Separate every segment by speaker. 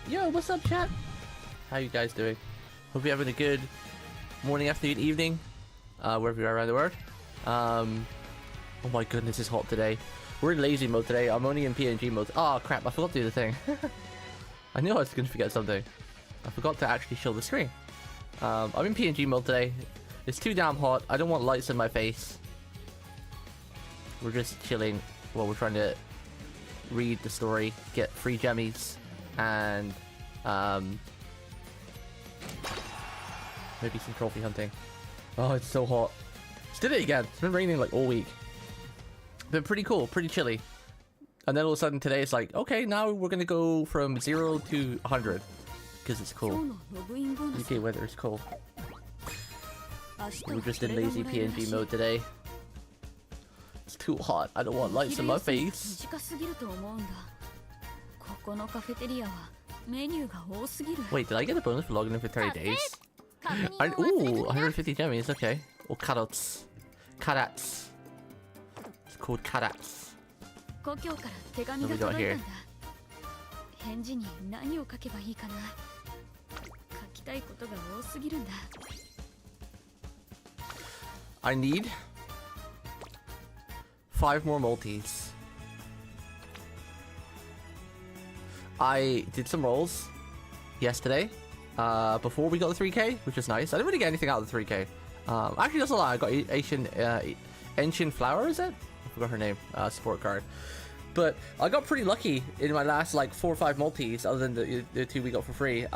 Speaker 1: Yo, what's up, chat? How you guys doing? Hope you're having a good morning, afternoon, evening, wherever you are around the world. Oh my goodness, it's hot today. We're in lazy mode today. I'm only in PNG mode. Oh crap, I forgot to do the thing. I knew I was going to forget something. I forgot to actually show the screen. I'm in PNG mode today. It's too damn hot. I don't want lights in my face. We're just chilling while we're trying to read the story, get free gemmies, and maybe some trophy hunting. Oh, it's so hot. Just did it again. It's been raining like all week. Been pretty cool, pretty chilly. And then all of a sudden today it's like, okay, now we're gonna go from 0 to 100 because it's cool. UK weather is cool. We're just in lazy PNG mode today. It's too hot. I don't want lights in my face. Wait, did I get a bonus for logging in for 30 days? Ooh, 150 gemmies, okay. Or carrots. Carrots. It's called carrots. What do we got here? I need 5 more multis. I did some rolls yesterday before we got the 3k, which was nice. I didn't really get anything out of the 3k. Actually, that's a lie. I got Ancient Flower, is it? I forgot her name. Support card. But I got pretty lucky in my last like 4 or 5 multis, other than the 2 we got for free.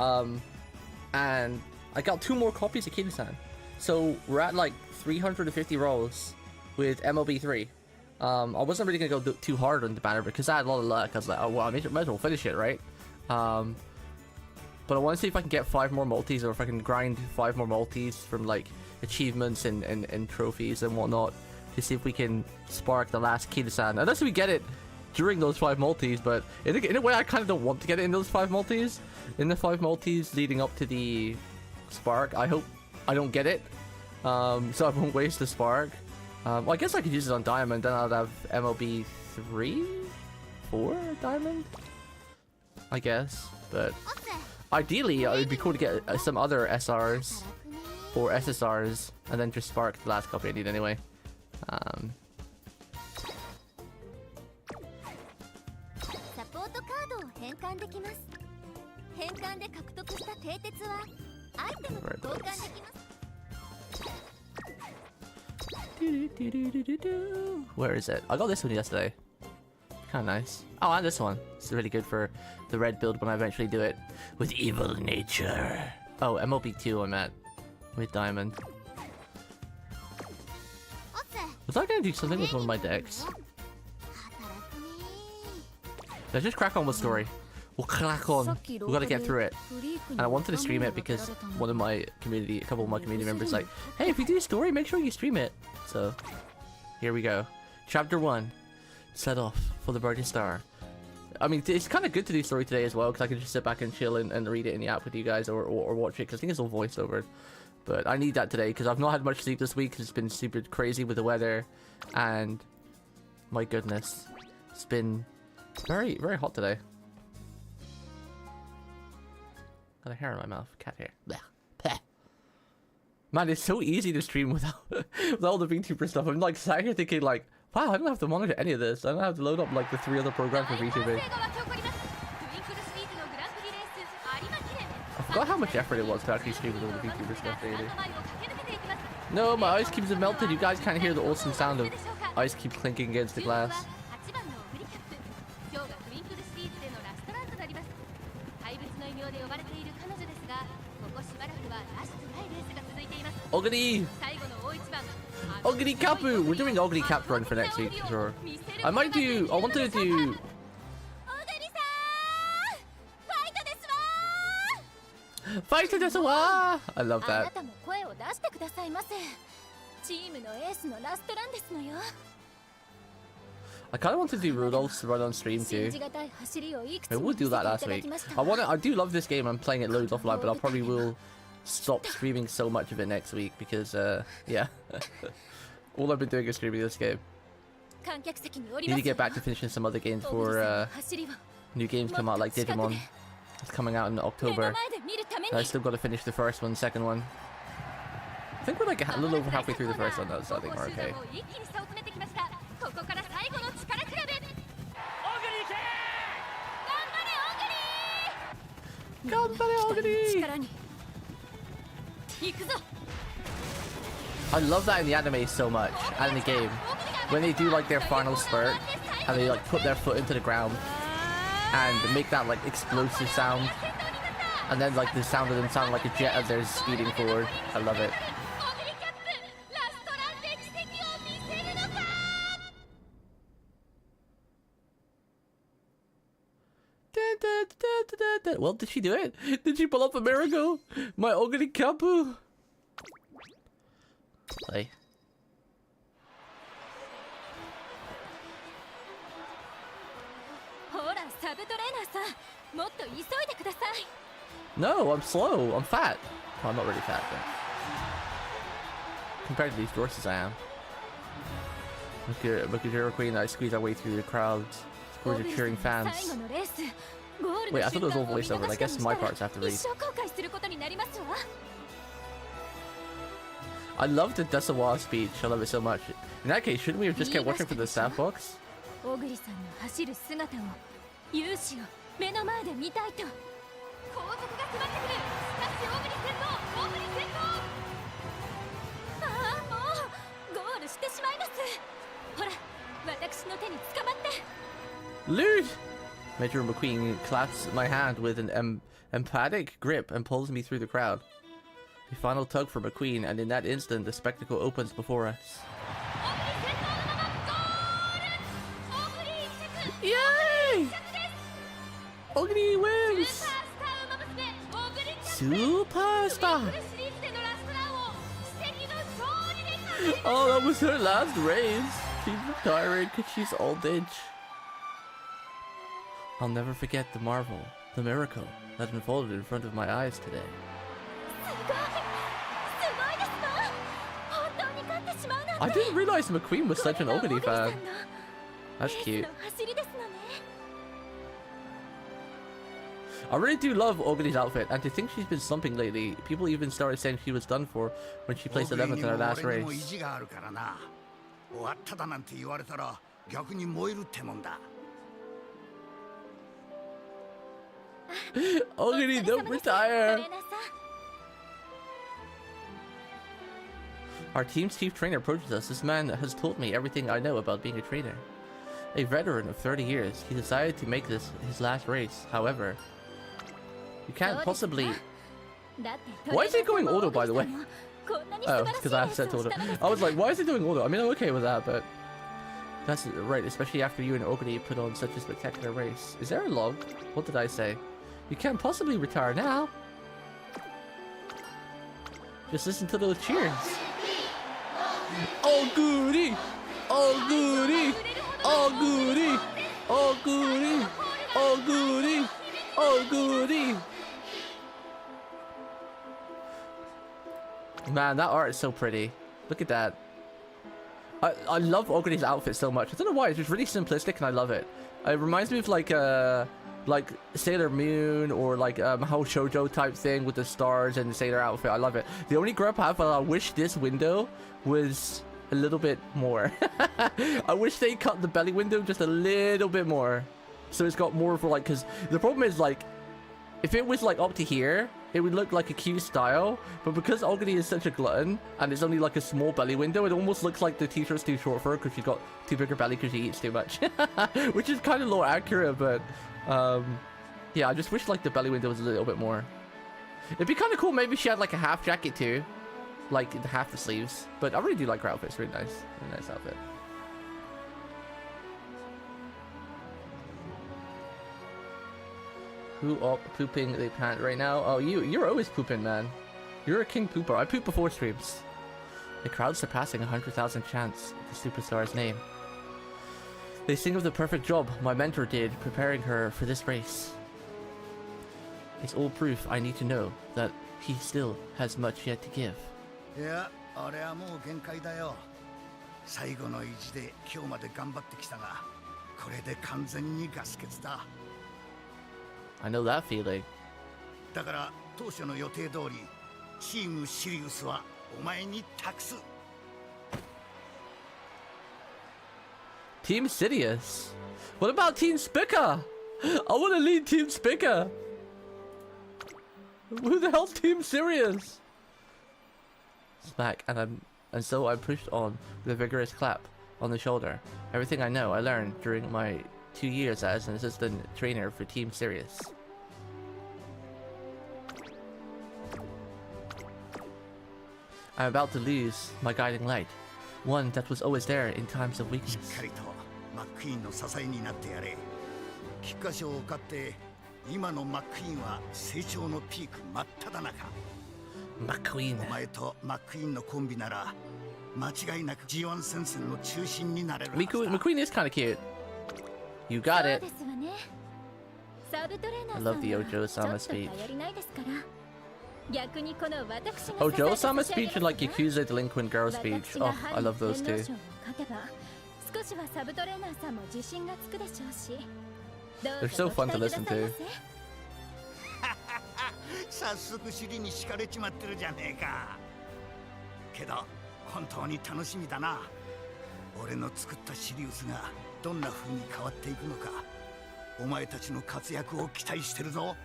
Speaker 1: And I got 2 more copies of Kitasan. So we're at like 350 rolls with MLB3. I wasn't really gonna go too hard on the banner because I had a lot of luck. I was like, oh well, I might as well finish it, right? But I want to see if I can get 5 more multis, or if I can grind 5 more multis from like achievements and trophies and whatnot, to see if we can spark the last Kitasan. Unless we get it during those 5 multis, but in a way I kind of don't want to get it in those 5 multis. In the 5 multis leading up to the spark, I hope I don't get it, so I won't waste the spark. Well, I guess I could use it on diamond, then I'd have MLB 3? 4 diamond? I guess, but ideally it would be cool to get some other SRs or SSRs and then just spark the last copy I need anyway. Where is it? I got this one yesterday. Kind of nice. Oh, and this one. It's really good for the red build when I eventually do it with evil nature. Oh, MLB2 I'm at with diamond. Was I gonna do something with one of my decks? Let's just crack on with story. We'll crack on. We gotta get through it. And I wanted to stream it because one of my community, a couple of my community members like, hey, if you do a story, make sure you stream it. So, here we go. Chapter 1. Set off for the Burning Star. I mean, it's kind of good to do story today as well, because I can just sit back and chill and read it in the app with you guys, or watch it, because I think it's all voiced over. But I need that today, because I've not had much sleep this week, because it's been super crazy with the weather, and my goodness, it's been very, very hot today. Got a hair in my mouth. Cat hair. Blech. Blech. Man, it's so easy to stream without all the VTuber stuff. I'm like sat here thinking like, wow, I don't have to monitor any of this. I don't have to load up like the 3 other programs for VTubing. I forgot how much effort it was to actually stream with all the VTuber stuff daily. No, my ice cubes have melted. You guys can't hear the awesome sound of ice cube clinking against the glass. Ogre! Ogre Kapu! We're doing Ogre Cap run for next week, for sure. I wanted to do... Fight desu wa! I love that. I kind of want to do Rudolph's run on stream too. I will do that last week. I do love this game. I'm playing it loads offline, but I probably will stop streaming so much of it next week because, yeah. All I've been doing is streaming this game. Need to get back to finishing some other games for new games come out, like Digimon. It's coming out in October. I still got to finish the first one, second one. I think we're like a little over halfway through the first one though, so I think we're okay. I love that in the anime so much, and in the game. When they do like their final spurt, and they like put their foot into the ground, and make that like explosive sound. And then like the sound of them sound like a jet as they're speeding forward. I love it. Well, did she do it? Did she pull up a miracle? My Oguri Kapu. Play. No, I'm slow. I'm fat. Well, I'm not really fat, but compared to these horses, I am. Look at Hero Queen. I squeeze our way through the crowds. Scores of cheering fans. Wait, I thought it was all voiceover. I guess my parts have to read. I love the Desawa speech. I love it so much. In that case, shouldn't we have just kept watching for the staff box? Lewd! Major McQueen clasps my hand with an emphatic grip and pulls me through the crowd. A final tug for McQueen, and in that instant, the spectacle opens before us. Yay! Oguri wins! Superstar! Oh, that was her last race. She's retiring because she's old age. I'll never forget the marvel, the miracle that unfolded in front of my eyes today. I didn't realize McQueen was such an Oguri fan. That's cute. I really do love Oguri's outfit, and to think she's been slumping lately. People even started saying she was done for when she placed 11th in her last race. Oguri, don't retire! Our team's chief trainer approaches us. This man has told me everything I know about being a trainer. A veteran of 30 years, he decided to make this his last race. However, you can't possibly... Why is he going auto, by the way? Oh, because I said auto. I was like, why is he doing auto? I mean, I'm okay with that, but... That's right, especially after you and Oguri put on such a spectacular race. Is there a log? What did I say? You can't possibly retire now. Just listen to those cheers. Oguri! Oguri! Oguri! Oguri! Oguri! Oguri! Man, that art is so pretty. Look at that. I love Oguri's outfit so much. I don't know why. It's just really simplistic and I love it. It reminds me of like Sailor Moon or like Mahou Shoujo type thing with the stars and the sailor outfit. I love it. The only gripe I have, I wish this window was a little bit more. I wish they cut the belly window just a little bit more, so it's got more for like, because the problem is like, if it was like up to here, it would look like a cute style, but because Oguri is such a glutton and it's only like a small belly window, it almost looks like the t-shirt's too short for her because she's got too big a belly because she eats too much. Which is kind of low accurate, but yeah, I just wish like the belly window was a little bit more. It'd be kind of cool maybe she had like a half jacket too, like half the sleeves, but I really do like her outfit. It's really nice. Really nice outfit. Who up pooping the pant right now? Oh, you're always pooping, man. You're a king pooper. I poop before streams. The crowd surpassing 100,000 chants the superstar's name. They sing of the perfect job my mentor did preparing her for this race. It's all proof I need to know that he still has much yet to give.
Speaker 2: 最後の意地で今日まで頑張ってきたが、これで完全にガス欠だ。
Speaker 1: I know that feeling.
Speaker 2: だから当初の予定通りチームシリウスはお前に託す。
Speaker 1: Team Sidious. What about Team Spica? I want to lead Team Spica. Who the hell's Team Sirius? Smack, and so I pushed on with a vigorous clap on the shoulder. Everything I know, I learned during my 2 years as an assistant trainer for Team Sirius. I'm about to lose my guiding light, one that was always there in times of weakness.
Speaker 2: しっかりとマックイーンの支えになってやれ。菊花賞を勝って今のマックイーンは成長のピーク真っ只中。
Speaker 1: McQueen.
Speaker 2: お前とマックイーンのコンビなら間違いなく G1 戦線の中心になれるはずだ。
Speaker 1: McQueen is kind of cute. You got it.
Speaker 3: そうですわね。サブトレーナ
Speaker 1: I
Speaker 3: ーさん
Speaker 1: love the
Speaker 3: は
Speaker 1: Ojo-sama
Speaker 3: ちょっと
Speaker 1: speech.
Speaker 3: 頼りないですから。逆にこの私が
Speaker 1: Ojo-sama speech and like Yakuza delinquent girl speech. Oh, I love those two.
Speaker 3: 少しはサブトレーナーさんも自信がつくでしょうし。
Speaker 1: They're so fun to listen to.
Speaker 2: 早速尻に敷かれちまってるじゃねえか。けど本当に楽しみだな。俺の作ったシリウスがどんな風に変わっていくのか。お前たちの活躍を期待してるぞ。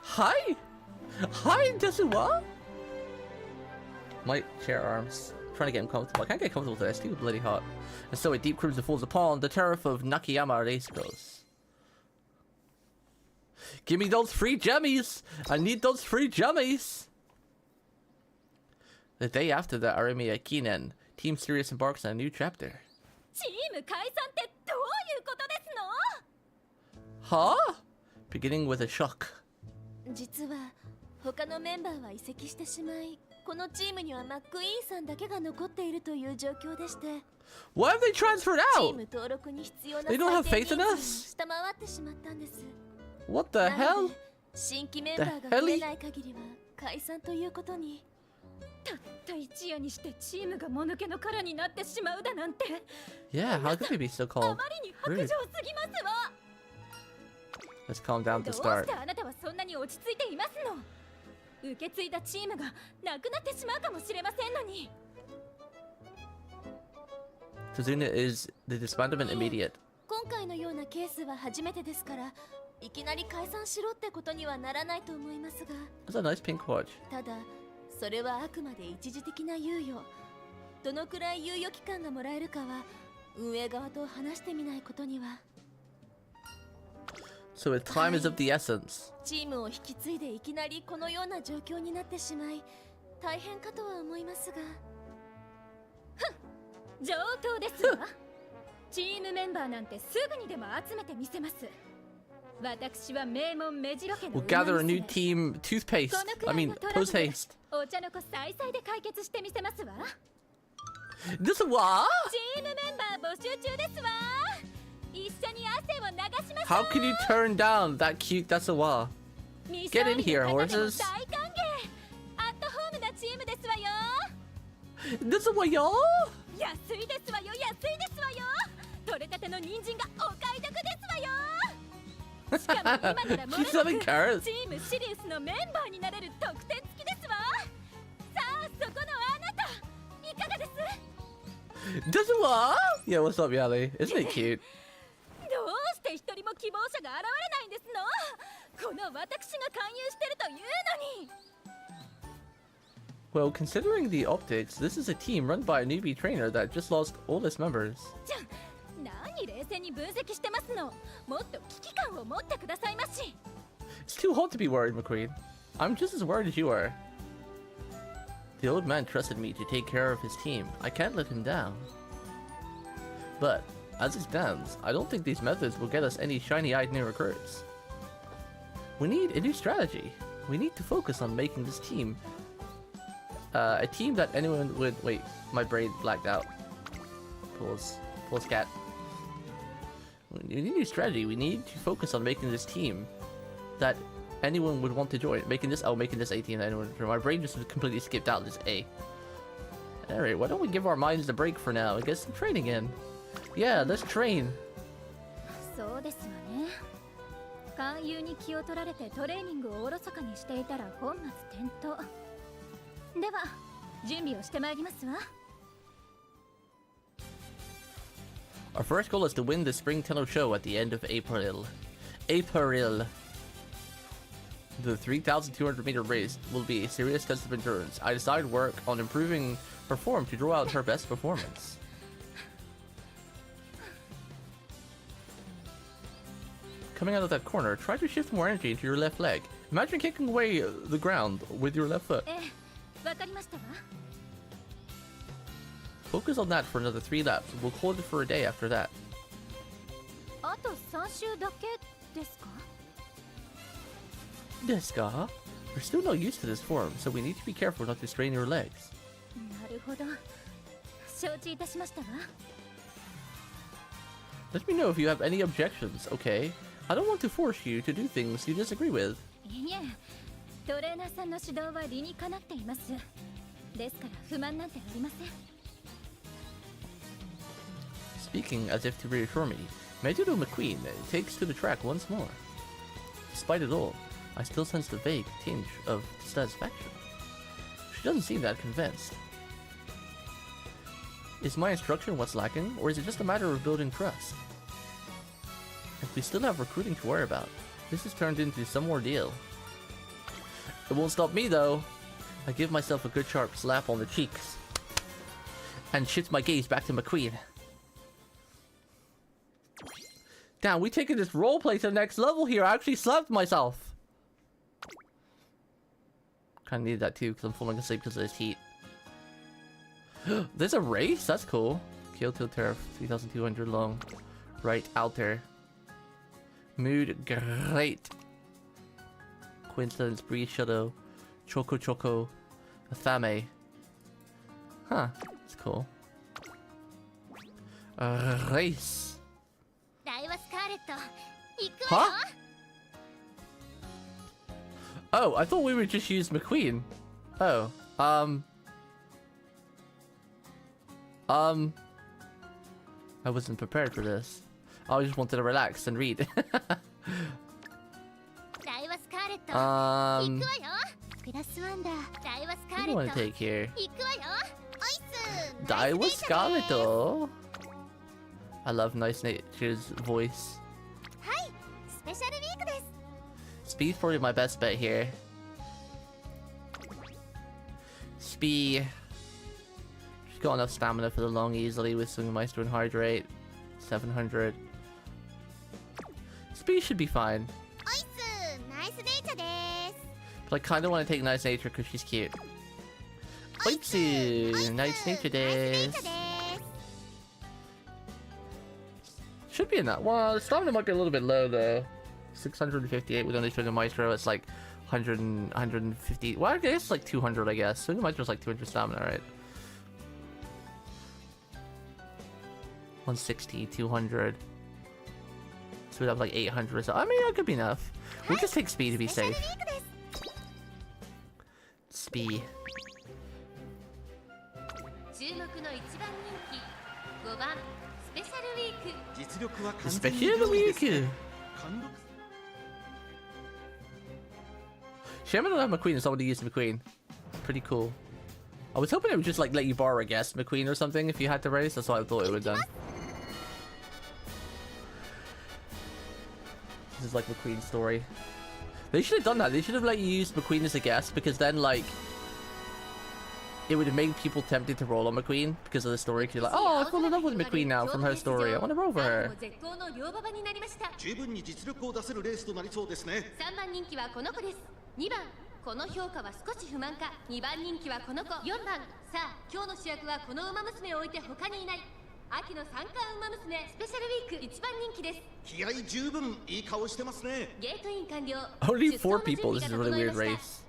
Speaker 1: Hi! Hi, Desuwa! My chair arms. Trying to get him comfortable. I can't get comfortable today. It's too bloody hot. And so a deep crimson falls upon the turf of Nakayama race goes. Give me those free jummies! I need those free jummies! The day after the Arimiya Kinen, Team Sirius embarks on a new chapter.
Speaker 3: チーム解散ってどういうことですの？
Speaker 1: Huh? Beginning with a shock.
Speaker 3: 実は他のメンバーは移籍してしまい、このチームにはマックイーンさんだけが残っているという状況でして、
Speaker 1: Why have they transferred
Speaker 3: チー
Speaker 1: out?
Speaker 3: ム登録に必要な
Speaker 1: They don't have
Speaker 3: 最低
Speaker 1: faith in
Speaker 3: 人数
Speaker 1: us?
Speaker 3: 下回ってしまったんです。
Speaker 1: What the
Speaker 3: なの
Speaker 1: hell?
Speaker 3: で新規メンバーが増えない限りは解散ということに。たった一夜にしてチームがもぬけの殻になってしまうだなんて。
Speaker 1: Yeah, how could they be so
Speaker 3: あ
Speaker 1: called?
Speaker 3: まりに白状すぎますわ。
Speaker 1: Let's calm down
Speaker 3: ど
Speaker 1: to
Speaker 3: うし
Speaker 1: start.
Speaker 3: てあなたはそんなに落ち着いていますの？受け継いだチームがなくなってしまうかもしれませんのに。
Speaker 1: Tazuna is the disbandment immediate.
Speaker 3: 今回のようなケースは初めてですから、いきなり解散しろってことにはならないと思いますが、
Speaker 1: That's a nice pink watch.
Speaker 3: ただそれはあくまで一時的な猶予。どのくらい猶予期間がもらえるかは運営側と話してみないことには。
Speaker 1: So time is of the essence.
Speaker 3: チームを引き継いでいきなりこのような状況になってしまい、大変かとは思いますが。ふん、上等ですわ。チームメンバーなんてすぐにでも集めてみせます。私は名門目白家の
Speaker 1: We'll gather a new team toothpaste. I mean, post haste.
Speaker 3: お茶の子さいさいで解決してみせますわ。
Speaker 1: This what?
Speaker 3: チームメンバー募集中ですわ。一緒に汗を流しましょう。
Speaker 1: How can you turn down that cute Desuwa? Get in here, horses.
Speaker 3: 大歓迎。アットホームなチームですわよ。
Speaker 1: Desuwa, yo?
Speaker 3: 安いですわよ、安いですわよ。取れたての人参がお買い得ですわよ。しかも今ならもれ
Speaker 1: She's
Speaker 3: な
Speaker 1: selling
Speaker 3: く
Speaker 1: carrots.
Speaker 3: チームシリウスのメンバーになれる特典付きですわ。さあそこのあなた、いかがです？
Speaker 1: Desuwa? Yeah, what's up, Yali? Isn't it cute?
Speaker 3: どうして一人も希望者が現れないんですの？この私が勧誘してるというのに。
Speaker 1: Well, considering the optics, this is a team run by a newbie trainer that just lost all its members.
Speaker 3: じゃ何冷静に分析してますの？もっと危機感を持ってくださいまし。
Speaker 1: It's too hot to be worried, McQueen. I'm just as worried as you are. The old man trusted me to take care of his team. I can't let him down. But, as it stands, I don't think these methods will get us any shiny-eyed new recruits. We need a new strategy. We need to focus on making this team a team that anyone would... Wait, my brain blacked out. Pause. Pause, cat. We need a new strategy. We need to focus on making this team that anyone would want to join. Making this A team that anyone would join. My brain just completely skipped out this A. Alright, why don't we give our minds a break for now and get some training in? Yeah, let's train.
Speaker 3: そうですわね。勧誘に気を取られてトレーニングをおろそかにしていたら本末転倒。では準備をしてまいりますわ。
Speaker 1: Our first goal is to win the Spring Tenno show at the end of April. April. The 3,200 meter race will be a serious test of endurance. I decided work on improving her form to draw out her best performance. Coming out of that corner, try to shift more energy into your left leg. Imagine kicking away the ground with your left foot.
Speaker 3: わかりましたわ。
Speaker 1: Focus on that for another 3 laps. We'll hold it for a day after that.
Speaker 3: あと3周だけですか?
Speaker 1: Deska? We're still not used to this form, so we need to be careful not to strain your legs.
Speaker 3: なるほど。承知いたしましたわ。
Speaker 1: Let me know if you have any objections, okay? I don't want to force you to do things you disagree with.
Speaker 3: いえ、トレーナーさんの指導は理にかなっています。ですから不満なんてありません。
Speaker 1: Speaking as if to reassure me, Mejudo McQueen takes to the track once more. Despite it all, I still sense the vague tinge of dissatisfaction. She doesn't seem that convinced. Is my instruction what's lacking, or is it just a matter of building trust? If we still have recruiting to worry about, this has turned into some ordeal. It won't stop me though. I give myself a good sharp slap on the cheeks and shift my gaze back to McQueen. Damn, we taking this roleplay to the next level here. I actually slapped myself. Kinda need that too because I'm falling asleep because of this heat. There's a race? That's cool. Kyoto Turf, 3,200 long. Right out there. Mood great. Coincidence, Breeze Shadow, Choco Choco, Athame. Huh, that's cool. Race. Huh? Oh, I thought we would just use McQueen. Oh, I wasn't prepared for this. I just wanted to relax and read. What do you want to take here? Daiwa Scarleto. I love Nice Nature's voice. Speed's probably my best bet here. Speed. She's got enough stamina for the long easily with Swing Meister and Hydrate. 700. Speed should be fine. But I kind of want to take Nice Nature because she's cute. Oitsu! Nice Nature des. Should be enough. Well, the stamina might be a little bit low though. 658 with only Swing Maestro. It's like 100 and 150. Well, I guess it's like 200, I guess. Swing Maestro's like 200 stamina, right? 160, 200. So we'd have like 800 or so. I mean, that could be enough. We'll just take speed to be safe. Speed. Special week. Shame I don't have McQueen and somebody used McQueen. Pretty cool. I was hoping it would just like let you borrow a guest McQueen or something if you had to race. That's what I thought it would have done. This is like McQueen's story. They should have done that. They should have let you use McQueen as a guest because then like it would have made people tempted to roll on McQueen because of the story. Cause you're like, oh, I fall in love with McQueen now from her story. I want to roll for her.
Speaker 4: 十分に実力を出せるレースとなりそうですね。3番人気はこの子です。2番、この評価は少し不満か。2番人気はこの子。4番、さあ今日の主役はこの馬娘を置いて他にいない。秋の三冠馬娘スペシャルウィーク1番人気です。気合十分いい顔してますね。ゲートイン完了。
Speaker 1: Only 4 people. This is a really weird race.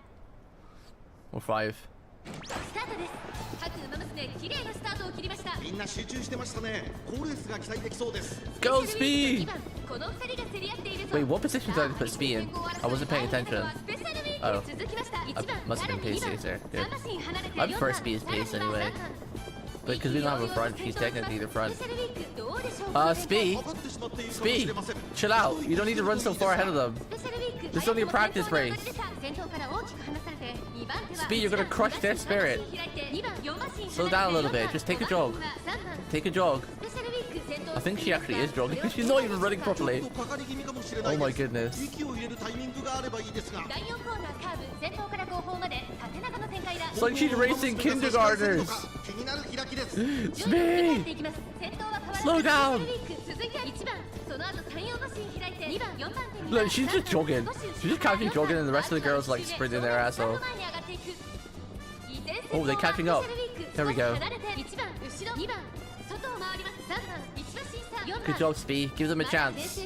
Speaker 1: Or 5.
Speaker 4: スタートです。各馬娘綺麗なスタートを切りました。みんな集中してましたね。好レースが期待できそうです。
Speaker 1: Go Speed!
Speaker 4: この2人が競り合っているぞ。
Speaker 1: Wait, what position did I put Speed in? I wasn't paying attention. Oh, I must have been pacing there. Good. I prefer Speed's pace anyway. But because we don't have a front, she's technically the front. Speed, chill out. You don't need to run so far ahead of them. This is only a practice race. Speed, you're gonna crush their spirit. Slow down a little bit. Just take a jog. Take a jog. I think she actually is jogging. She's not even running properly. Oh my goodness. It's like she's racing kindergartners. Speed! Slow down! Look, she's just jogging. She's just casually jogging and the rest of the girls like sprinting their ass off. Oh, they're catching up. There we go. Good job, Speed. Give them a chance.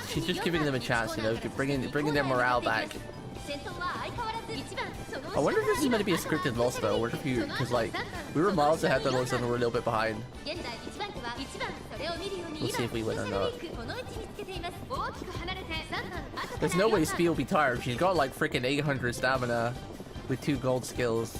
Speaker 1: She's just giving them a chance, you know, bringing their morale back. I wonder if this is meant to be a scripted loss though. I wonder if you, because like, we were miles ahead, but all of a sudden we're a little bit behind. We'll see if we win or not. There's no way Speed will be tired. She's got like freaking 800 stamina with 2 gold skills.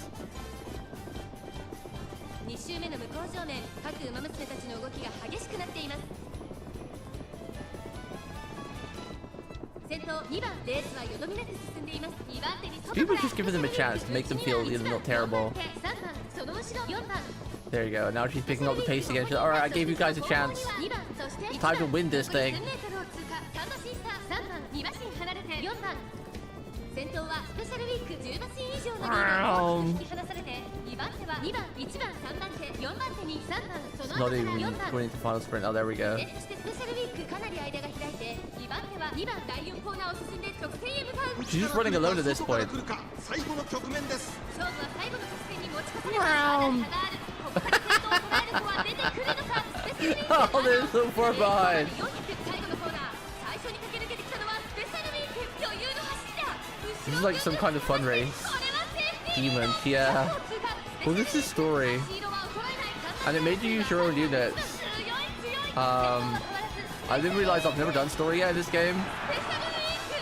Speaker 1: People just giving them a chance to make them feel, you know, not terrible. There you go. Now she's picking up the pace again. She's like, alright, I gave you guys a chance. It's time to win this thing. Not even going into final sprint. Oh, there we go. She's just running alone at this point. Oh, they're so far behind. This is like some kind of fun race. Demon, yeah. Well, this is story. And it made you use your own units. I didn't realize I've never done story yet in this game.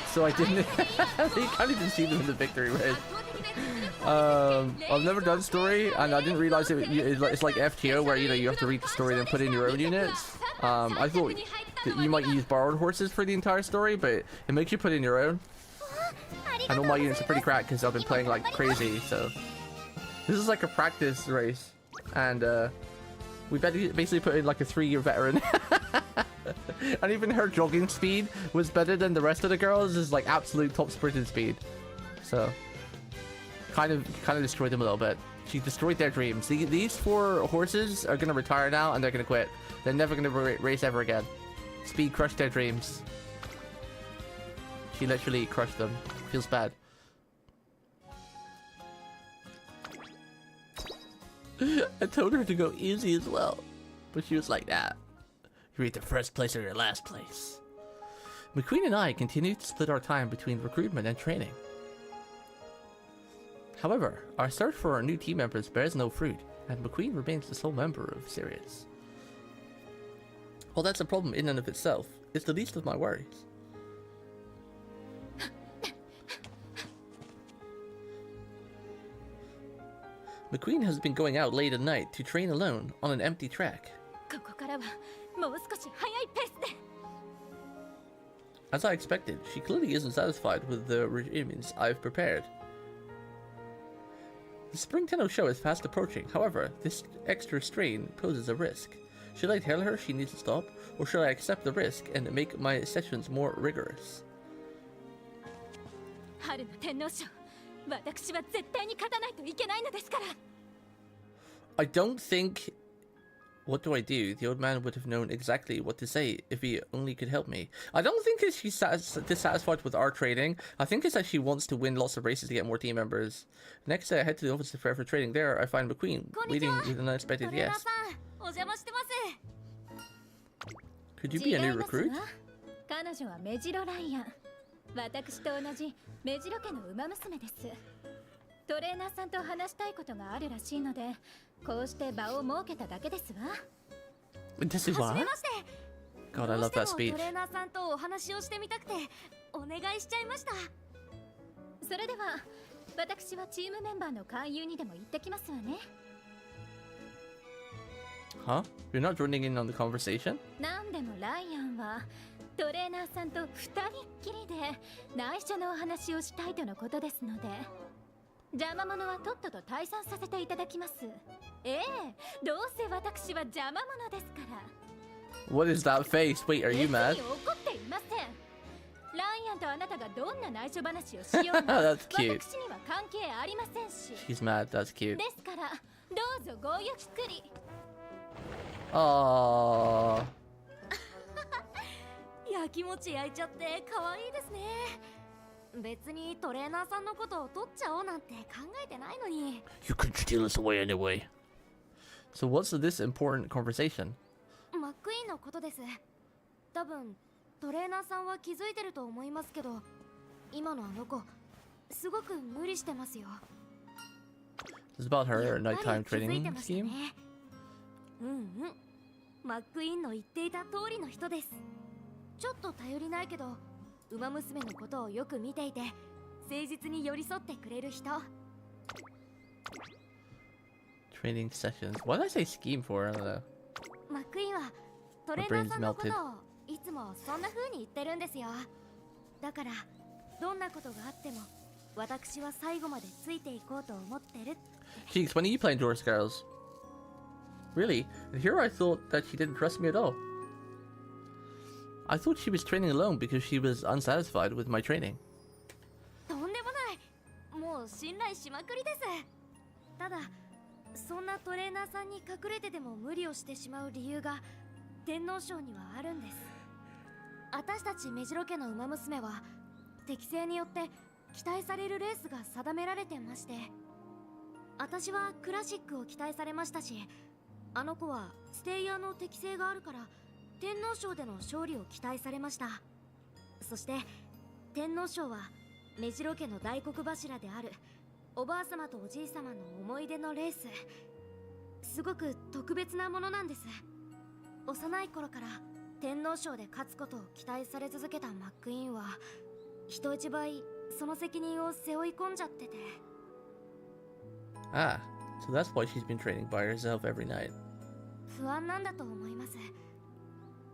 Speaker 1: So I didn't... you can't even see them in the victory race. I've never done story, and I didn't realize it's like FTO where, you know, you have to read the story and then put in your own units. I thought that you might use borrowed horses for the entire story, but it makes you put in your own. And all my units are pretty cracked because I've been playing like crazy, so... This is like a practice race, and we basically put in like a 3-year veteran. And even her jogging speed was better than the rest of the girls. Is like absolute top sprinting speed. So kind of destroyed them a little bit. She destroyed their dreams. These 4 horses are gonna retire now and they're gonna quit. They're never gonna race ever again. Speed crushed their dreams. She literally crushed them. Feels bad. I told her to go easy as well, but she was like, nah. You're either first place or your last place. McQueen and I continue to split our time between recruitment and training. However, our search for our new team members bears no fruit, and McQueen remains the sole member of Sirius. While that's a problem in and of itself, it's the least of my worries. McQueen has been going out late at night to train alone on an empty track. As I expected, she clearly isn't satisfied with the regimens I've prepared. The Spring Tenno show is fast approaching, however, this extra strain poses a risk. Should I tell her she needs to stop, or should I accept the risk and make my sessions more rigorous? I don't think... What do I do? The old man would have known exactly what to say if he only could help me. I don't think that she's dissatisfied with our training. I think it's that she wants to win lots of races to get more team members. Next day I head to the office to prepare for training. There I find McQueen waiting with an unexpected yes. Could you be a new recruit?
Speaker 3: 私と同じ目白家の馬娘です。トレーナーさんと話したいことがあるらしいので、こうして場を設けただけですわ。
Speaker 1: This is
Speaker 3: は
Speaker 1: what?
Speaker 3: じめまして。
Speaker 1: God, I love that
Speaker 3: どうしても
Speaker 1: speech.
Speaker 3: トレーナーさんとお話をしてみたくてお願いしちゃいました。それでは私はチームメンバーの勧誘にでも行ってきますわね。
Speaker 1: Huh? You're not joining in on the conversation?
Speaker 3: なんでもライアンはトレーナーさんと二人っきりで内緒のお話をしたいとのことですので、邪魔者はとっとと退散させていただきます。ええ、どうせ私は邪魔者ですから。
Speaker 1: What is that face? Wait, are you
Speaker 3: 別
Speaker 1: mad?
Speaker 3: に怒っていません。ライアンとあなたがどんな内緒話をしようが
Speaker 1: That's cute.
Speaker 3: 私には関係ありませんし。
Speaker 1: She's mad. That's cute.
Speaker 3: ですからどうぞごゆっくり。
Speaker 1: Aww.
Speaker 3: やきもち焼いちゃって可愛いですね。別にトレーナーさんのことを取っちゃおうなんて考えてないのに。
Speaker 1: You could steal us away anyway. So what's this important conversation?
Speaker 3: マックイーンのことです。多分トレーナーさんは気づいてると思いますけど、今のあの子すごく無理してますよ。
Speaker 1: It's about
Speaker 3: や
Speaker 1: her
Speaker 3: っぱ
Speaker 1: nighttime
Speaker 3: り気づい
Speaker 1: training
Speaker 3: てました
Speaker 1: scheme.
Speaker 3: ね。マックイーンの言っていた通りの人です。ちょっと頼りないけどウマ娘のことをよく見ていて誠実に寄り添ってくれる人。
Speaker 1: Training sessions. Why did I say scheme for? I don't know.
Speaker 3: マックイーンはトレーナーさんのことをいつもそんな風に言ってるんですよ。だからどんなことがあっても私は最後までついていこうと思ってる。
Speaker 1: Jeez, when are you playing Doris Girls? Really? And here I thought that she didn't trust me at all. I thought she was training alone because she was unsatisfied with my training.
Speaker 3: とんでもない。もう信頼しまくりです。ただそんなトレーナーさんに隠れてでも無理をしてしまう理由が天皇賞にはあるんです。私たち目白家の馬娘は適性によって期待されるレースが定められてまして、私はクラシックを期待されましたし、あの子はステイヤーの適性があるから天皇賞での勝利を期待されました。そして天皇賞は目白家の大黒柱であるおばあ様とおじい様の思い出のレース、すごく特別なものなんです。幼い頃から天皇賞で勝つことを期待され続けたマックイーンは人一倍その責任を背負い込んじゃってて。
Speaker 1: Ah, so that's why she's been training by herself every night.
Speaker 3: 不安なんだと思います。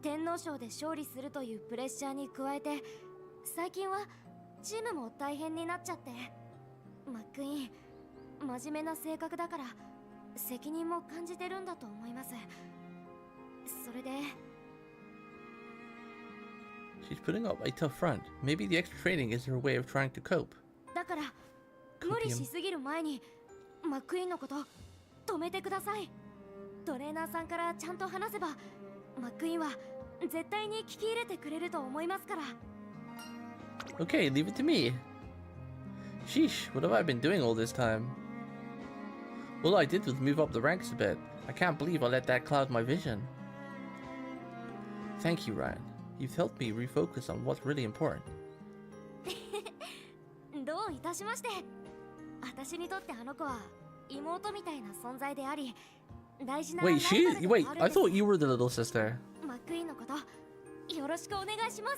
Speaker 3: 天皇賞で勝利するというプレッシャーに加えて最近はチームも大変になっちゃって、マックイーン真面目な性格だから責任も感じてるんだと思います。それで
Speaker 1: She's putting up a tough front. Maybe the extra training is her way of trying to cope.
Speaker 3: だから無理しすぎる前にマックイーンのこと止めてください。トレーナーさんからちゃんと話せばマックイーンは絶対に聞き入れてくれると思いますから。
Speaker 1: Okay, leave it to me. Sheesh, what have I been doing all this time? All I did was move up the ranks a bit. I can't believe I let that cloud my vision. Thank you, Ryan. You've helped me refocus on what's really important.
Speaker 3: どういたしまして。私にとってあの子は妹みたいな存在であり、大事な
Speaker 1: Wait,
Speaker 3: ライバルでも
Speaker 1: wait,
Speaker 3: あるん
Speaker 1: I
Speaker 3: です。
Speaker 1: thought you were the little sister.
Speaker 3: マックイーンのことよろしくお願いします。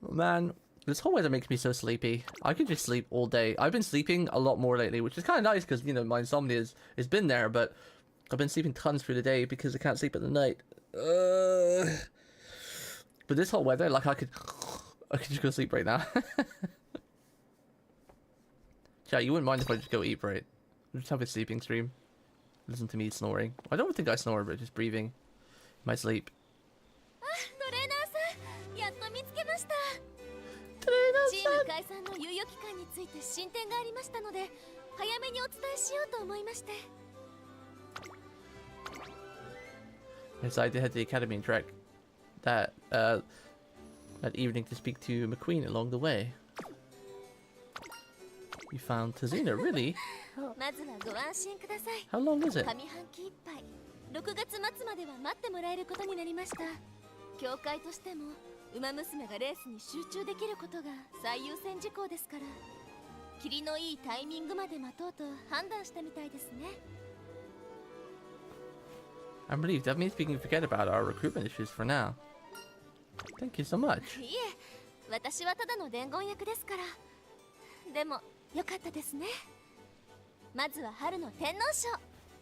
Speaker 1: Man, this whole weather makes me so sleepy. I could just sleep all day. I've been sleeping a lot more lately, which is kind of nice because, you know, my insomnia has been there, but I've been sleeping tons through the day because I can't sleep at the night. But this hot weather, like I could just go sleep right now. Chat, you wouldn't mind if I just go eat, right? Just have a sleeping stream. Listen to me snoring. I don't think I snore, but just breathing. My sleep.
Speaker 3: トレーナーさん、やっと見つけました。チーム解散の猶予期間について進展がありましたので、早めにお伝えしようと思いまして。
Speaker 1: I decided to head to the academy and trek that evening to speak to McQueen along the way. You found Tazina, really?
Speaker 3: まずはご安心ください。
Speaker 1: How long is it?
Speaker 3: 上半期いっぱい、6月末までは待ってもらえることになりました。教会としても馬娘がレースに集中できることが最優先事項ですから、霧のいいタイミングまで待とうと判断したみたいですね。
Speaker 1: I'm relieved. That means we can forget about our recruitment issues for now. Thank you so much.
Speaker 3: いえ、私はただの伝言役ですから。でもよかったですね。まずは春の天皇賞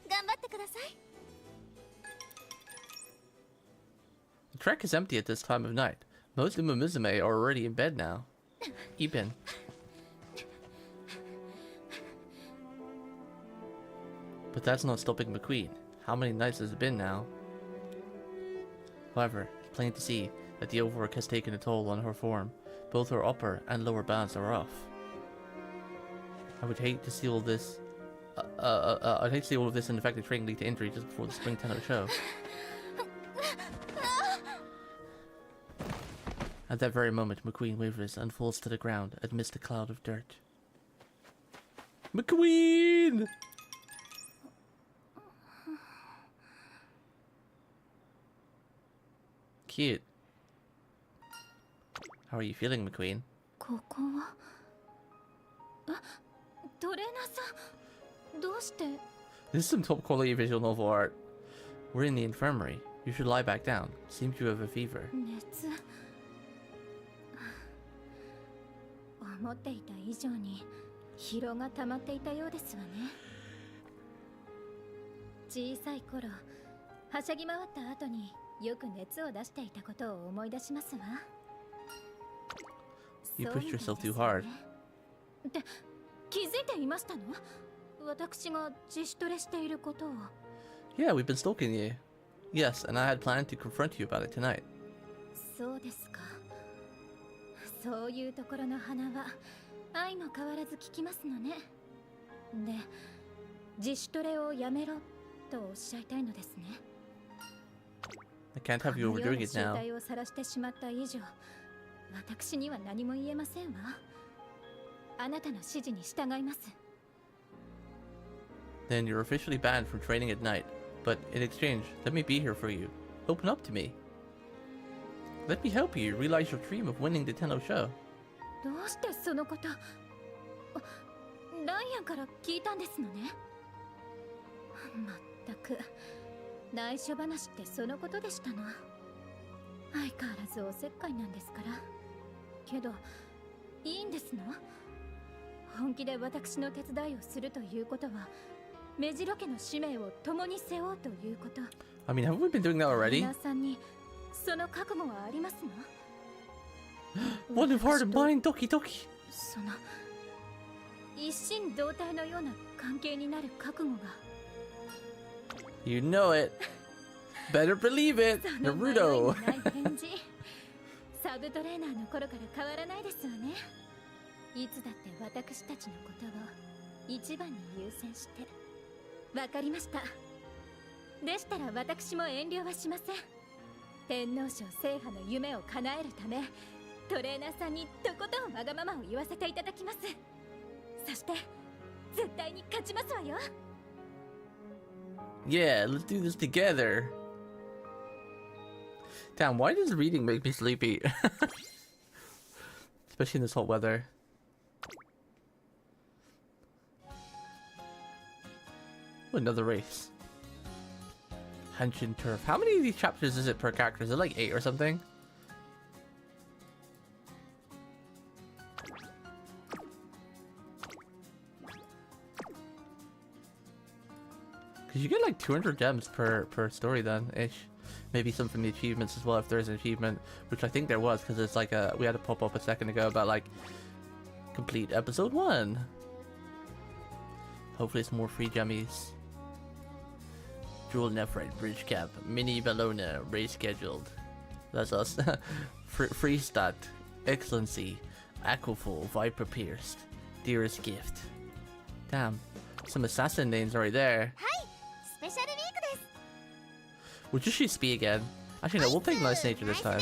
Speaker 3: 頑張ってください。
Speaker 1: The track is empty at this time of night. Most Umamusume are already in bed now. Eben. But that's not stopping McQueen. How many nights has it been now? However, it's plain to see that the overwork has taken a toll on her form. Both her upper and lower bands are off. I would hate to see all this. I'd hate to see all of this ineffective training lead to injury just before the spring tenor show. At that very moment, McQueen wavers and falls to the ground amidst a cloud of dirt. McQueen! Cute. How are you feeling, McQueen?
Speaker 3: ここはトレーナーさん、どうして？
Speaker 1: This is some top quality visual novel art. We're in the infirmary. You should lie back down. Seems you have a fever.
Speaker 3: 熱。思っていた以上に疲労が溜まっていたようですわね。小さい頃、はしゃぎ回った後によく熱を出していたことを思い出しますわ。
Speaker 1: You pushed yourself too hard.
Speaker 3: で、気づいていましたの？私が自主トレしていることを。
Speaker 1: Yeah, we've been stalking you. Yes, and I had planned to confront you about it tonight.
Speaker 3: そうですか。そういうところの花は愛も変わらず聞きますのね。で、自主トレをやめろとおっしゃいたいのですね。
Speaker 1: I can't have you overdoing it now.
Speaker 3: 集体を晒してしまった以上、私には何も言えませんわ。あなたの指示に従います。
Speaker 1: Then you're officially banned from training at night. But in exchange, let me be here for you. Open up to me. Let me help you realize your dream of winning the Tenno show.
Speaker 3: どうしてそのこと、ライアンから聞いたんですのね。まったく、内緒話ってそのことでしたの。相変わらずおせっかいなんですから。けど、いいんですの？本気で私の手伝いをするということは、目白家の使命を共に背負うということ。
Speaker 1: I mean, haven't we been doing that already?
Speaker 3: 皆さんにその覚悟はありますの？
Speaker 1: One of heart and mind, Doki Doki.
Speaker 3: その一心同体のような関係になる覚悟が。
Speaker 1: You know it. Better believe it,
Speaker 3: その迷い
Speaker 1: Naruto.
Speaker 3: のない返事。サブトレーナーの頃から変わらないですわね。いつだって私たちのことを一番に優先して。わかりました。でしたら私も遠慮はしません。天皇賞制覇の夢を叶えるため、トレーナーさんにとことんわがままを言わせていただきます。そして絶対に勝ちますわよ。
Speaker 1: Yeah, let's do this together. Damn, why does reading make me sleepy? Especially in this hot weather. Ooh, another race. Hanshin Turf. How many of these chapters is it per character? Is it like 8 or something? Because you get like 200 gems per story then, ish. Maybe some from the achievements as well if there's an achievement, which I think there was, because it's like we had a pop up a second ago about like complete episode 1. Hopefully it's more free gemmies. Jewel Nephrite, Bridge Cap, Mini Bellona, race scheduled. That's us. Free stat, Excellency, Aquafull, Viper Pierced, Dearest Gift. Damn, some assassin names right there. We'll just use Spee again. Actually no, we'll pick Nice Nature this time.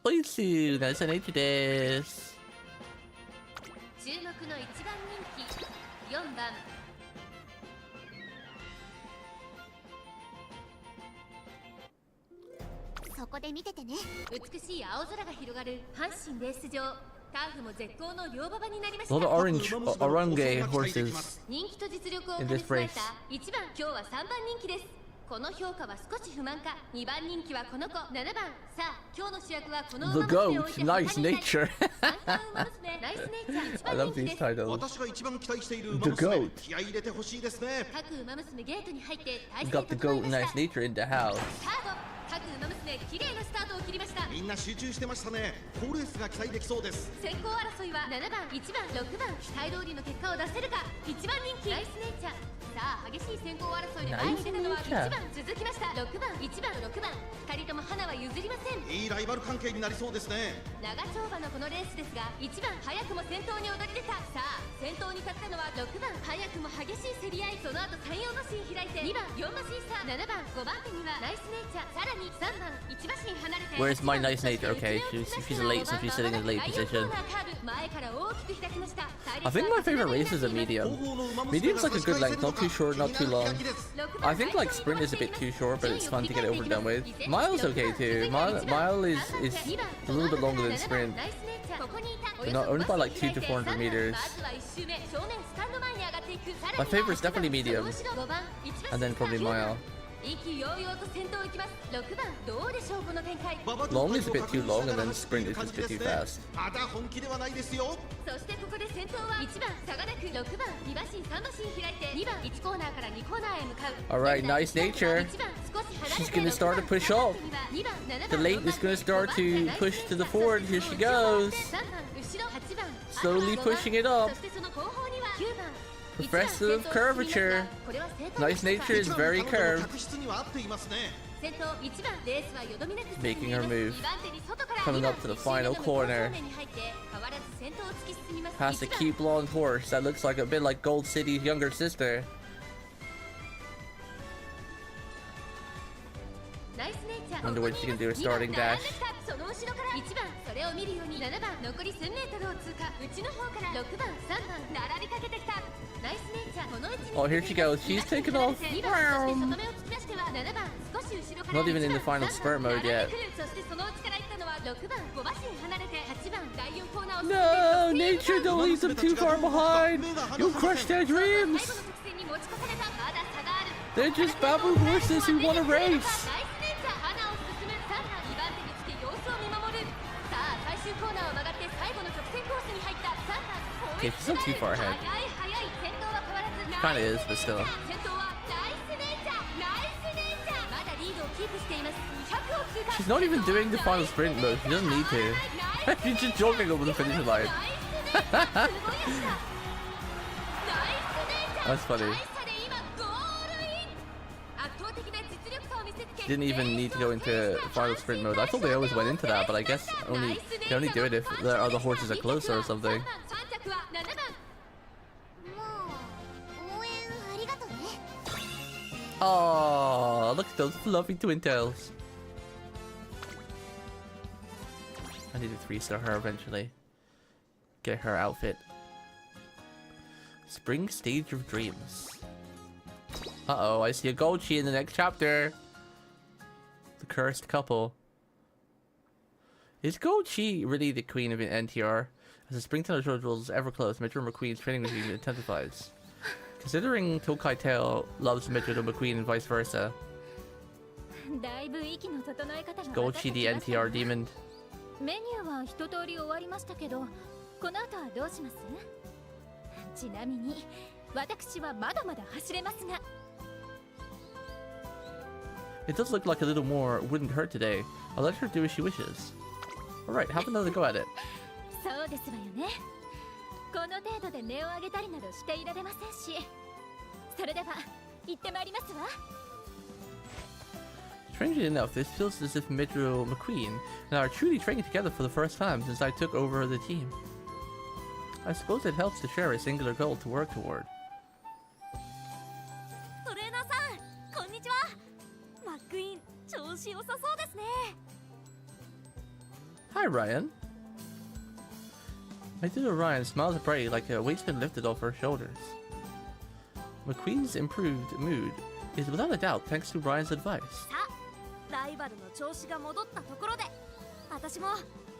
Speaker 1: Oitsu, Nice Nature desu.
Speaker 4: 注目の一番人気4番。
Speaker 3: そ
Speaker 4: そこで見ててね。美しい青空が広がる阪神レース場。ターフも絶好の両馬場になりました。
Speaker 1: A lot of orange horses
Speaker 4: 人気と実力を兼
Speaker 1: in
Speaker 4: ね
Speaker 1: this
Speaker 4: 備え
Speaker 1: race.
Speaker 4: た1番、今日は3番人気です。この評価は少し不満か。2番人気はこの子。7番、さあ今日の主役はこの
Speaker 1: The
Speaker 4: 馬娘を置い
Speaker 1: goat,
Speaker 4: て
Speaker 1: nice
Speaker 4: 他にいない。
Speaker 1: nature.
Speaker 4: 三冠馬娘ナイスネイチャー1
Speaker 1: I
Speaker 4: 番
Speaker 1: love
Speaker 4: 人気
Speaker 1: these
Speaker 4: です。
Speaker 1: titles.
Speaker 5: 私が一番期待している
Speaker 1: The
Speaker 5: 馬娘
Speaker 1: goat.
Speaker 5: 気合い入れてほしいですね。
Speaker 4: 各馬娘ゲートに入って体
Speaker 1: We
Speaker 4: 勢
Speaker 1: got the
Speaker 4: 整い
Speaker 1: goat,
Speaker 4: ま
Speaker 1: nice
Speaker 4: した。
Speaker 1: nature in the house.
Speaker 4: スタート。各馬娘綺麗なスタートを切りました。
Speaker 5: みんな集中してましたね。好レースが期待できそうです。
Speaker 4: 先行争いは7番、1番、6番。期待通りの結果を出せるか。1番人気ナイスネイチャー。さあ激しい先行争いで前に出たのは1番。続きました6番、1番、6番。2人とも花は譲りません。
Speaker 5: いいライバル関係になりそうですね。
Speaker 4: 長丁場のこのレースですが1番早くも先頭に躍り出た。さあ先頭に立ったのは6番。早くも激しい競り合い。その後3、4馬身開いて2番、4馬身差。7番、5番手にはナイスネイチャー。さらに3番、1馬身離れて
Speaker 1: Where's my nice nature? Okay, she's late, so she's sitting in a late position. I think my favorite race is a medium. Medium's like a good length, not too short, not too long. I think like sprint is a bit too short, but it's fun to get over and done with. Mile's okay too. Mile is a little bit longer than sprint. But not only by like 200 to 400 meters. My favorite is definitely medium, and then probably mile.
Speaker 4: 意気揚々と先頭を行きます。6番どうでしょうこの展開。
Speaker 1: Long is a bit too long, and then sprint is just a bit too fast.
Speaker 5: まだ本気ではないですよ。
Speaker 4: そしてここで先頭は1番差がなく6番2馬身3馬身開いて2番1コーナーから2コーナーへ向かう。
Speaker 1: Alright, nice nature.
Speaker 4: 1番少し離れ
Speaker 1: She's
Speaker 4: て
Speaker 1: gonna start to push off.
Speaker 4: 2番7
Speaker 1: The
Speaker 4: 番
Speaker 1: late is gonna start to push to the forward. Here she goes.
Speaker 4: 3番後ろ8番
Speaker 1: Slowly pushing it up.
Speaker 4: そしてその後方には9番
Speaker 1: Progressive curvature. Nice nature is very curved.
Speaker 5: 客室には合っていますね。
Speaker 4: 先頭1番レースはよどみなく
Speaker 1: Making her move.
Speaker 4: 2番手に外から
Speaker 1: Coming up to the final corner.
Speaker 4: 2番後方面に入って変わらず先頭を突き進みます。
Speaker 1: Past a
Speaker 4: 1番
Speaker 1: cute blonde horse that looks like a bit like Gold City's younger sister.
Speaker 4: ナイスネイチャー
Speaker 1: Wonder what she can do a starting dash.
Speaker 4: その後ろから1番それを見るように7番残り 1000m を通過。内の方から6番3番並びかけてきた。ナイスネイチャーこの位置に
Speaker 1: Oh, here she goes. She's taken off.
Speaker 4: 2番そして外目を突き出しては7番少し後ろから
Speaker 1: Not even in the final spurt mode yet.
Speaker 4: そしてその内から行ったのは6番5馬身離れて8番第4コーナーを
Speaker 1: No, nature, don't leave them too far behind. You'll crush their
Speaker 4: 最後
Speaker 1: dreams.
Speaker 4: の直線に持ち越された。まだ差がある。
Speaker 1: They're just baboon horses who want a race.
Speaker 4: ナイスネイチャー花を進む3番2番手につけ様子を見守る。さあ最終コーナーを曲がって最後の直線コースに入った3番
Speaker 1: Okay, she's not too far ahead.
Speaker 4: 速い先頭は変わらず
Speaker 1: Kinda is, but still.
Speaker 4: 先頭はナイスネイチャーナイスネイチャーまだリードをキープしています。200を通過。
Speaker 1: She's not even doing the final sprint mode. She doesn't need to. She's just jogging over the finish line. That's funny. She didn't even need to go into final sprint mode. I thought they always went into that, but I guess they only do it if the other horses are closer or something. Oh, look at those fluffy twin tails. I need to 3-star her eventually. Get her outfit. Spring Stage of Dreams. Uh-oh, I see a Gold-Chi in the next chapter. The Cursed Couple. Is Gold-Chi really the queen of NTR? As the Springtime of Jojo's ever close, Metro McQueen's training regime intensifies. Considering Tokai Tail loves Metro McQueen and vice versa. Gold-Chi the NTR demon.
Speaker 3: メニューは一通り終わりましたけど、この後はどうします？ちなみに私はまだまだ走れますが。
Speaker 1: It does look like a little more wouldn't hurt today. I'll let her do as she wishes. Alright, have another go at it.
Speaker 3: そうですわよね。この程度で音を上げたりなどしていられませんし。それでは行ってまいりますわ。
Speaker 1: Strangely enough, this feels as if Metro McQueen and I are truly training together for the first time since I took over the team. I suppose it helps to share a singular goal to work toward. Hi, Ryan. My dude Ryan smiles brightly like a weight's been lifted off her shoulders. McQueen's improved mood is without a doubt thanks to Ryan's advice.
Speaker 3: イバルの調子が戻ったところで、私も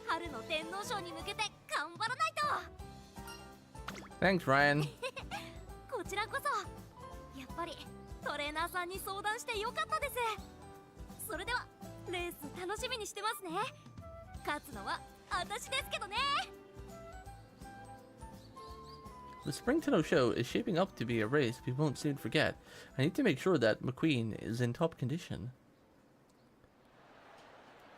Speaker 3: 春の天皇賞に向けて頑張らないと。
Speaker 1: Thanks, Ryan.
Speaker 3: こちらこそ、やっぱりトレーナーさんに相談してよかったです。それではレース楽しみにしてますね。勝つのは私ですけどね。
Speaker 1: The Spring Tunnel Show is shaping up to be a race we won't soon forget. I need to make sure that McQueen is in top condition.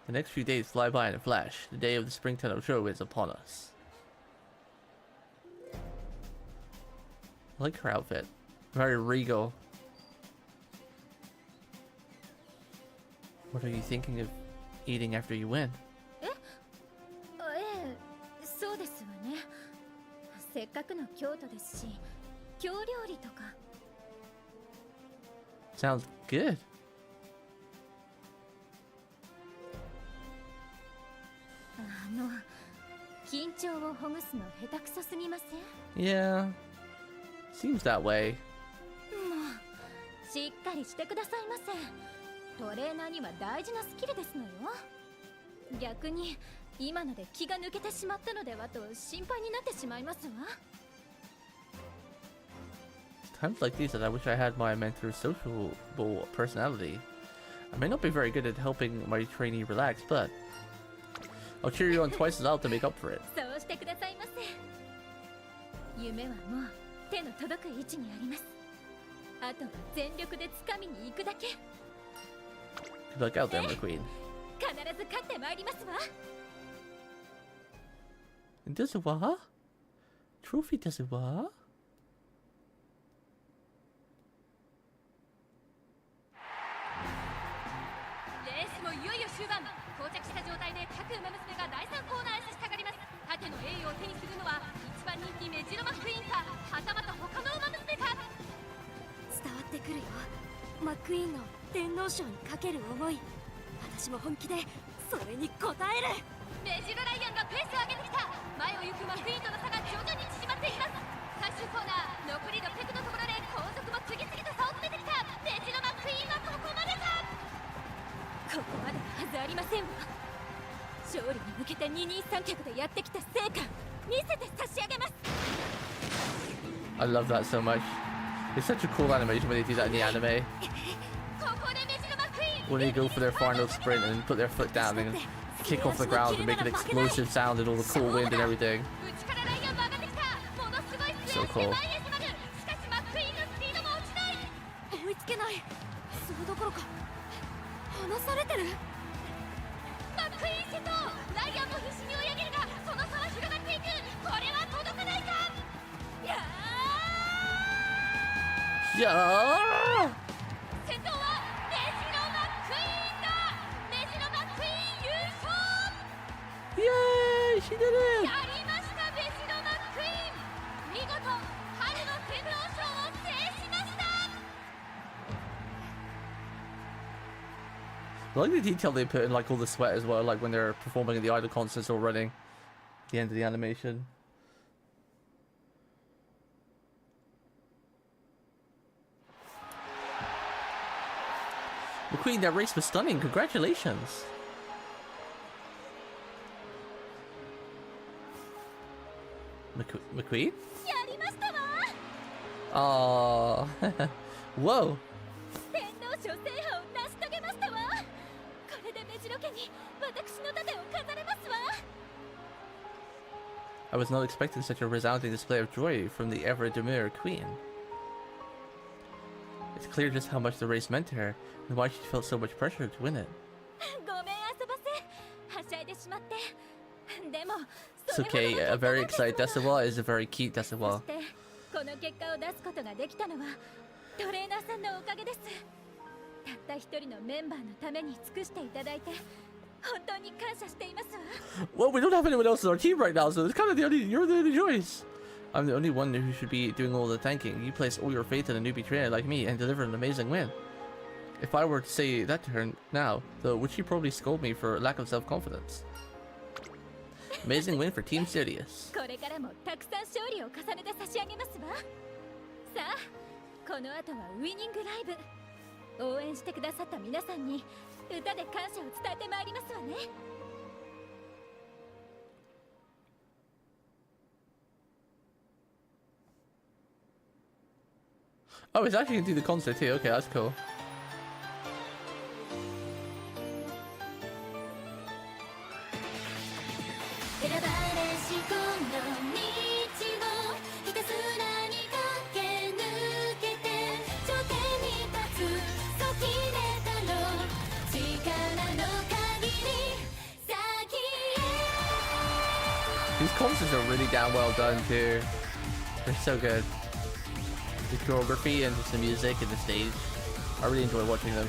Speaker 1: The next few days fly by in a flash. The day of the Spring Tunnel Show is upon us. I like her outfit. Very regal. What are you thinking of eating after you win?
Speaker 3: そうですわね。せっかくの京都ですし、京料理とか。
Speaker 1: Sounds good.
Speaker 3: 緊張をほぐすの下手くそすぎません？
Speaker 1: Yeah. Seems that way.
Speaker 3: もうしっかりしてくださいませ。トレーナーには大事なスキルですのよ。逆に今ので気が抜けてしまったのではと心配になってしまいますわ。
Speaker 1: Times like these that I wish I had my mentor's sociable personality. I may not be very good at helping my trainee relax, but I'll cheer you on twice as loud to make up for it.
Speaker 3: そうしてくださいませ。夢はもう手の届く位置にあります。あとは全力で掴みに行くだけ。
Speaker 1: Good luck out there, McQueen.
Speaker 3: 必ず勝ってまいりますわ。
Speaker 1: Does it what? Trophy does it what?
Speaker 4: レースもいよいよ終盤。到着した状態で各馬娘が第3コーナーへ差し掛かります。盾の栄誉を手にするのは一番人気メジロマックイーンか、はたまた他の馬娘か。
Speaker 3: 伝わってくるよ、マックイーンの天皇賞にかける思い。私も本気でそれに応える。
Speaker 4: メジロライアンがペースを上げてきた。前を行くマックイーンとの差が徐々に縮まっていきます。最終コーナー残り600のところで後続も次々と差を詰めてきた。メジロマックイーンはここまでか。
Speaker 3: ここまでのはずありませんわ。勝利に向けて二人三脚でやってきた成果見せて差し上げます。
Speaker 1: I love that so much. It's such a cool animation when they do that in the anime.
Speaker 4: ここでメジロマックイーン
Speaker 1: When they go for their final sprint and put their foot down and kick off the ground and make an explosive sound and all the cool wind and everything.
Speaker 4: 内からライアンも上がってきた。ものすごいスピー
Speaker 1: So
Speaker 4: ド
Speaker 1: cool.
Speaker 4: で前へ迫る。しかしマックイーンのスピードも落ちない。
Speaker 3: 追いつけない。それどころか離されてる。
Speaker 4: マックイーン先頭。ライアンも必死に追い上げるがその差は広がっていく。これは届かないか。いや
Speaker 1: Yeah!
Speaker 4: 先頭はメジロマックイーンだ。メジロマックイーン優勝。
Speaker 1: Yay! She did it!
Speaker 4: やりましたメジロマックイーン。見事春の天皇賞を制しました。
Speaker 1: I like the detail they put in like all the sweat as well, like when they're performing at the idol concerts or running at the end of the animation. McQueen, that race was stunning. Congratulations. McQueen?
Speaker 3: やりましたわ。
Speaker 1: Aww. Whoa.
Speaker 3: 天皇賞制覇を成し遂げましたわ。これでメジロ家に私の盾を飾れますわ。
Speaker 1: I was not expecting such a resounding display of joy from the ever-demure queen. It's clear just how much the race meant to her, and why she felt so much pressure to win it.
Speaker 3: ごめん遊ばせ、はしゃいでしまって。でも
Speaker 1: It's okay, a very excited Decewa is a very cute Decewa.
Speaker 3: そしてこの結果を出すことができたのはトレーナーさんのおかげです。たった一人のメンバーのために尽くしていただいて本当に感謝していますわ。
Speaker 1: Well, we don't have anyone else in our team right now, so it's kind of you're the only choice. I'm the only one who should be doing all the thanking. You placed all your faith in a newbie trainer like me and delivered an amazing win. If I were to say that to her now, though, would she probably scold me for lack of self-confidence? Amazing win for Team Sirius.
Speaker 3: これからもたくさん勝利を重ねて差し上げますわ。さあ、この後はウイニングライブ。応援してくださった皆さんに歌で感謝を伝えてまいりますわね。
Speaker 1: Oh, it's actually gonna do the concert too. Okay, that's cool. These concerts are really damn well done too. They're so good. The choreography and just the music and the stage. I really enjoy watching them.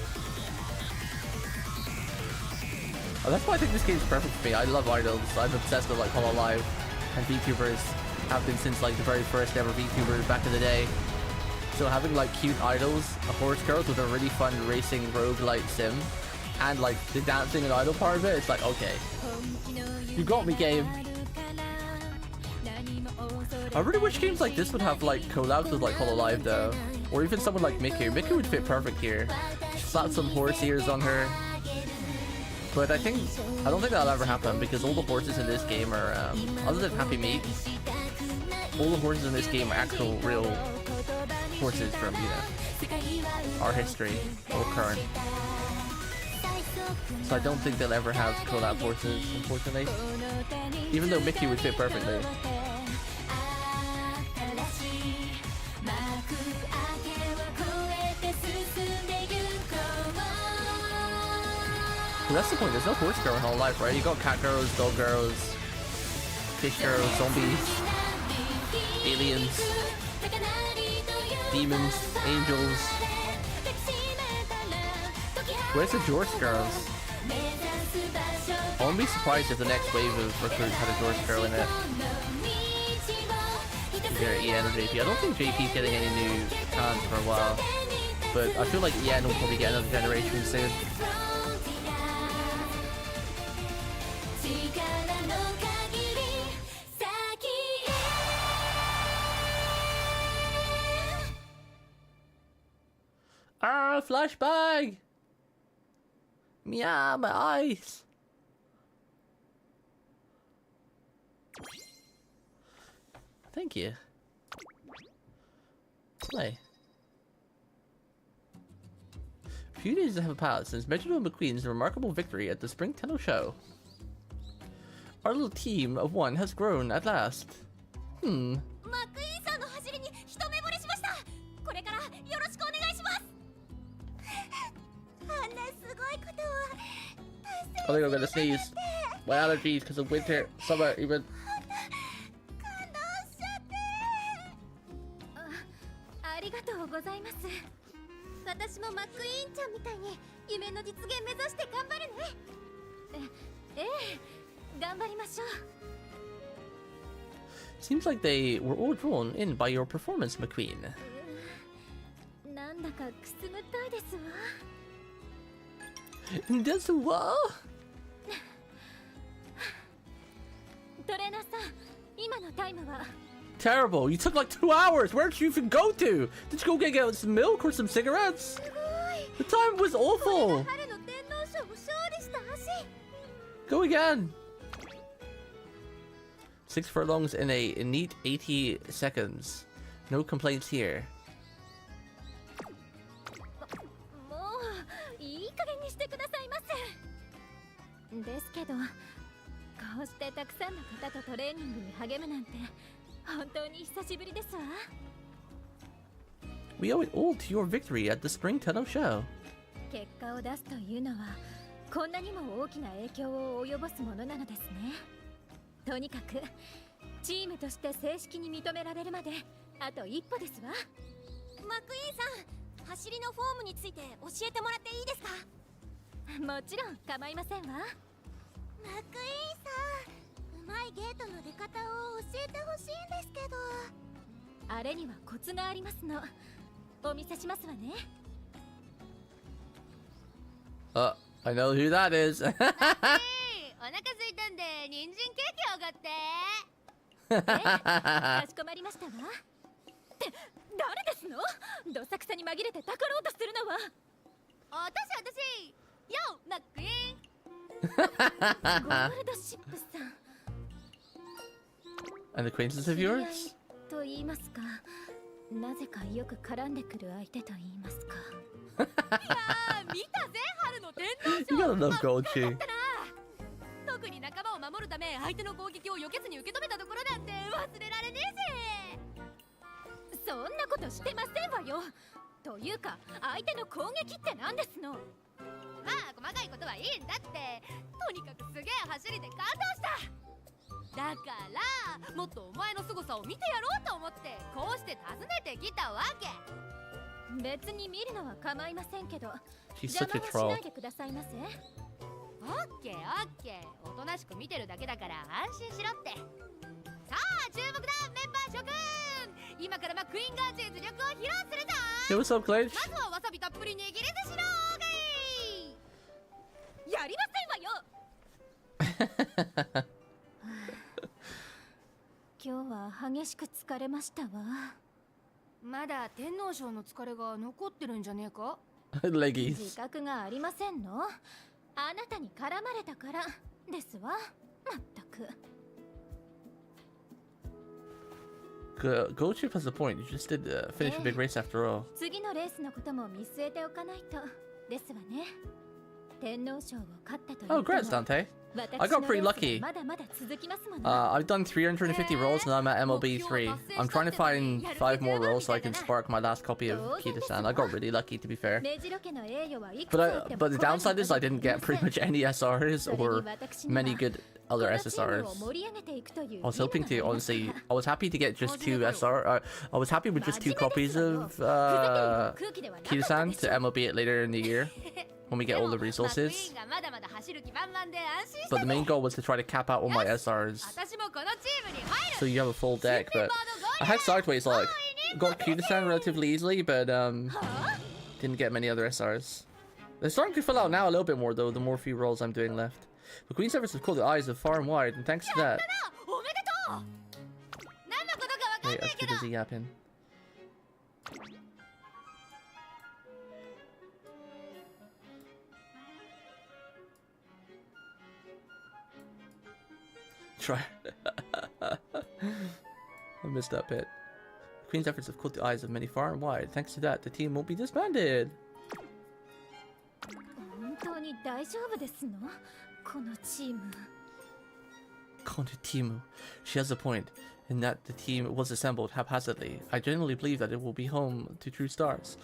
Speaker 1: Oh, that's why I think this game's perfect for me. I love idols. I'm obsessed with like Hololive and VTubers. Have been since like the very first ever VTubers back in the day. So having like cute idols, a horse girls with a really fun racing roguelite sim, and like the dancing and idol part of it, it's like, okay, you got me, game. I really wish games like this would have like collabs with like Hololive though, or even someone like Miku. Miku would fit perfect here. Slap some horse ears on her. But I don't think that'll ever happen because all the horses in this game are, other than Happy Meat, all the horses in this game are actual real horses from, you know, our history or current. So I don't think they'll ever have collab horses, unfortunately. Even though Mickey would fit perfectly. Well, that's the point, there's no horse girl in whole life, right? You got cat girls, dog girls, fish girls, zombies, aliens, demons, angels. Where's the George girls? I wouldn't be surprised if the next wave of recruits had a George girl in it. Either EN or JP. I don't think JP's getting any new talents for a while, but I feel like EN will probably get another generation soon. Ah, flashbang! Meow, my eyes! Thank you. Play. A few days have passed since Metro McQueen's remarkable victory at the Spring Tenno Show. Our little team of one has grown at last. I think I'm gonna sneeze. My allergies because of winter, summer, even.
Speaker 3: ありがとうございます。私もマックイーンちゃんみたいに夢の実現目指して頑張るね。ええ、頑張りましょう。
Speaker 1: Seems like they were all drawn in by your performance, McQueen.
Speaker 3: なんだかくすぐったいですわ。
Speaker 1: ですわ。
Speaker 3: トレーナーさん、今のタイムは
Speaker 1: Terrible. You took like 2 hours. Where did you even go to? Did you go get some milk or some cigarettes? The time was awful. Go again. 6 furlongs in a neat 80 seconds. No complaints here.
Speaker 3: もういい加減にしてくださいませ。ですけど、こうしてたくさんの方とトレーニングに励むなんて本当に久しぶりですわ。
Speaker 1: We owe it all to your victory at the Spring Tenno Show.
Speaker 3: 結果を出すというのはこんなにも大きな影響を及ぼすものなのですね。とにかくチームとして正式に認められるまであと一歩ですわ。マクイーンさん、走りのフォームについて教えてもらっていいですか？もちろん構いませんわ。マクイーンさん、うまいゲートの出方を教えてほしいんですけど。あれにはコツがありますの。お見せしますわね。
Speaker 1: I know who that is.
Speaker 4: お腹空いたんで人参ケーキおごって。
Speaker 3: かしこまりましたわ。って誰ですの？どさくさに紛れてたかろうとするのは。
Speaker 4: 私
Speaker 3: よマックイーンゴールドシップさん
Speaker 1: An acquaintance of yours?
Speaker 3: と言いますか、なぜかよく絡んでくる相手と言いますか。いやー、見たぜ春の天皇
Speaker 1: You gotta love Gochi.
Speaker 3: 特に仲間を守るため相手の攻撃を避けずに受け止めたところなんて忘れられねえぜ。そんなことしてませんわよ。というか相手の攻撃って何ですの。まあ細かいことはいいんだって。とにかくすげえ走りで感動した。だからもっとお前の凄さを見てやろうと思ってこうして訪ねてきたわけ。別に見るのは構いませんけど
Speaker 1: She's
Speaker 3: 邪
Speaker 1: such a
Speaker 3: 魔はし
Speaker 1: troll.
Speaker 3: ないでくださいませ。オッケーオッケー、おとなしく見てるだけだから安心しろって。さあ注目だメンバー諸君、今からマクイーンが実力を披露するぞ。
Speaker 1: Hey, what's up, Glitch?
Speaker 3: まずはわさびたっぷり握り寿司のーがいやりませんわよ。今日は激しく疲れましたわ。まだ天皇賞の疲れが残ってるんじゃねえか。
Speaker 1: Leggies.
Speaker 3: 自覚がありませんの。あなたに絡まれたからですわ。まったく。
Speaker 1: Gochi has a point. You just did finish a big race after all.
Speaker 3: 次のレースのことも見据えておかないとですわね。天皇賞を勝ったという
Speaker 1: Oh, congrats, Dante. I got pretty lucky.
Speaker 3: まだまだ続きますもの。
Speaker 1: I've done 350 rolls and I'm at MLB 3. I'm trying to find 5 more rolls so I can spark my last copy of Kitasan. I got really lucky, to be fair.
Speaker 3: メジロ家の栄誉はいくつあっても
Speaker 1: But the downside is I didn't get pretty much any SRs or many good other SSRs. I was hoping to, honestly, I was happy to get just 2 SR. I was happy with just 2 copies of Kitasan to MLB it later in the year when we get all the resources. But the main goal was to try to cap out all my SRs. So you have a full deck, but I had sideways like got Kitasan relatively easily, but didn't get many other SRs. They're starting to fill out now a little bit more though, the more few rolls I'm doing left. The Queen's efforts have caught the eyes of far and wide, and thanks to that. Wait, that's too busy yapping. Try. I missed that bit. The Queen's efforts have caught the eyes of many far and wide. Thanks to that, the team won't be disbanded.
Speaker 3: 本当に大丈夫ですの？このチーム。
Speaker 1: Timu. She has a point in that the team was assembled haphazardly. I genuinely believe that it will be home to true stars.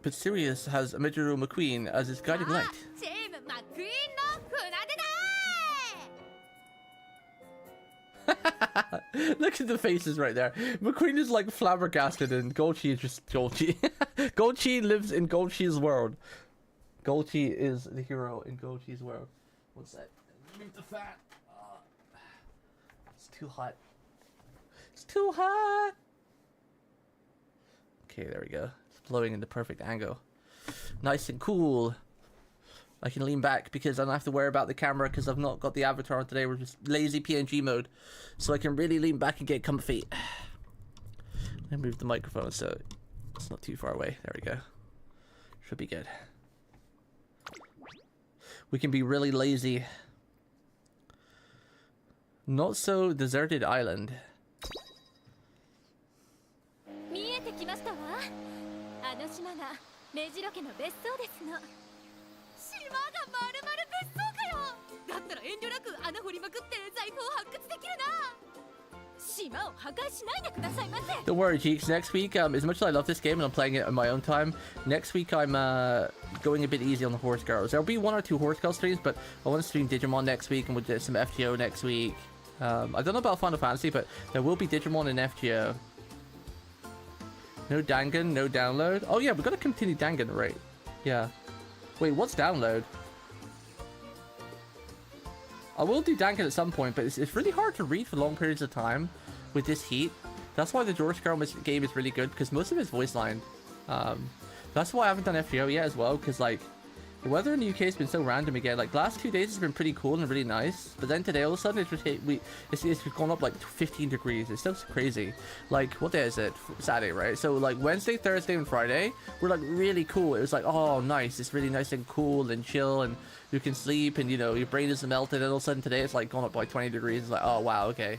Speaker 1: But Sirius has Amaru McQueen as its guiding light. Look at the faces right there. McQueen is like flabbergasted and Golchi is just Golchi. Golchi lives in Golchi's world. Golchi is the hero in Golchi's world. What's that? Move the fan. It's too hot. It's too hot. Okay, there we go. It's blowing in the perfect angle. Nice and cool. I can lean back because I don't have to worry about the camera because I've not got the avatar on today. We're just lazy PNG mode. So I can really lean back and get comfy. Let me move the microphone so it's not too far away. There we go. Should be good. We can be really lazy. Not so deserted island.
Speaker 3: 見えてきましたわ。あの島がメジロ家の別荘ですの。島がまるまる別荘かよ。だったら遠慮なく穴掘りまくって財宝を発掘できるな。島を破壊しないでくださいませ。
Speaker 1: Don't worry, Cheeks. Next week, as much as I love this game and I'm playing it on my own time, next week I'm going a bit easy on the Horse Girls. There'll be 1 or 2 Horse Girl streams, but I want to stream Digimon next week and we'll do some FGO next week. I don't know about Final Fantasy, but there will be Digimon and FGO. No Dangan, no download. Oh yeah, we're gonna continue Dangan, right? Yeah. Wait, what's download? I will do Dangan at some point, but it's really hard to read for long periods of time with this heat. That's why the George Girl game is really good, because most of it's voice lined. That's why I haven't done FGO yet as well, because like The weather in the UK has been so random again. Like, last 2 days has been pretty cool and really nice, but then today all of a sudden it's gone up like 15 degrees. It's still crazy. Like, what day is it? Saturday, right? So like Wednesday, Thursday, and Friday were like really cool. It was like, oh, nice. It's really nice and cool and chill, and you can sleep, and you know your brain isn't melted. And all of a sudden today it's like gone up by 20 degrees. It's like, oh wow, okay.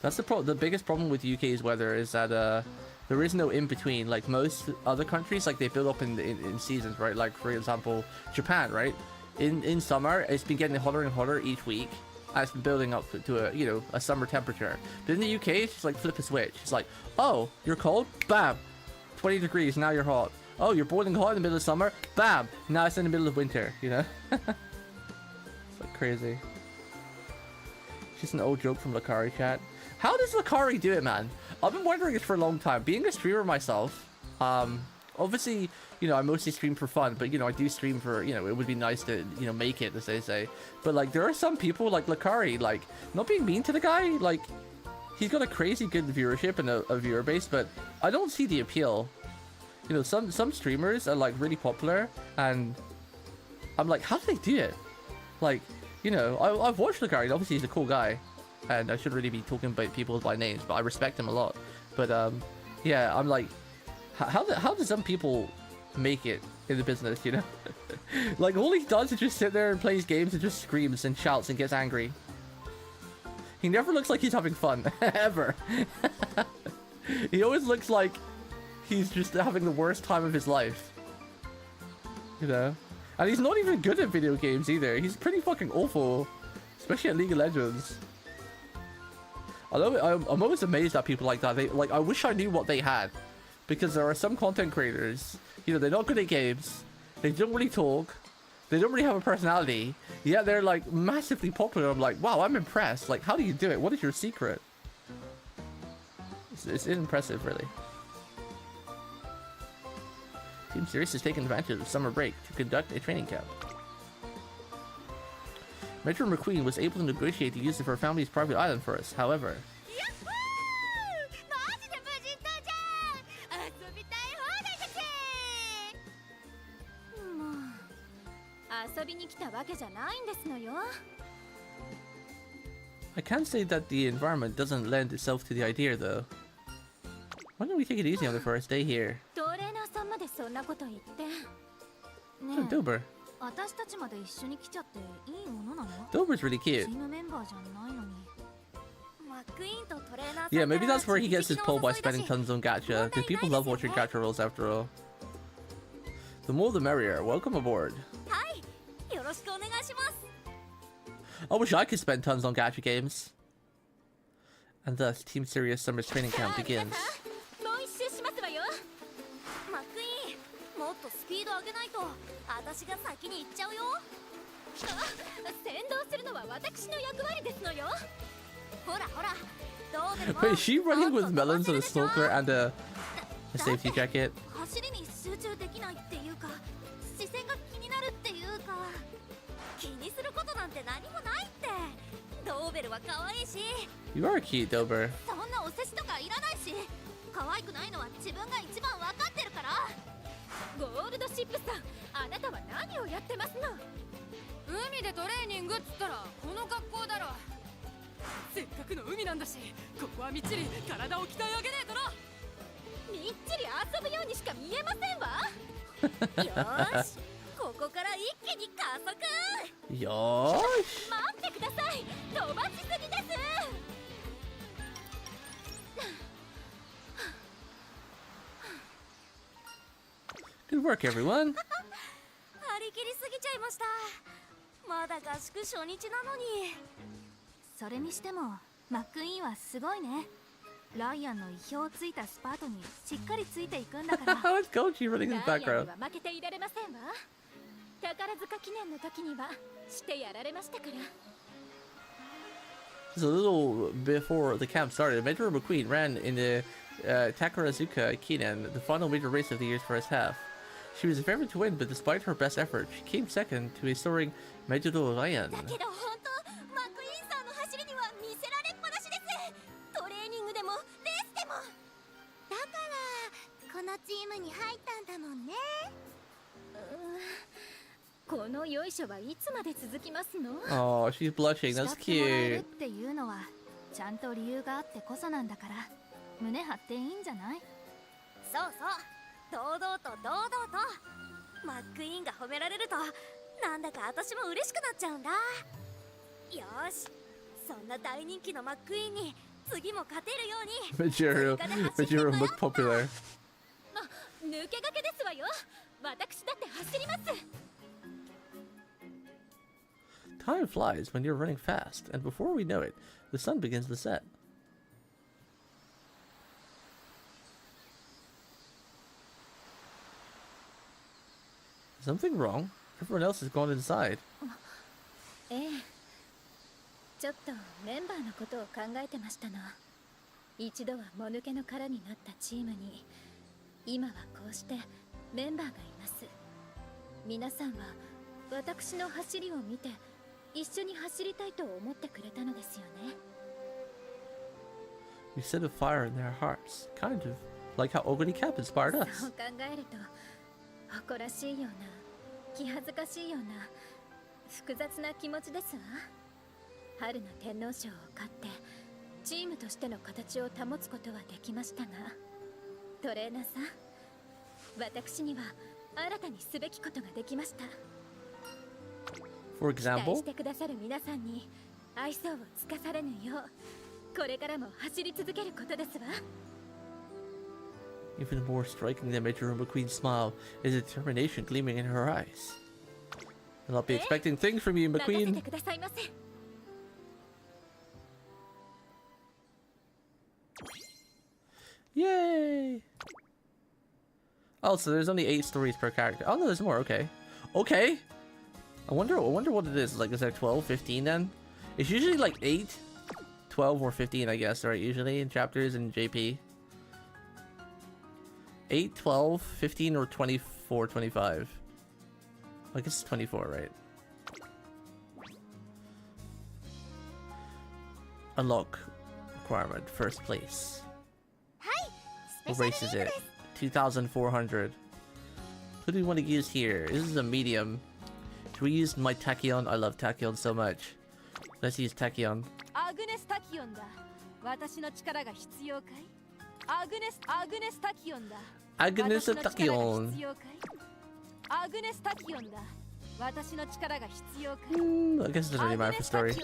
Speaker 1: That's the biggest problem with UK's weather is that there is no in between. Like most other countries, like they build up in seasons, right? Like for example, Japan, right? In summer, it's been getting hotter and hotter each week, and it's been building up to a summer temperature. But in the UK, it's just like flip a switch. It's like, oh, you're cold, bam, 20 degrees, now you're hot. Oh, you're boiling hot in the middle of summer, bam, now it's in the middle of winter. You know, it's like crazy. Just an old joke from Lakari chat. How does Lakari do it, man? I've been wondering it for a long time. Being a streamer myself, obviously, you know, I mostly stream for fun, but, you know, I do stream for, you know, it would be nice to, you know, make it, as they say. But, like, there are some people, like Lakari, like, not being mean to the guy, like, he's got a crazy good viewership and a viewer base, but I don't see the appeal. You know, some streamers are, like, really popular, and I'm like, how do they do it? Like, you know, I've watched Lakari, obviously he's a cool guy. And I shouldn't really be talking about people by names, but I respect him a lot. But yeah, I'm like, how do some people make it in the business, you know? Like, all he does is just sit there and plays games and just screams and shouts and gets angry. He never looks like he's having fun, ever. He always looks like he's just having the worst time of his life. You know? And he's not even good at video games either. He's pretty fucking awful, especially at League of Legends. Although I'm always amazed at people like that. They like, I wish I knew what they had, because there are some content creators, you know, they're not good at games, they don't really talk, they don't really have a personality, yet they're like massively popular. I'm like, wow, I'm impressed. Like, how do you do it? What is your secret? It's impressive, really. Team Sirius is taking advantage of summer break to conduct a training camp. Metro McQueen was able to negotiate the use of her family's private island for us, however. I can't say that the environment doesn't lend itself to the idea, though. Why don't we take it easy on the first day here? Oh, Vtuber. Vtuber's really cute. Yeah, maybe that's where he gets his pull by spending tons on gacha, because people love watching gacha rolls after all. The more the merrier. Welcome aboard. I wish I could spend tons on gacha games. And thus, Team Sirius Summer Training Camp begins. Wait, is she running with melons and a snorkel and a safety jacket? You are cute, Vtuber. Good work, everyone. Let's go, she running in the background. Just a little before the camp started, Metro McQueen ran in the Takarazuka Kinen, the final major race of the year's first half. She was a favorite to win, but despite her best effort, she came second to a soaring Mejido Ryan.
Speaker 3: このよいしょはいつまで続きますの？
Speaker 1: Oh, she's blushing. That's
Speaker 6: 慕ってもらえる
Speaker 1: cute.
Speaker 6: っていうのはちゃんと理由があってこそなんだから胸張っていいんじゃない？
Speaker 7: そうそう堂々と堂々とマックイーンが褒められるとなんだか私も嬉しくなっちゃうんだ。よしそんな大人気のマックイーンに次も勝てるように
Speaker 1: Vtuber look popular.
Speaker 3: 抜け駆けですわよ。私だって走ります。
Speaker 1: Time flies when you're running fast, and before we know it, the sun begins to set. Is something wrong? Everyone else has gone inside.
Speaker 3: ええ、ちょっとメンバーのことを考えてましたの。一度はもぬけの殻になったチームに今はこうしてメンバーがいます。皆さんは私の走りを見て一緒に走りたいと思ってくれたのですよね。
Speaker 1: You set a fire in their hearts, kind of like how Oguri Cap inspired
Speaker 3: そう
Speaker 1: us.
Speaker 3: 考えると誇らしいような気恥ずかしいような複雑な気持ちですわ。春の天皇賞を勝ってチームとしての形を保つことはできましたが、トレーナーさん、私には新たにすべきことができました。
Speaker 1: For
Speaker 3: 期待
Speaker 1: example,
Speaker 3: してくださる皆さんに愛想をつかされぬようこれからも走り続けることですわ。
Speaker 1: even more striking than Major McQueen's smile is the determination gleaming in her eyes. And I'll be expecting things from you,
Speaker 3: 任せ
Speaker 1: McQueen.
Speaker 3: てくださいませ。
Speaker 1: Yay! Oh, so there's only 8 stories per character. Oh no, there's more. Okay, okay. I wonder what it is. Like, is there 12, 15 then? It's usually like 8, 12, or 15, I guess, right? Usually in chapters in JP. 8, 12, 15, or 24, 25. I guess it's 24, right? Unlock requirement, first place.
Speaker 7: スペ
Speaker 1: What
Speaker 7: シャル
Speaker 1: race is
Speaker 7: リーグ
Speaker 1: it?
Speaker 7: です。
Speaker 1: 2,400. Who do we want to use here? This is a medium. Should we use my Tachyon? I love Tachyon so much. Let's use Tachyon.
Speaker 6: アグネスタキオンだ。私の力が必要かい？アグネスタキオンだ。
Speaker 1: Agnes
Speaker 6: 私の力が
Speaker 1: Tachyon.
Speaker 6: 必要かい？アグネスタキオンだ。私の力が必要かい？
Speaker 1: I guess it doesn't really matter for story.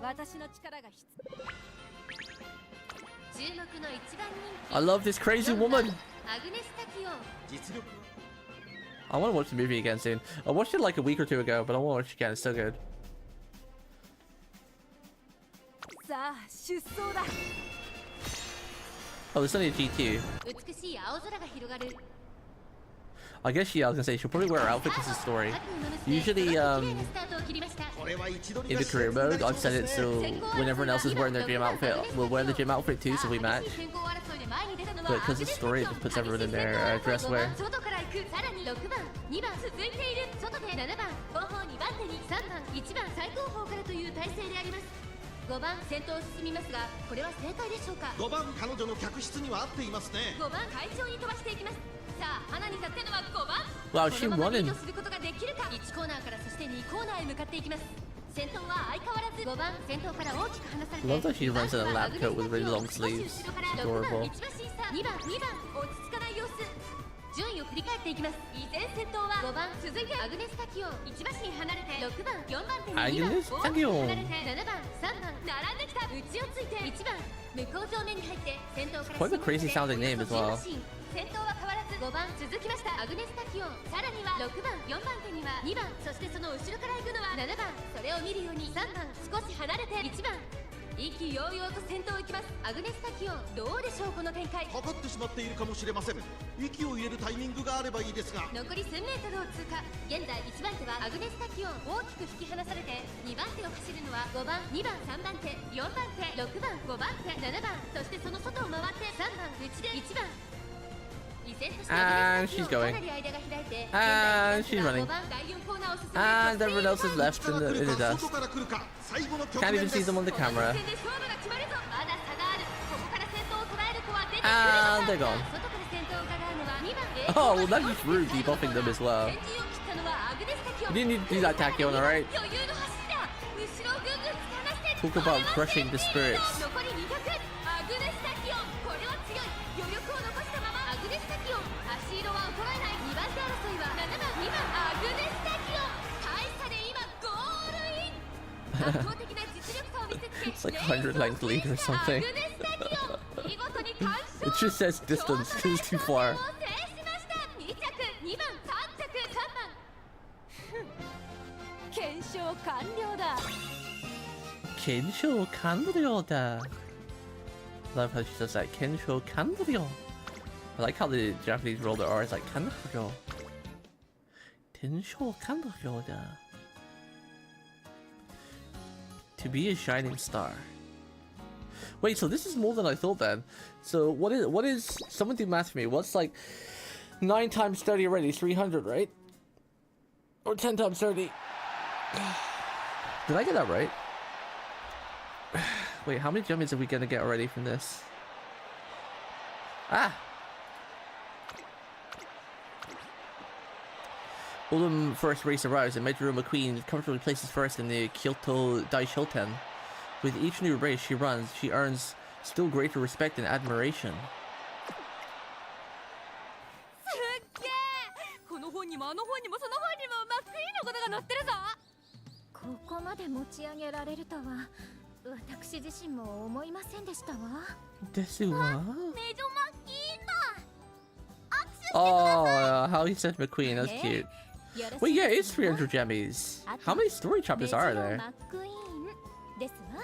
Speaker 6: 私の力が必要。
Speaker 4: 注目の一番人気
Speaker 1: I love this crazy woman.
Speaker 4: アグネスタキオン。
Speaker 5: 実力は
Speaker 1: I want to watch the movie again soon. I watched it like a week or two ago, but I want to watch it again. It's so good.
Speaker 6: さあ出走だ。
Speaker 1: Oh, it's only a G2.
Speaker 4: 美しい青空が広がる。
Speaker 1: I guess I was gonna say she'll probably wear her outfit because it's a story. Usually,
Speaker 4: 綺麗なスタートを切りました。
Speaker 5: これは一度に
Speaker 1: in the career mode, I've set it so when everyone else is wearing their gym outfit, we'll wear the gym outfit too, so we match. But because it's a story, it just puts everyone in their dress wear.
Speaker 4: 外から行く。さらに6番、2番続いている。外で7番、後方2番手に3番、1番最後方からという体勢であります。5番先頭を進みますが、これは正解でしょうか。
Speaker 5: 5番彼女の客室には合っていますね。
Speaker 4: 5番会長に飛ばしていきます。さあ花に立ってのは5番。
Speaker 1: Wow,
Speaker 4: こ
Speaker 1: she
Speaker 4: のままリー
Speaker 1: running.
Speaker 4: ドすることができるか。1コーナーからそして2コーナーへ向かっていきます。先頭は相変わらず5番先頭から大きく離されて
Speaker 1: Love that she runs in a lab coat with really long sleeves.
Speaker 4: 6番
Speaker 1: Adorable.
Speaker 4: 一馬審査2番落ち着かない様子。順位を振り返っていきます。依然先頭は5番、続いてアグネスタキオン。1馬身離れて6番、4番手に2番、
Speaker 1: Agnes
Speaker 4: 大きく
Speaker 1: Tachyon
Speaker 4: 離れて7番、3番並んできた。内をついて1番、向こう上面に入って先頭から
Speaker 1: Quite a crazy sounding name as well.
Speaker 4: 先頭は変わらず5番続きました。アグネスタキオン。さらには6番、4番手には2番、そしてその後ろから行くのは7番。それを見るように3番、少し離れて1番。意気揚々と先頭を行きます。アグネスタキオン、どうでしょうこの展開。
Speaker 5: かかってしまっているかもしれません。息を入れるタイミングがあればいいですが。
Speaker 4: 残り1000メートルを通過。現在1番手はアグネスタキオン。大きく引き離されて2番手を走るのは5番、2番、3番手、4番手、6番、5番手、7番、そしてその外を回って3番、内で1番。依然としてアグネスタキオン、かなり間が開いて
Speaker 1: And she's running.
Speaker 4: 5番第4コーナーを進め
Speaker 1: And everyone else is left
Speaker 5: 力
Speaker 1: in
Speaker 5: が来
Speaker 1: the
Speaker 5: るか
Speaker 1: dust.
Speaker 5: 外から来るか。最後の局
Speaker 1: Can't
Speaker 5: 面
Speaker 1: even
Speaker 5: で
Speaker 1: see
Speaker 5: す。
Speaker 1: them on the
Speaker 4: こ
Speaker 1: camera.
Speaker 4: の戦で勝負が決まるぞ。まだ差がある。ここから先頭を捉える子は出てくるのか。
Speaker 1: And they're gone.
Speaker 4: 外から先頭を伺うのは2番。
Speaker 1: Oh, well, that's just rude debuffing them as well.
Speaker 4: 先陣を切ったのはアグネスタキ
Speaker 1: You didn't need to do that, Tachyon, alright?
Speaker 4: 余裕の走りだ。後ろをぐんぐん突き放して
Speaker 1: Talk about crushing the spirits.
Speaker 4: 残り200。アグネスタキオン、これは強い。余力を残したままアグネスタキオン、足色は衰えない。2番手争いは7番2番アグネスタキオン、大差で今ゴールイン。圧倒的な実力差を見せつけ
Speaker 1: It's like 100 length lead or something.
Speaker 4: アグネスタキオン、見事に完勝。
Speaker 1: It just says distance because it's too far.
Speaker 4: 制しました。2着、2番、3着、3番。
Speaker 6: 検証完了だ。
Speaker 1: Kensho Kanryo-da. Love how she says that. Kensho Kanryo. I like how the Japanese roll their R's like Kanryo. Kensho Kanryo-da. To be a shining star. Wait, so this is more than I thought then. So what is someone do math for me? What's like 9 times 30 already? 300, right? Or 10 times 30? Did I get that right? Wait, how many jummies are we gonna get already from this? Ah! Autumn first race arrives and Meijiro McQueen comfortably places first in the Kyoto Daishoten. With each new race she runs, she earns still greater respect and admiration.
Speaker 6: すっげえ。この本にもあの本にもその本にもマックイーンのことが載ってるぞ。
Speaker 3: ここまで持ち上げられるとは私自身も思いませんでしたわ。
Speaker 1: Desu wa?
Speaker 7: メジョマッキーンだ。握手してください。
Speaker 1: Oh, how he said McQueen, that's cute.
Speaker 3: よろし
Speaker 1: Wait,
Speaker 3: い
Speaker 1: yeah,
Speaker 3: で
Speaker 1: it's
Speaker 3: すわ。
Speaker 1: 300 jammies. How many story chapters are
Speaker 3: メジロ
Speaker 1: there?
Speaker 3: マックイーンですわ。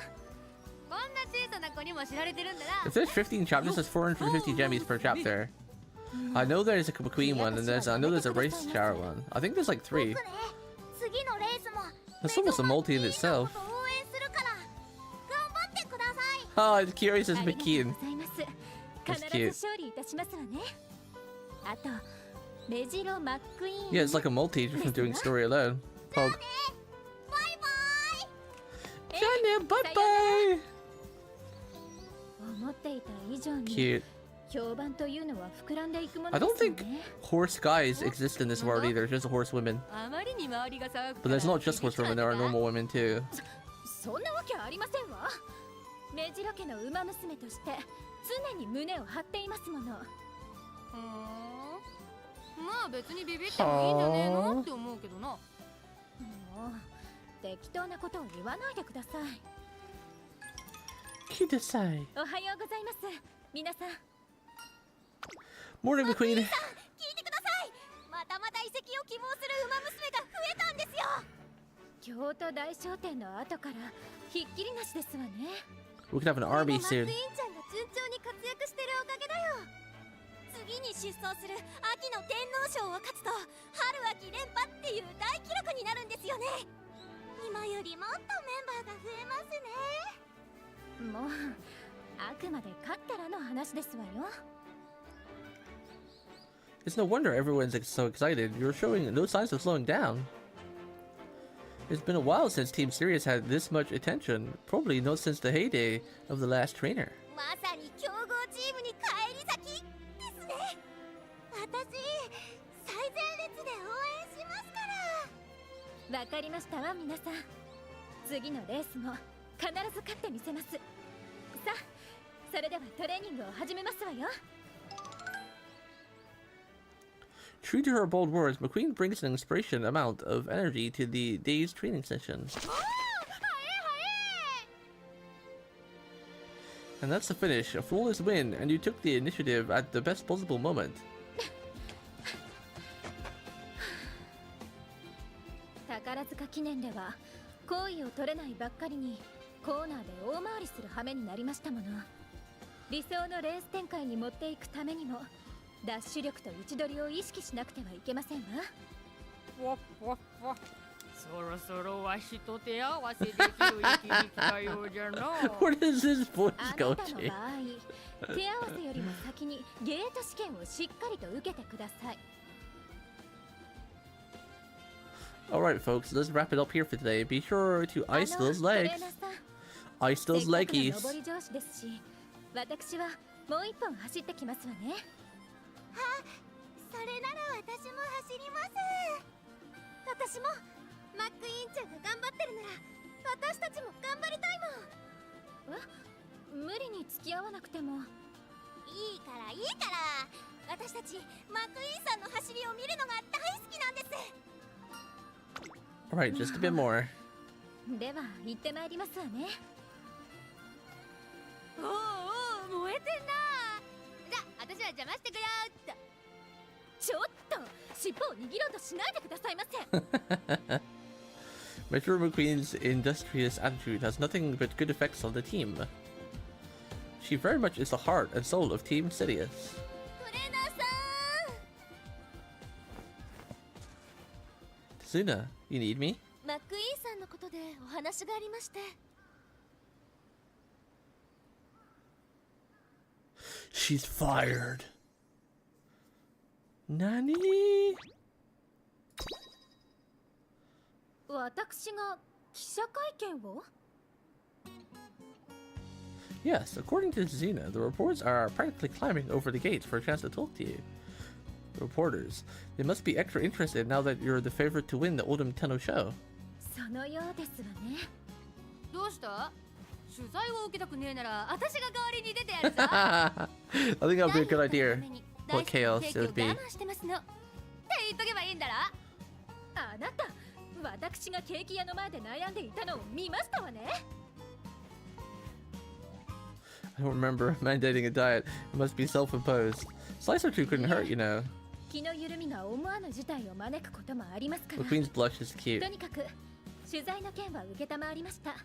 Speaker 6: こんな小さな子にも知られてるんだな。
Speaker 1: If there's 15 chapters, that's 450 jammies per chapter. I know there's a McQueen one, and I know there's a race char one. I think there's like 3.
Speaker 7: 僕ね、次のレースも
Speaker 1: That's almost a multi in
Speaker 7: メジョマッ
Speaker 1: itself.
Speaker 7: キーンのこと応援するから頑張ってください。
Speaker 1: Oh, it's curious as
Speaker 3: ありがとう
Speaker 1: McKean.
Speaker 3: ございます。
Speaker 1: That's
Speaker 3: 必
Speaker 1: cute.
Speaker 3: ず勝利いたしますわね。あとメジロマックイーン。
Speaker 1: Yeah, it's like a multi just from doing story alone. Pog.
Speaker 7: バイバイ。
Speaker 1: Johnny, bye bye!
Speaker 3: 思っていた以上に
Speaker 1: Cute.
Speaker 3: 評判というのは膨らんでいくも
Speaker 1: I
Speaker 3: の
Speaker 1: don't
Speaker 3: ですよ
Speaker 1: think
Speaker 3: ね。
Speaker 1: horse guys exist in this world either, just horse women.
Speaker 6: あまりに周りが騒ぐ
Speaker 1: But there's not just horse women, there are normal women too.
Speaker 3: そんなわけありませんわ。メジロ家の馬娘として常に胸を張っていますもの。
Speaker 6: ふーん。まあ別にビビってもいいんじゃねえのって思うけどな。
Speaker 3: もう適当なことを言わないでください。
Speaker 1: Kitasan.
Speaker 3: おはようございます。皆さん。
Speaker 1: Morning, McQueen.
Speaker 7: 聞いてください。またまた移籍を希望する馬娘が増えたんですよ。
Speaker 3: 京都大商店の後からひっきりなしですわね。
Speaker 1: We could have an army
Speaker 7: マックイー
Speaker 1: soon.
Speaker 7: ンちゃんが順調に活躍してるおかげだよ。次に出走する秋の天皇賞を勝つと春秋連覇っていう大記録になるんですよね。今よりもっとメンバーが増えますね。
Speaker 3: もうあくまで勝ったらの話ですわよ。
Speaker 1: It's no wonder everyone's so excited. You're showing no signs of slowing down. It's been a while since Team Sirius had this much attention. Probably not since the heyday of the last trainer.
Speaker 7: まさに強豪チームに返り咲きですね。私最前列で応援しますから。
Speaker 3: わかりましたわ皆さん。次のレースも必ず勝ってみせます。さあ、それではトレーニングを始めますわよ。
Speaker 1: True to her bold words, McQueen brings an inspiration amount of energy to the day's training session. And that's the finish, a flawless win, and you took the initiative at the best possible moment.
Speaker 3: 宝塚記念では好意を取れないばっかりにコーナーで大回りする羽目になりましたもの。理想のレース展開に持っていくためにもダッシュ力と位置取りを意識しなくてはいけませんわ。
Speaker 6: わっわっわ。そろそろわしと手合わせできる域に来たようじゃの。
Speaker 1: Where does this voice
Speaker 3: あ
Speaker 1: go
Speaker 3: なたの
Speaker 1: to?
Speaker 3: 場合、手合わせよりも先にゲート試験をしっかりと受けてください。
Speaker 1: Alright folks, let's wrap it up here for today. Be sure to ice those
Speaker 3: トレ
Speaker 1: legs.
Speaker 3: ーナーさん、
Speaker 1: Ice
Speaker 3: せ
Speaker 1: those
Speaker 3: っかくの
Speaker 1: leggies.
Speaker 3: 上り調子ですし、私はもう一本走ってきますわね。
Speaker 7: それなら私も走ります。私もマックイーンちゃんが頑張ってるなら私たちも頑張りたいもん。
Speaker 3: 無理に付き合わなくても。
Speaker 7: いいからいいから、私たちマックイーンさんの走りを見るのが大好きなんです。
Speaker 1: Alright, just a bit more.
Speaker 3: では行ってまいりますわね。
Speaker 7: おおお、燃えてんな。
Speaker 4: じゃあ私は邪魔してくよーっと。
Speaker 3: ちょっと尻尾を握ろうとしないでくださいませ。
Speaker 1: Metro McQueen's industrious attitude has nothing but good effects on the team. She very much is the heart and soul of Team Sidious.
Speaker 7: トレーナーさん。
Speaker 1: Tazuna, you need me?
Speaker 7: マックイーンさんのことでお話がありまして。
Speaker 1: She's fired. Nani?
Speaker 3: 私が記者会見を？
Speaker 1: Yes, according to Tazuna, the reporters are practically climbing over the gates for a chance to talk to you. The reporters, they must be extra interested now that you're the favorite to win the Oldham Tenno show.
Speaker 3: そのようですわね。
Speaker 4: どうした？取材を受けたくねえなら私が代わりに出てやるさ。
Speaker 1: I think that would be a good idea. What chaos it would be.
Speaker 4: 我慢してますの。って言っとけばいいんだろ。
Speaker 3: あなた、私がケーキ屋の前で悩んでいたのを見ましたわね。
Speaker 1: I don't remember mandating a diet. It must be self-imposed. Slice or two couldn't hurt, you know.
Speaker 3: 気の緩みが思わぬ事態を招くこともありますから。
Speaker 1: The Queen's blush is cute.
Speaker 3: とにかく取材の件は受けたまわりました。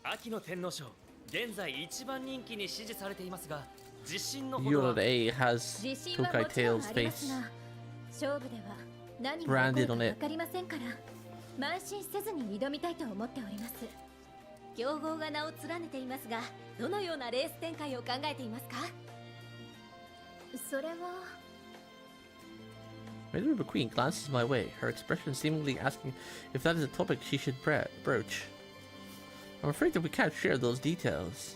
Speaker 8: 秋の天皇賞、現在一番人気に支持されていますが、自信のほどは
Speaker 1: Yoda A has
Speaker 3: 自信は
Speaker 1: Tokai
Speaker 3: もちろん
Speaker 1: Tail's
Speaker 3: あります
Speaker 1: face.
Speaker 3: が、勝負では何が起
Speaker 1: Branded
Speaker 3: こる
Speaker 1: on
Speaker 3: か
Speaker 1: it.
Speaker 3: 分かりませんから、慢心せずに挑みたいと思っております。
Speaker 7: 強豪が名を連ねていますが、どのようなレース展開を考えていますか？
Speaker 3: それは。
Speaker 1: Madame McQueen glances my way, her expression seemingly asking if that is a topic she should broach. I'm afraid that we can't share those details.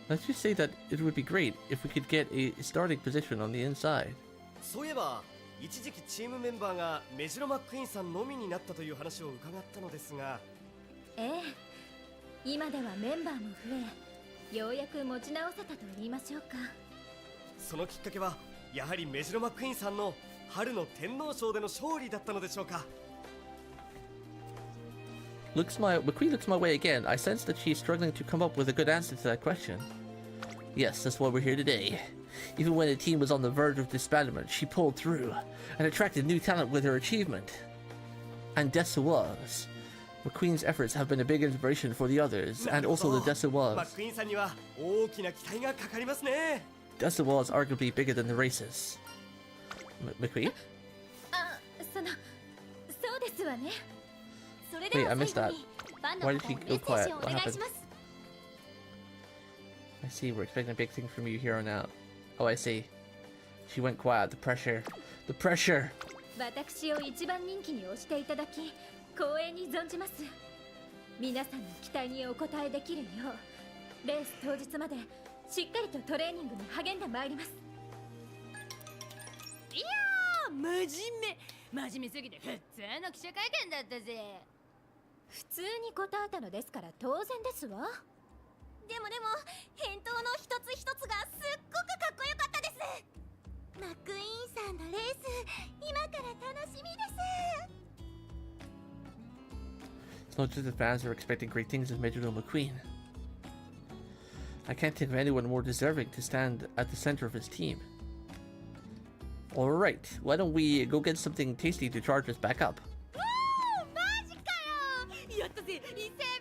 Speaker 1: Let's just say that it would be great if we could get a starting position on the inside.
Speaker 9: そういえば一時期チームメンバーがメジロマックイーンさんのみになったという話を伺ったのですが。
Speaker 3: ええ、今ではメンバーも増え、ようやく持ち直せたと言いましょうか。
Speaker 9: そのきっかけはやはりメジロマックイーンさんの春の天皇賞での勝利だったのでしょうか。
Speaker 1: McQueen looks my way again. I sense that she's struggling to come up with a good answer to that question. Yes, that's why we're here today. Even when the team was on the verge of disbandment, she pulled through and attracted new talent with her achievement. And Desuwas. McQueen's efforts have been a big inspiration for the others, and also the
Speaker 9: マッ
Speaker 1: Desuwas.
Speaker 9: クイーンさんには大きな期待がかかりますね。
Speaker 1: Desuwa is arguably bigger than the races. McQueen?
Speaker 3: あ、そうですわね。
Speaker 7: それで
Speaker 1: Wait,
Speaker 7: は
Speaker 1: I missed
Speaker 7: 最
Speaker 1: that.
Speaker 7: 後にファンの
Speaker 1: Why
Speaker 7: 方
Speaker 1: did
Speaker 7: に
Speaker 1: she
Speaker 7: メ
Speaker 1: go
Speaker 7: ッセージ
Speaker 1: quiet?
Speaker 7: をお
Speaker 1: What
Speaker 7: 願い
Speaker 1: happened?
Speaker 7: します。
Speaker 1: I see, we're expecting a big thing from you here on out. Oh, I see. She went quiet. The pressure. The pressure!
Speaker 3: 私を一番人気に推していただき、光栄に存じます。皆さんの期待にお応えできるよう、レース当日までしっかりとトレーニングに励んでまいります。
Speaker 4: いやー、真面目すぎて普通の記者会見だったぜ。
Speaker 3: 普通に答えたのですから当然ですわ。
Speaker 7: でも返答の一つ一つがすっごくかっこよかったです。マックイーンさんのレース、今から楽しみです。
Speaker 1: It's not just the fans who are expecting great things of Major McQueen. I can't think of anyone more deserving to stand at the center of his team. Alright, why don't we go get something tasty to charge us back up?
Speaker 7: マジかよ。やったぜ、伊勢エビ食べ放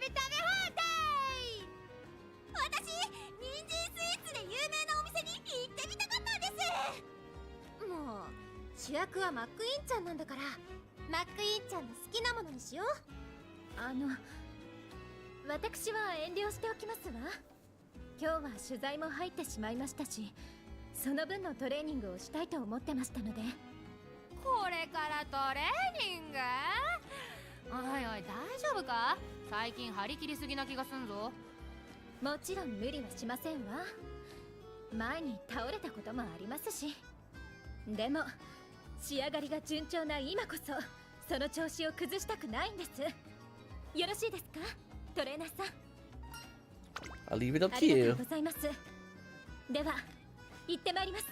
Speaker 7: 題。私、人参スイーツで有名なお店に行ってみたかったんです。もう主役はマックイーンちゃんなんだから、マックイーンちゃんの好きなものにしよう。
Speaker 3: 私は遠慮しておきますわ。今日は取材も入ってしまいましたし、その分のトレーニングをしたいと思ってましたので。
Speaker 4: これからトレーニング？おいおい、大丈夫か？最近張り切りすぎな気がすんぞ。
Speaker 3: もちろん無理はしませんわ。前に倒れたこともありますし。でも仕上がりが順調な今こそその調子を崩したくないんです。よろしいですか、トレーナーさん。
Speaker 1: I'll leave it up
Speaker 3: あ
Speaker 1: to
Speaker 3: りがと
Speaker 1: you.
Speaker 3: うございます。では行ってまいります。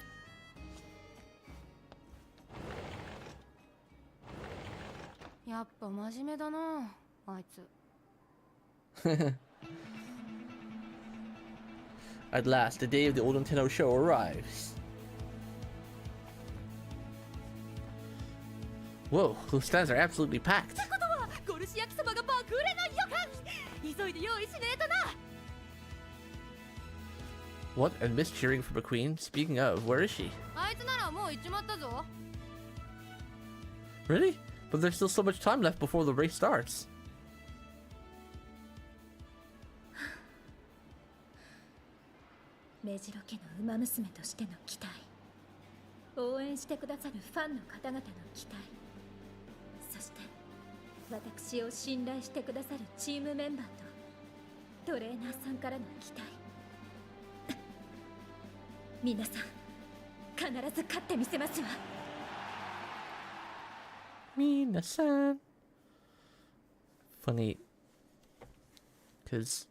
Speaker 6: やっぱ真面目だなあいつ。
Speaker 1: At last, the day of the old Nintendo show arrives. Whoa, those stands are absolutely packed.
Speaker 6: ことはゴルシ焼きそばが爆売れの予感。急いで用意しねえとな。
Speaker 1: What? And Miss cheering for McQueen? Speaking of, where is she?
Speaker 6: あいつならもう行っちまったぞ。
Speaker 1: Really? But there's still so much time left before the race starts.
Speaker 3: 目白家の馬娘としての期待、応援してくださるファンの方々の期待、そして私を信頼してくださるチームメンバーとトレーナーさんからの期待。皆さん必ず勝ってみせますわ。
Speaker 1: Mina-san. Funny, because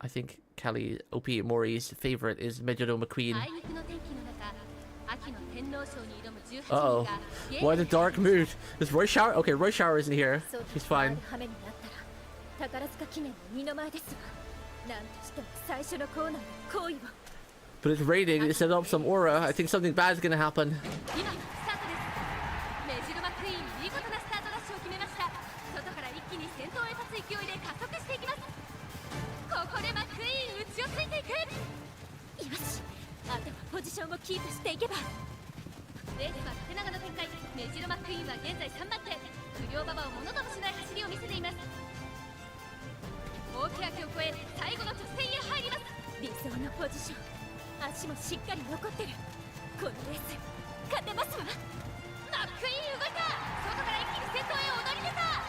Speaker 1: I think Callie OP Mori's favorite is Mejiro McQueen.
Speaker 4: あいにくの天気の中、秋の天皇賞に挑む18人
Speaker 1: Uh-oh.
Speaker 4: が
Speaker 1: Why the dark mood? Is Roy Shower? Okay, Roy Shower isn't here.
Speaker 3: そう
Speaker 1: He's fine.
Speaker 3: 羽目になったら宝塚記念の二の前ですわ。なんとしても最初のコーナーの行為を。
Speaker 1: But it's raining. It set up some aura. I think something bad is gonna happen.
Speaker 4: 今スタートです。メジロマクイーン見事なスタートダッシュを決めました。外から一気に先頭へ立つ勢いで加速していきます。ここでマクイーン打ちをついていく。
Speaker 3: よし、あとはポジションをキープしていけば。
Speaker 4: レースは縦長の展開。メジロマクイーンは現在3番手。不良馬場をものともしない走りを見せています。大きなを越え最後の直線へ入ります。
Speaker 3: 理想のポジション、足もしっかり残ってる。このレース勝てますわ。
Speaker 4: マックイーン動いた。外から一気に先頭へ躍り出た。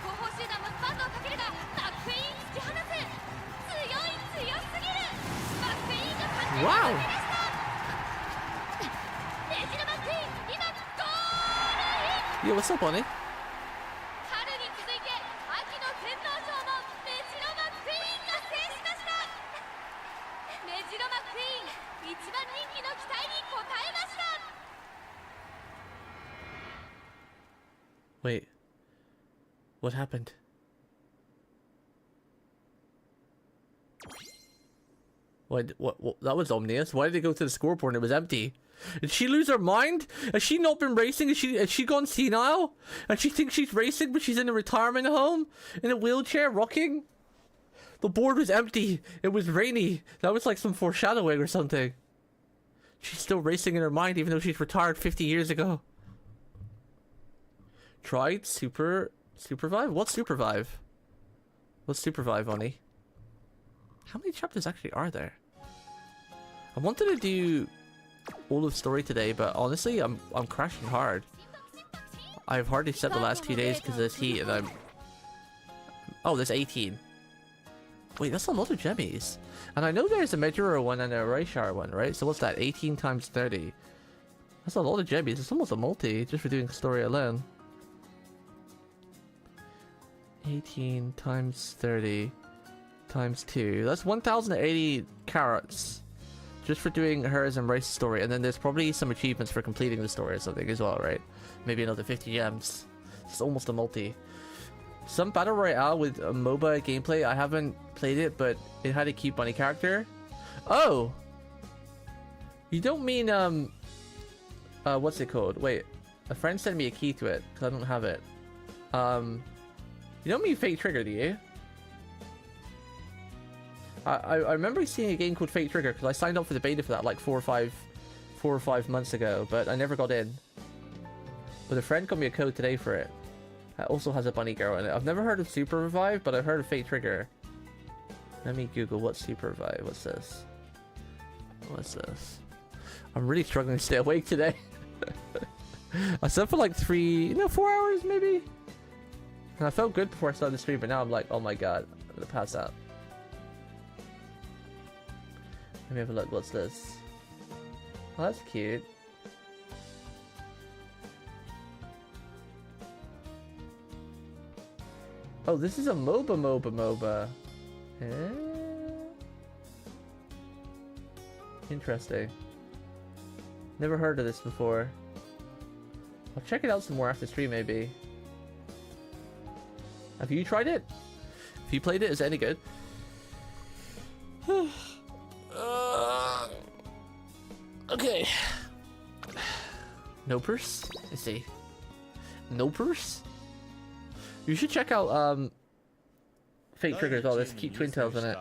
Speaker 4: 後方集団もスパートをかけるがマックイーン突き放す。強い強すぎる。マックイーンが完全に抜け出した。メジロマックイーン今ゴールイン。
Speaker 1: Yo, what's up, Bonnie?
Speaker 4: 春に続いて秋の天皇賞もメジロマックイーンが制しました。メジロマックイーン一番人気の期待に応えました。
Speaker 1: Wait. What happened? What? That was ominous. Why did they go to the scoreboard and it was empty? Did she lose her mind? Has she not been racing? Has she gone senile? And she thinks she's racing, but she's in a retirement home? In a wheelchair, rocking? The board was empty. It was rainy. That was like some foreshadowing or something. She's still racing in her mind even though she's retired 50 years ago. Tried Supervive? What's Supervive? What's Supervive, Bonnie? How many chapters actually are there? I wanted to do all of story today, but honestly, I'm crashing hard. I've hardly slept the last 2 days because of this heat, and oh, there's 18. Wait, that's a lot of jemmies. And I know there's a Medjuro one and a Raishar one, right? So what's that? 18 times 30. That's a lot of jemmies. It's almost a multi just for doing the story alone. 18 times 30 times 2. That's 1,080 carrots just for doing hers and Race's story. And then there's probably some achievements for completing the story or something as well, right? Maybe another 50 gems. It's almost a multi. Some battle royale with a MOBA gameplay. I haven't played it, but it had a cute bunny character. Oh! You don't mean, what's it called? Wait, a friend sent me a key to it, because I don't have it. You don't mean Fate Trigger, do you? I remember seeing a game called Fate Trigger, because I signed up for the beta for that like 4 or 5 months ago, but I never got in. But a friend got me a code today for it. It also has a bunny girl in it. I've never heard of Super Revive, but I've heard of Fate Trigger. Let me Google what's Super Revive. What's this? What's this? I'm really struggling to stay awake today. I slept for like 4 hours maybe? And I felt good before I started the stream, but now I'm like, oh my god, I'm gonna pass out. Let me have a look. What's this? Oh, that's cute. Oh, this is a MOBA. Eh? Interesting. Never heard of this before. I'll check it out some more after stream, maybe. Have you tried it? Have you played it? Is it any good? Okay. Nopers? Let's see. Nopers? You should check out Fake Trigger as well. There's cute twin tails in it.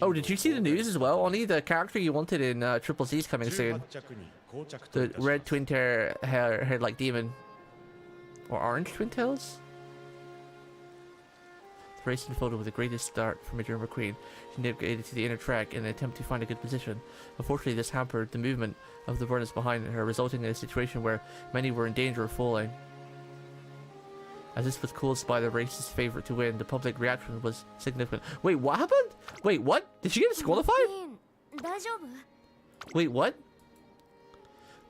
Speaker 1: Oh, did you see the news as well? Only the character you wanted in Triple Z is coming soon. The red twin tail hair like demon. Or orange twin tails? The race unfolded with the greatest start from Major McQueen. She navigated to the inner track in an attempt to find a good position. Unfortunately, this hampered the movement of the runners behind her, resulting in a situation where many were in danger of falling. As this was caused by the race's favorite to win, the public reaction was significant. Wait, what happened? Wait, what? Did she get disqualified? Wait, what?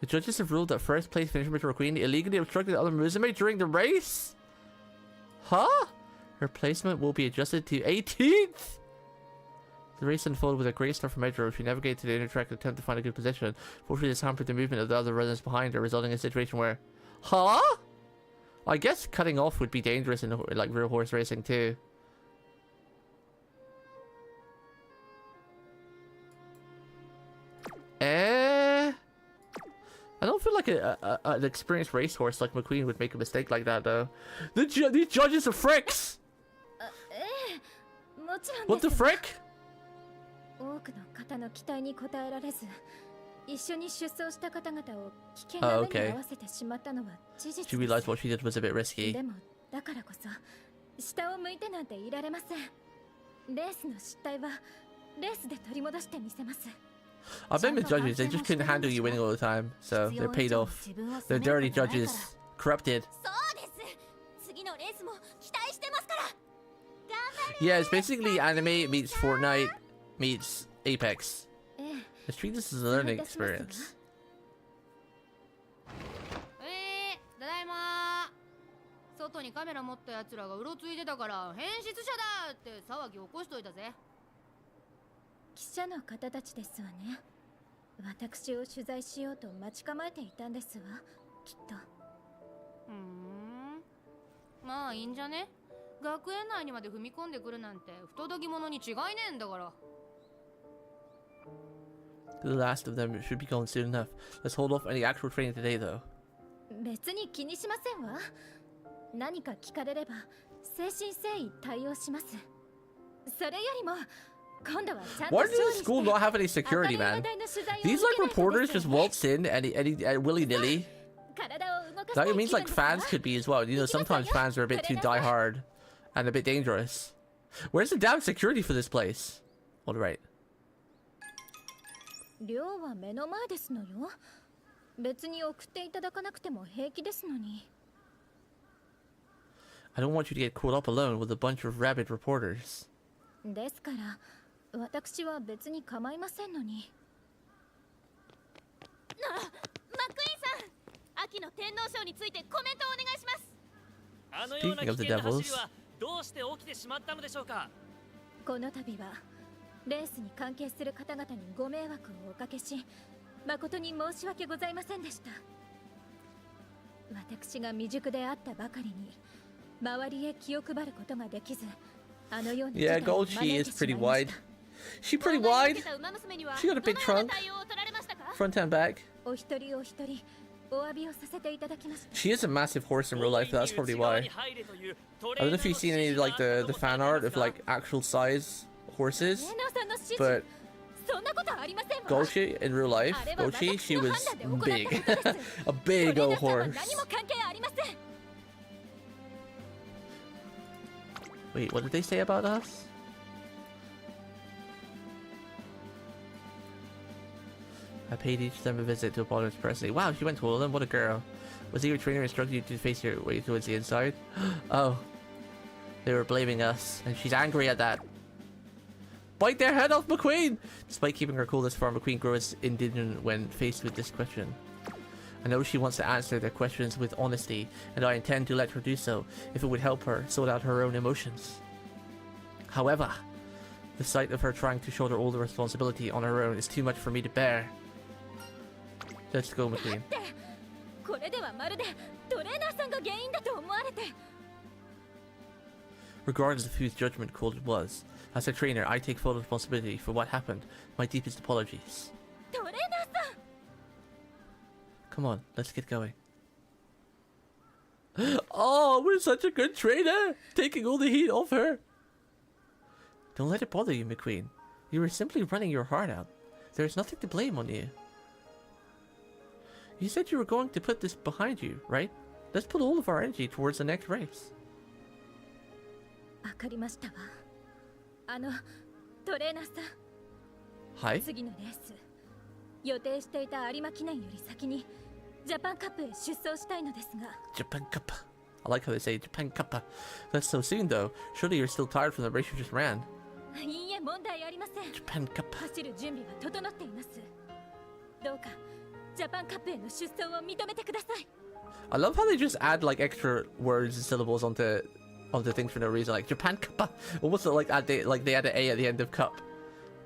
Speaker 1: The judges have ruled that first place finisher Major McQueen illegally obstructed Umamusume during the race? Huh? Her placement will be adjusted to 18th! The race unfolded with a great start for Metro. She navigated to the inner track to attempt to find a good position. Fortunately, this hampered the movement of the other runners behind her, resulting in a situation where... Huh? I guess cutting off would be dangerous in like real horse racing too. I don't feel like an experienced racehorse like McQueen would make a mistake like that though. These judges are fricks! What the frick? Oh, okay. She realized what she did was a bit risky. I blame the judges, they just couldn't handle you winning all the time, so they're paid off. They're dirty judges. Corrupted. Yeah, it's basically anime meets Fortnite meets Apex. Let's treat this as a learning experience. The last of them should be going soon enough. Let's hold off any actual training today though. Why does this school not have any security, man? These like reporters just waltz in any willy-nilly. That means like fans could be as well. You know, sometimes fans are a bit too die-hard and a bit dangerous. Where's the damn security for this place? All right. I don't want you to get caught up alone with a bunch of rabid reporters. Speaking of the devils, yeah, Golchi is pretty wide. She pretty wide. She got a big trunk, front and back. She is a massive horse in real life. That's probably why. I don't know if you've seen any like the fan art of like actual size horses, but Golchi in real life, Golchi, she was big, a big old horse. Wait, what did they say about us? I paid each of them a visit to apologize personally. Wow, she went to all of them. What a girl. Was your trainer instructing you to face your way towards the inside? Oh. They were blaming us, and she's angry at that. Bite their head off, McQueen! Despite keeping her cool this far, McQueen grows indignant when faced with this question. I know she wants to answer their questions with honesty, and I intend to let her do so if it would help her sort out her own emotions. However, the sight of her trying to shoulder all the responsibility on her own is too much for me to bear. Let's go, McQueen.
Speaker 3: これではまるでトレーナーさんが原因だと思われて。
Speaker 1: Regardless of whose judgment call it was, as a trainer, I take full responsibility for what happened. My deepest apologies.
Speaker 3: トレーナーさん。
Speaker 1: Come on, let's get going. Oh, we're such a good trainer! Taking all the heat off her! Don't let it bother you, McQueen. You were simply running your heart out. There is nothing to blame on you. You said you were going to put this behind you, right? Let's put all of our energy towards the next race.
Speaker 3: わかりましたわ。トレーナーさん。
Speaker 1: はい。
Speaker 3: 次のレース、予定していた有馬記念より先にジャパンカップへ出走したいのですが。
Speaker 1: Japan Cup. I like how they say Japan Cup. That's so soon, though. Surely you're still tired from the race you just ran.
Speaker 3: いいえ、問題ありません。
Speaker 1: Japan Cup.
Speaker 3: 走る準備は整っています。どうかジャパンカップへの出走を認めてください。
Speaker 1: I love how they just add like extra words and syllables onto things for no reason. Like Japan Cup. Almost like they add an A at the end of cup.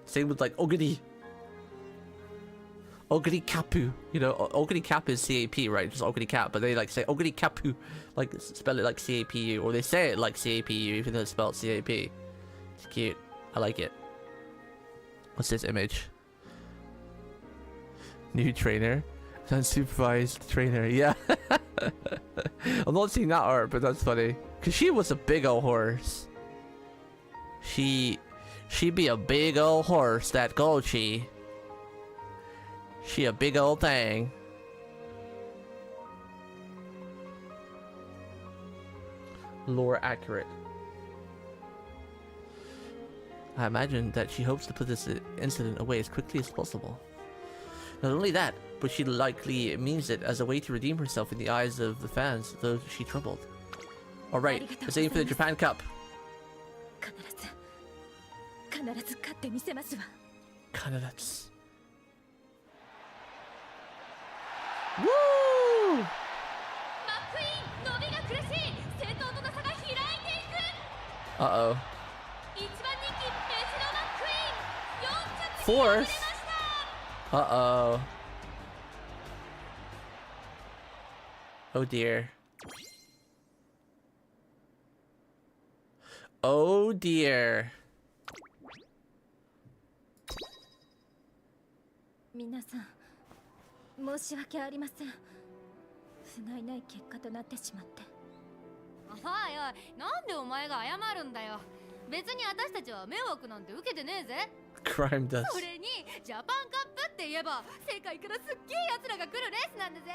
Speaker 1: Same with like Oguri. Oguri Kapu. You know, Oguri Cap is CAP, right? Just Oguri Cap, but they like say Oguri Kapu, like spell it like CAPU, or they say it like CAPU even though it's spelled CAP. It's cute. I like it. What's this image? New trainer. Unsupervised trainer. Yeah. I'm not seeing that art, but that's funny. Cause she was a big old horse. She be a big old horse, that Gochi. She a big old thing. Lore accurate. I imagine that she hopes to put this incident away as quickly as possible. Not only that, but she likely means it as a way to redeem herself in the eyes of the fans, those she troubled. Alright, let's aim for the Japan Cup.
Speaker 3: 必ず勝ってみせますわ。
Speaker 1: Candidates. Woo!
Speaker 4: マックイーン伸びが苦しい。先頭との差が開いていく。
Speaker 1: Uh-oh.
Speaker 4: 一番人気メジロマックイーン40
Speaker 1: Fourth?
Speaker 4: ました。
Speaker 1: Uh-oh. Oh dear. Oh dear.
Speaker 3: 皆さん、申し訳ありません。不甲斐ない結果となってしまって。
Speaker 4: おいおい、なんでお前が謝るんだよ。別に私たちは迷惑なんて受けてねえぜ。
Speaker 1: Crime does.
Speaker 4: それにジャパンカップって言えば世界からすっげえ奴らが来るレースなんだぜ。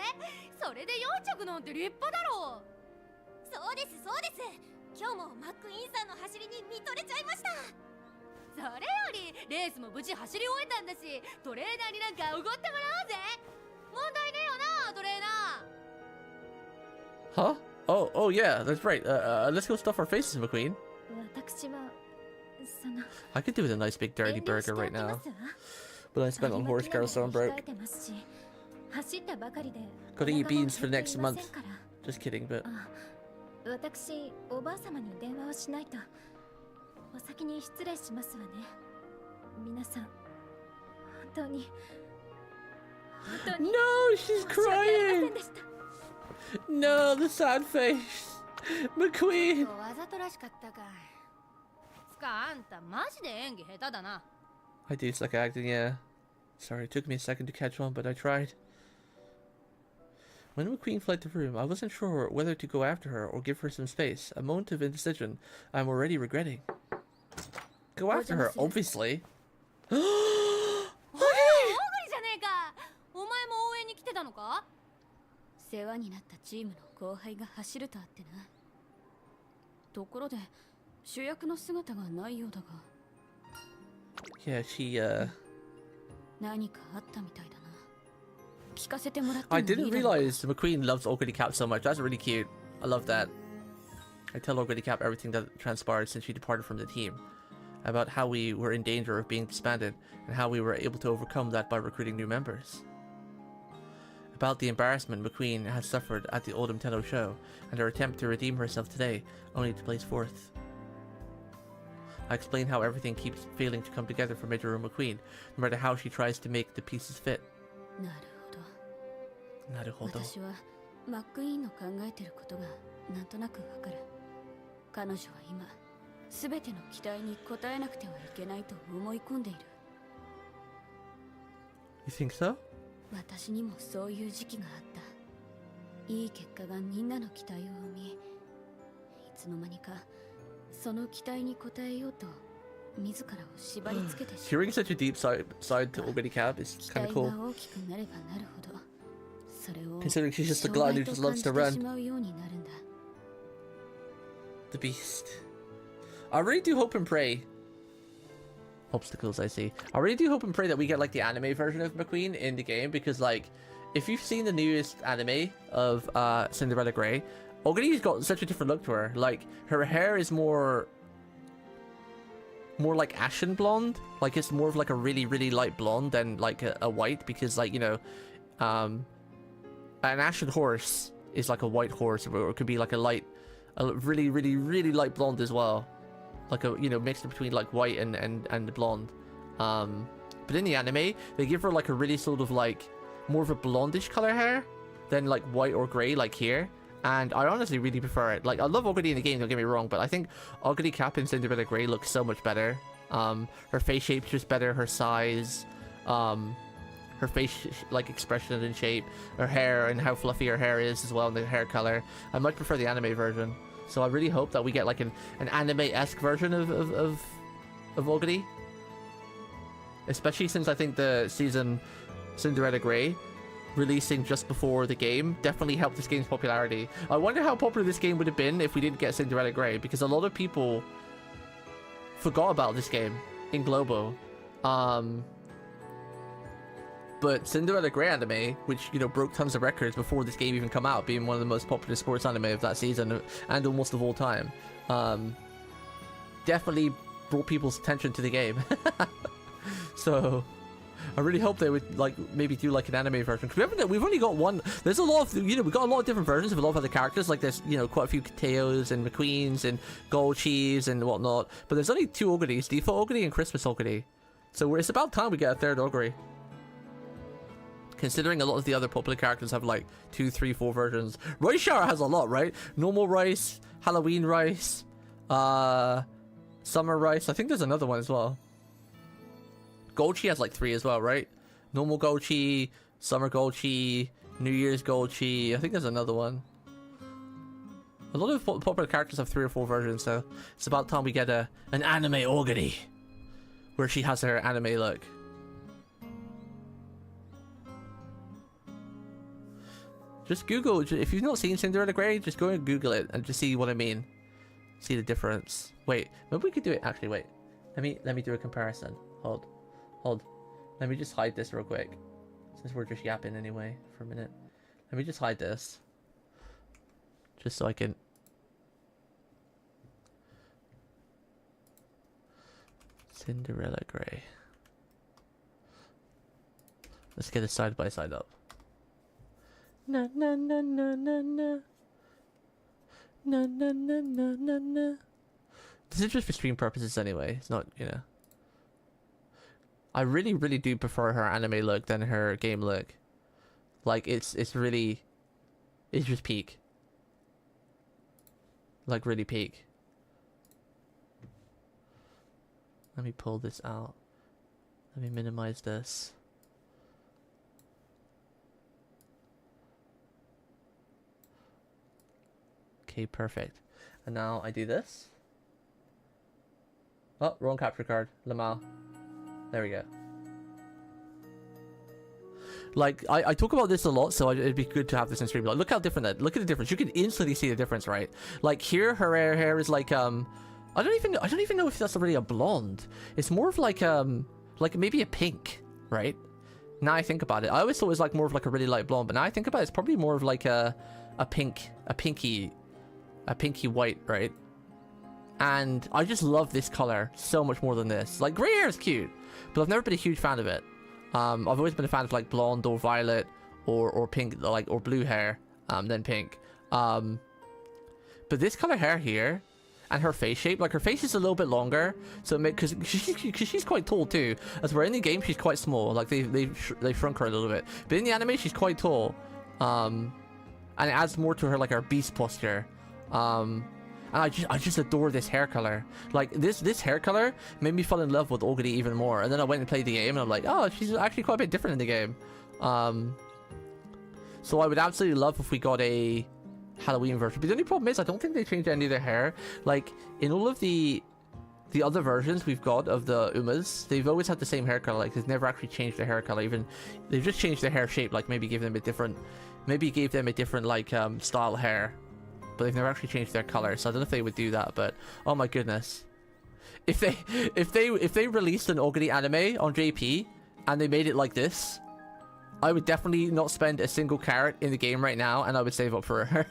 Speaker 4: それで4着なんて立派だろう。
Speaker 7: そうですそうです。今日もマックイーンさんの走りに見とれちゃいました。
Speaker 4: それよりレースも無事走り終えたんだし、トレーナーになんかおごってもらおうぜ。問題ねえよな、トレーナー。
Speaker 1: Huh? Oh yeah, that's right. Let's go stuff our faces, McQueen.
Speaker 3: 私はその
Speaker 1: I could do with a nice big dirty burger right now. But I spent on horse car, so I'm broke.
Speaker 3: 走ったばかりで
Speaker 1: Gotta eat beans for the next month. Just kidding, but
Speaker 3: 私、おばあ様に電話をしないと。お先に失礼しますわね。皆さん、本当に
Speaker 1: No, she's crying. No, the sad face. McQueen.
Speaker 4: わざとらしかったか。つかあんたマジで演技下手だな。
Speaker 1: I do suck at acting, yeah. Sorry, it took me a second to catch on, but I tried. When McQueen fled the room, I wasn't sure whether to go after her or give her some space. A moment of indecision I'm already regretting. Go after her, obviously.
Speaker 4: おい、大栗じゃねえか。お前も応援に来てたのか。世話になったチームの後輩が走るとあってな。ところで主役の姿がないようだが。
Speaker 1: Yeah, she,
Speaker 4: 何かあったみたいだな。聞かせてもらっても
Speaker 1: I
Speaker 4: いいだろう
Speaker 1: didn't
Speaker 4: か。
Speaker 1: realize McQueen loves Oguri Cap so much. That's really cute. I love that. I tell Oguri Cap everything that transpired since she departed from the team. About how we were in danger of being disbanded, and how we were able to overcome that by recruiting new members. about the embarrassment McQueen has suffered at the Autumn Tenno show, and her attempt to redeem herself today, only to place fourth. I explain how everything keeps failing to come together for Majoru McQueen, no matter how she tries to make the pieces fit. なるほど。
Speaker 6: 私はマックイーンの考えてることがなんとなくわかる。彼女は今すべての期待に応えなくてはいけないと思い込んでいる。
Speaker 1: You think so?
Speaker 6: 私にもそういう時期があった。いい結果がみんなの期待を生み、いつの間にかその期待に応えようと自らを縛り付けてしまう。
Speaker 1: Hearing such a deep side to Oguri Cap is kind of
Speaker 6: 期
Speaker 1: cool.
Speaker 6: 待が大きくなればなるほど、それを
Speaker 1: Considering she's just a glutton who just loves to
Speaker 6: 障害と感じてし
Speaker 1: run.
Speaker 6: まうようになるんだ。
Speaker 1: The beast. I really do hope and pray. Obstacles, I see. I really do hope and pray that we get like the anime version of McQueen in the game, because like, if you've seen the newest anime of Cinderella Grey, Oguri's got such a different look to her. Like, her hair is more like ashen blonde. Like, it's more of like a really, really light blonde than like a white, because like, you know, an ashen horse is like a white horse, or it could be like a really, really, really light blonde as well. Like a, you know, mixed between like white and blonde. But in the anime, they give her like a really sort of like more of a blondish color hair than like white or gray like here. And I honestly really prefer it. Like, I love Oguri in the game, don't get me wrong, but I think Oguri Cap in Cinderella Grey looks so much better. Her face shape's just better, her size, her face like expression and shape, her hair and how fluffy her hair is as well, and the hair color. I much prefer the anime version. So I really hope that we get like an anime-esque version of Oguri. Especially since I think the season Cinderella Grey releasing just before the game definitely helped this game's popularity. I wonder how popular this game would have been if we didn't get Cinderella Grey, because a lot of people forgot about this game in Globo. But Cinderella Grey anime, which, you know, broke tons of records before this game even come out, being one of the most popular sports anime of that season and almost of all time, definitely brought people's attention to the game. So I really hope they would like maybe do like an anime version, because we've only got one. There's a lot of, you know, we've got a lot of different versions of a lot of other characters. Like there's, you know, quite a few Teos and McQueens and Golchis and whatnot, but there's only 2 Oguris, Default Oguri and Christmas Oguri. So it's about time we get a third Oguri, considering a lot of the other popular characters have like 2, 3, 4 versions. Rice Shower has a lot, right? Normal rice, Halloween rice, summer rice. I think there's another one as well. Golchi has like 3 as well, right? Normal Golchi, summer Golchi, New Year's Golchi. I think there's another one. A lot of popular characters have 3 or 4 versions, so it's about time we get an anime Oguri, where she has her anime look. Just Google, if you've not seen Cinderella Grey, just go and Google it and just see what I mean. See the difference. Wait, maybe we could do it, actually, wait. Let me do a comparison. Hold. Let me just hide this real quick, since we're just yapping anyway for a minute. Let me just hide this, just so I can... Cinderella Grey. Let's get a side by side up. Na na na na na na. Na na na na na na. This is just for stream purposes anyway. It's not, you know. I really, really do prefer her anime look than her game look. Like, it's really... It's just peak. Like, really peak. Let me pull this out. Let me minimize this. Okay, perfect. And now I do this. Oh, wrong capture card. Lamau. There we go. Like, I talk about this a lot, so it'd be good to have this in stream. Like, look how different that. Look at the difference. You can instantly see the difference, right? Like here, her hair is like I don't even know if that's really a blonde. It's more of like maybe a pink, right? Now I think about it, I always thought it was like more of like a really light blonde, but now I think about it, it's probably more of like a pinky white, right? And I just love this color so much more than this. Like, grey hair is cute, but I've never been a huge fan of it. I've always been a fan of like blonde or violet or pink, like, or blue hair, then pink. But this color hair here, and her face shape, like her face is a little bit longer, so because she's quite tall too. As we're in the game, she's quite small. Like they shrunk her a little bit, but in the anime, she's quite tall. And it adds more to her, like her beast posture. And I just adore this hair color. Like this hair color made me fall in love with Oguri even more. And then I went and played the game, and I'm like, oh, she's actually quite a bit different in the game. So I would absolutely love if we got a Halloween version. But the only problem is I don't think they changed any of their hair. Like in all of the other versions we've got of the Umas, they've always had the same hair color. Like they've never actually changed their hair color. Even they've just changed their hair shape. Like maybe gave them a different like style hair. But they've never actually changed their color. So I don't know if they would do that. But oh my goodness, if they released an Oguri anime on JP and they made it like this, I would definitely not spend a single carrot in the game right now, and I would save up for her.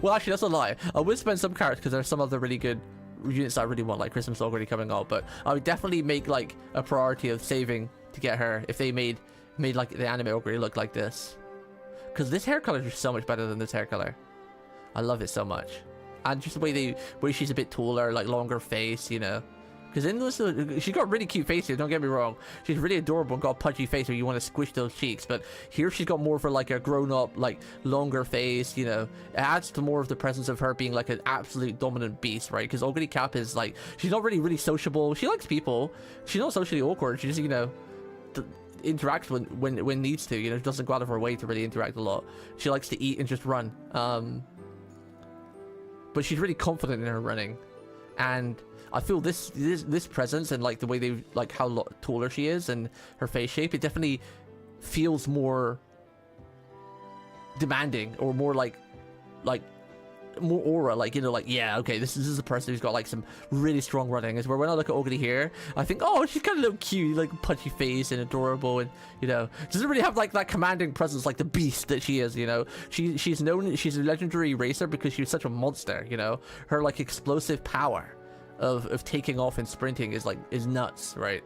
Speaker 1: Well, actually, that's a lie. I would spend some carrots because there's some other really good units I really want, like Christmas already coming out. But I would definitely make like a priority of saving to get her if they made like the anime Ogre look like this. Because this hair color is just so much better than this hair color. I love it so much, and just the way she's a bit taller, like longer face, you know. Because in this, she's got really cute faces, don't get me wrong. She's really adorable and got a pudgy face where you want to squish those cheeks. But here she's got more for like a grown-up, like longer face, you know. It adds to more of the presence of her being like an absolute dominant beast, right? Because Oguri Cap is like, she's not really sociable. She likes people. She's not socially awkward. She just, you know, interacts when needs to, you know. She doesn't go out of her way to really interact a lot. She likes to eat and just run. But she's really confident in her running. And I feel this presence and like the way they like how taller she is and her face shape, it definitely feels more demanding or more like more aura, like, you know, like, yeah, okay, this is a person who's got like some really strong running. As where when I look at Oguri here, I think, oh, she's kind of a little cute, like pudgy face and adorable, and, you know, doesn't really have like that commanding presence like the beast that she is, you know. She's a legendary racer because she's such a monster, you know. Her like explosive power of taking off and sprinting is nuts, right?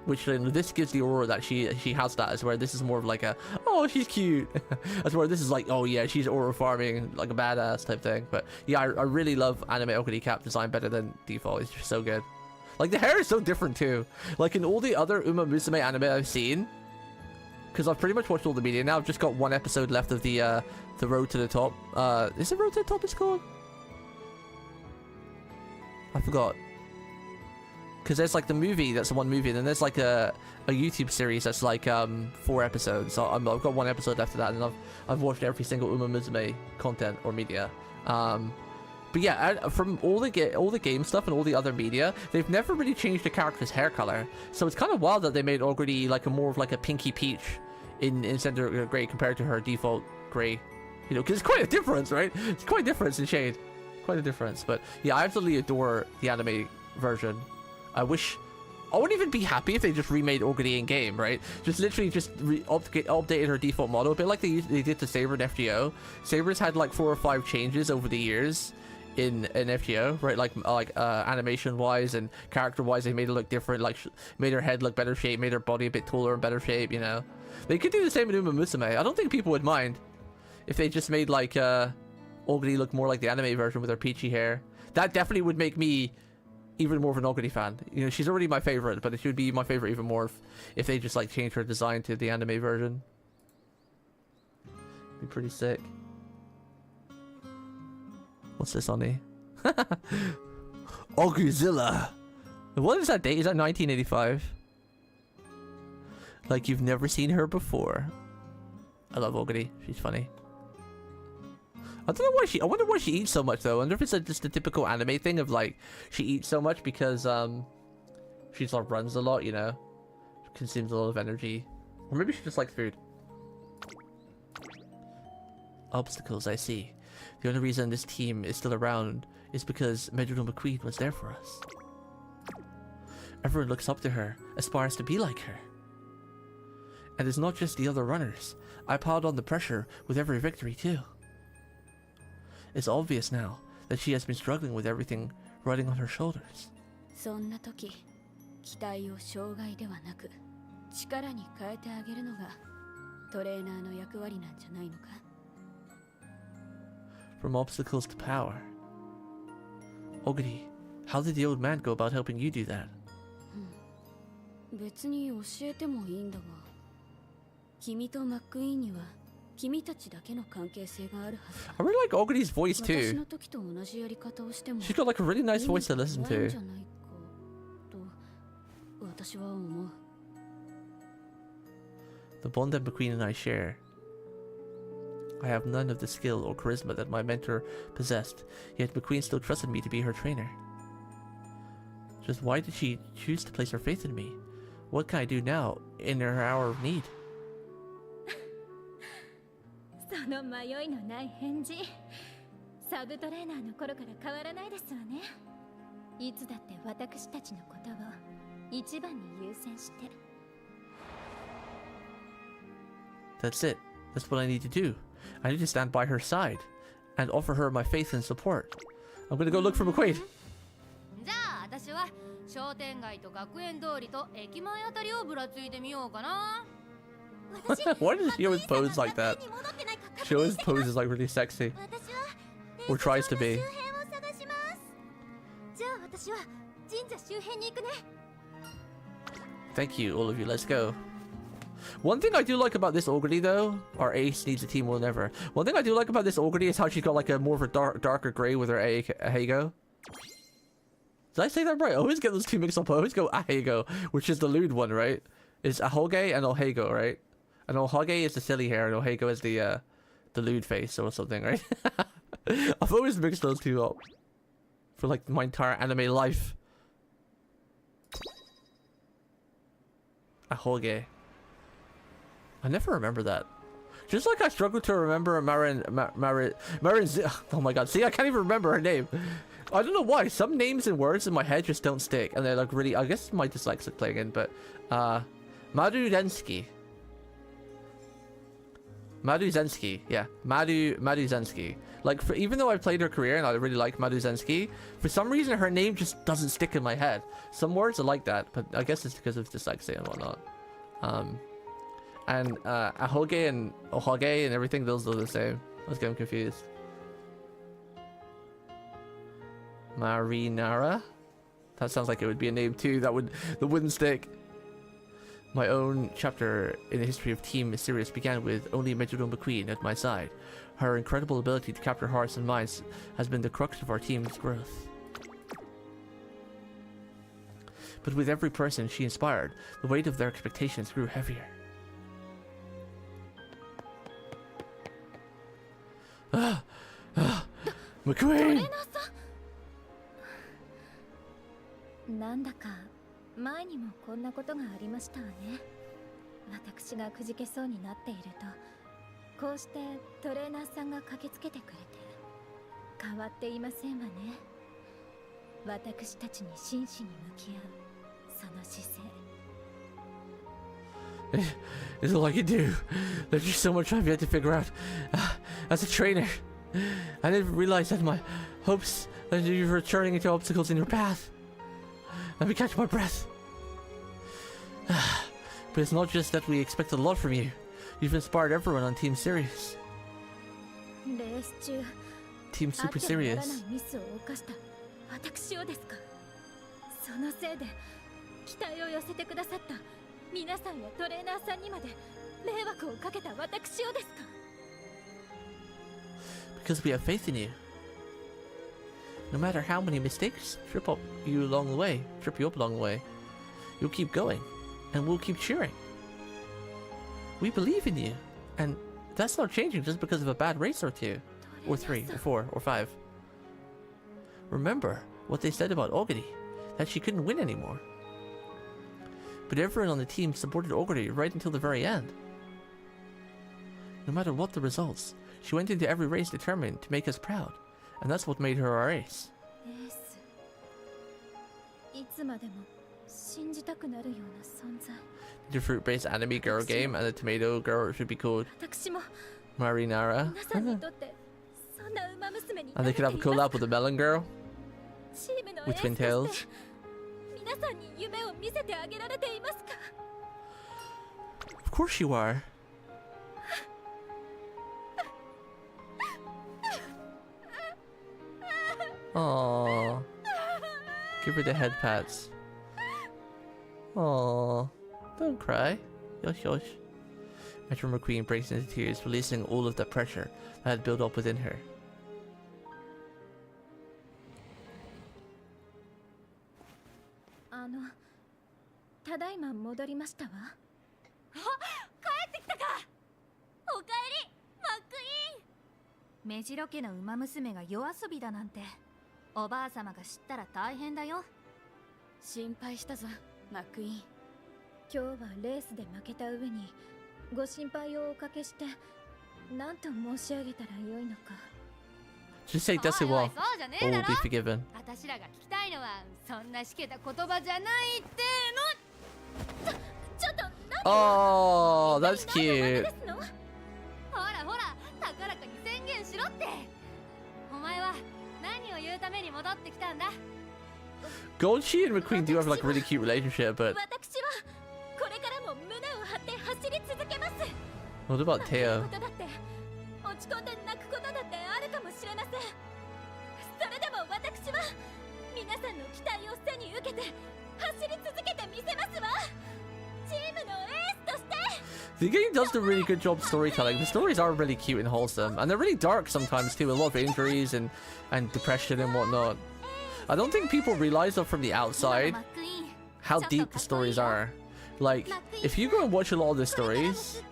Speaker 1: Which this gives the aura that she has that, as where this is more of like a, oh, she's cute. As where this is like, oh yeah, she's aura farming like a badass type thing. But yeah, I really love anime Oguri Cap design better than default. It's just so good. Like the hair is so different too. Like in all the other Umamusume anime I've seen, because I've pretty much watched all the media now. I've just got one episode left of the Road to the Top. Is it Road to the Top it's called? I forgot. Because there's like the movie, that's the one movie, and then there's like a YouTube series that's like 4 episodes. So I've got 1 episode after that, and I've watched every single Umamusume content or media. But yeah, from all the game stuff and all the other media, they've never really changed the character's hair color. So it's kind of wild that they made Oguri like more of like a pinky peach in center gray compared to her default gray. You know, because it's quite a difference, right? It's quite a difference in shade. Quite a difference. But yeah, I absolutely adore the anime version. I would even be happy if they just remade Oguri in game, right? Just literally just updated her default model, a bit like they did to Saber in FGO. Saber's had like 4 or 5 changes over the years in FGO, right? Like animation wise and character wise, they made it look different. Like made her head look better shape, made her body a bit taller and better shape. You know, they could do the same in Umamusume. I don't think people would mind if they just made like Oguri look more like the anime version with her peachy hair. That definitely would make me even more of an Oguri fan. You know, she's already my favorite, but it should be my favorite even more if they just like change her design to the anime version. Be pretty sick. What's this on the Oguzilla? What is that date? Is that 1985? Like you've never seen her before. I love Oguri. She's funny. I don't know why I wonder why she eats so much though. I wonder if it's just a typical anime thing of like she eats so much because she just like runs a lot, you know, consumes a lot of energy, or maybe she just likes food. Obstacles, I see. The only reason this team is still around is because Medrino McQueen was there for us. Everyone looks up to her, aspires to be like her. And it's not just the other runners. I piled on the pressure with every victory too. It's obvious now that she has been struggling with everything riding on her shoulders.
Speaker 6: そんな時、期待を障害ではなく力に変えてあげるのがトレーナーの役割なんじゃないのか。
Speaker 1: From obstacles to power. Oguri, how did the old man go about helping you do that?
Speaker 6: 別に教えてもいいんだが、君とマックイーンには君たちだけの関係性があるはずだ。
Speaker 1: I really like Oguri's voice
Speaker 6: 私
Speaker 1: too.
Speaker 6: の時と同じやり方をしても
Speaker 1: She's got like a really nice voice to
Speaker 6: いいん
Speaker 1: listen
Speaker 6: じゃ
Speaker 1: to.
Speaker 6: ないかと私は思う。
Speaker 1: The bond that McQueen and I share. I have none of the skill or charisma that my mentor possessed, yet McQueen still trusted me to be her trainer. Just why did she choose to place her faith in me? What can I do now in her hour of need?
Speaker 3: その迷いのない返事、サブトレーナーの頃から変わらないですわね。いつだって私たちのことを一番に優先して。
Speaker 1: That's it. That's what I need to do. I need to stand by her side and offer her my faith and support. I'm gonna go look for McQueen.
Speaker 4: じゃあ私は商店街と学園通りと駅前あたりをぶらついてみようかな。
Speaker 1: Why does she always pose like that? She always poses like really sexy. Or tries to be.
Speaker 7: じゃあ私は神社周辺に行くね。
Speaker 1: Thank you, all of you. Let's go. One thing I do like about this Oguri though, our Ace needs a team more than ever. One thing I do like about this Oguri is how she's got like a more of a darker grey with her Ahego. Did I say that right? I always get those two mixed up. I always go Ahego, which is the lewd one, right? It's Ahoge and Ohego, right? And Ohage is the silly hair, and Ohego is the lewd face or something, right? I've always mixed those two up for like my entire anime life. Ahoge. I never remember that. Just like I struggle to remember Marin. Oh my god, see, I can't even remember her name. I don't know why. Some names and words in my head just don't stick, and they're like really. I guess my dyslexic playing in, but Maru Zensky. Maru Zensky, yeah, Maru Zensky. Like, even though I played her career and I really like Maru Zensky, for some reason her name just doesn't stick in my head. Some words are like that, but I guess it's because of dyslexia and whatnot. And Ahoge and Ohage and everything, those are the same. I was getting confused. Marinara? That sounds like it would be a name too. That wouldn't stick. My own chapter in the history of Team Mysterious began with only Majuro McQueen at my side. Her incredible ability to capture hearts and minds has been the crux of our team's growth. But with every person she inspired, the weight of their expectations grew heavier. McQueen!
Speaker 3: なんだか前にもこんなことがありましたわね。私がくじけそうになっていると、こうしてトレーナーさんが駆けつけてくれて、変わっていませんわね。私たちに真摯に向き合うその姿勢。
Speaker 1: It's all I can do. There's just so much I've yet to figure out. As a trainer, I didn't realize that my hopes that you were turning into obstacles in your path. Let me catch my breath. But it's not just that we expect a lot from you. You've inspired everyone on Team Serious.
Speaker 3: レース中、
Speaker 1: Team Super
Speaker 3: あってはなら
Speaker 1: Serious.
Speaker 3: ないミスを犯した私をですか。そのせいで期待を寄せてくださった皆さんやトレーナーさんにまで迷惑をかけた私をですか。
Speaker 1: Because we have faith in you. No matter how many mistakes trip you up along the way, you'll keep going, and we'll keep cheering. We believe in you, and that's not changing just because of a bad race or two, or three, or four, or five. Remember what they said about Oguri, that she couldn't win anymore. But everyone on the team supported Oguri right until the very end. No matter what the results, she went into every race determined to make us proud, and that's what made her our ace.
Speaker 3: エース、いつまでも信じたくなるような存在。
Speaker 1: The fruit-based anime girl game and the tomato girl should be called
Speaker 3: 私も
Speaker 1: Marinara.
Speaker 3: 皆さんにとってそんな馬娘に
Speaker 1: And they could have a collab with the melon girl
Speaker 3: チームのエ
Speaker 1: with
Speaker 3: ース
Speaker 1: twin
Speaker 3: と
Speaker 1: tails.
Speaker 3: して皆さんに夢を見せてあげられていますか。
Speaker 1: Of course you are. Aww. Give her the head pats. Aww. Don't cry. Yosh yosh. Metro McQueen breaks into tears, releasing all of the pressure that had built up within her.
Speaker 3: ただいま戻りましたわ。
Speaker 7: 帰ってきたか。おかえり、マックイーン。
Speaker 6: 目白家の馬娘が夜遊びだなんて、おばあ様が知ったら大変だよ。心配したぞ、マックイーン。
Speaker 3: 今日はレースで負けた上にご心配をおかけして何と申し上げたらよいのか。
Speaker 1: Just say Desu wa.
Speaker 7: そうじゃね
Speaker 1: All
Speaker 7: え
Speaker 1: will
Speaker 7: だ
Speaker 1: be
Speaker 7: ろ。
Speaker 1: forgiven.
Speaker 7: 私らが聞きたいのはそんなしけた言葉じゃないっての。ちょっと
Speaker 1: Oh, that's cute.
Speaker 7: ほらほら、高らかに宣言しろって。お前は何を言うために戻ってきたんだ。
Speaker 1: Goldshi and McQueen do have like a really cute relationship, but
Speaker 3: 私はこれからも胸を張って走り続けます。
Speaker 1: what about
Speaker 3: 負
Speaker 1: Teo?
Speaker 3: けることだって落ち込んで泣くことだってあるかもしれません。それでも私は皆さんの期待を背に受けて走り続けてみせますわ。チームのエースとして。
Speaker 1: The game does do a really good job storytelling. The stories are really cute and wholesome, and they're really dark sometimes too. A lot of injuries and depression and whatnot. I don't think people realize that from the outside how deep the stories are. Like, if you go and watch a lot of the stories,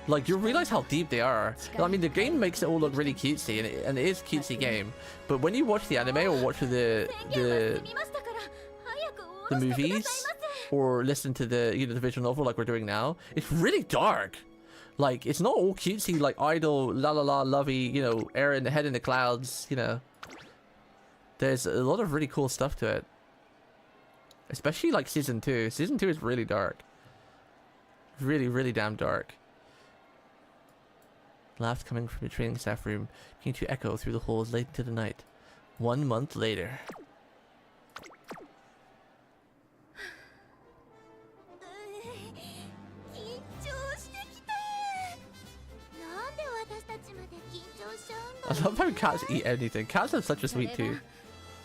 Speaker 1: like, you'll realize how deep they are. I mean, the game makes it all look really cutesy, and it is a cutesy game. But when you watch the anime or watch the movies or listen to the the visual novel like we're doing now, it's really dark. Like, it's not all cutesy like idle la la la lovey, air in the head in the clouds, There's a lot of really cool stuff to it. Especially like season 2. Season 2 is really dark. Really, really damn dark. Laughs coming from the training staff room began to echo through the halls late into the night. 1 month later.
Speaker 7: 緊張してきた。なんで私たちまで緊張しちゃうんだ
Speaker 1: I
Speaker 7: ろう。
Speaker 1: love how cats eat anything. Cats have such a sweet tooth.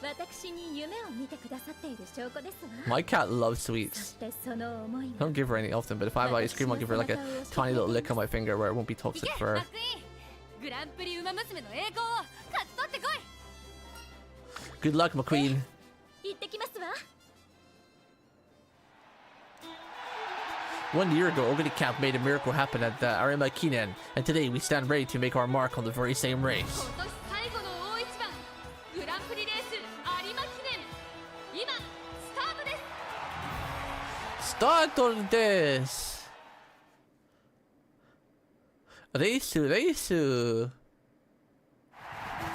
Speaker 3: 私に夢を見てくださっている証拠ですわ。
Speaker 1: My cat loves
Speaker 3: そ
Speaker 1: sweets.
Speaker 3: してその思い
Speaker 1: I
Speaker 3: が
Speaker 1: don't give her any often, but if I have ice cream, I'll give her like a tiny little lick on my finger where it won't be
Speaker 7: 行
Speaker 1: toxic
Speaker 7: け、
Speaker 1: for
Speaker 7: マ
Speaker 1: her.
Speaker 7: ックイーン。グランプリウマ娘の栄光を勝ち取ってこい。
Speaker 1: Good luck, McQueen.
Speaker 3: 行ってきますわ。
Speaker 1: 1 year ago, Oguri Camp made a miracle happen at the Arima Kinen, and today we stand ready to make our mark on the very same race.
Speaker 7: 今年最後の大一番、グランプリレース有馬記念。今スタートです。
Speaker 1: Start this. Reisu.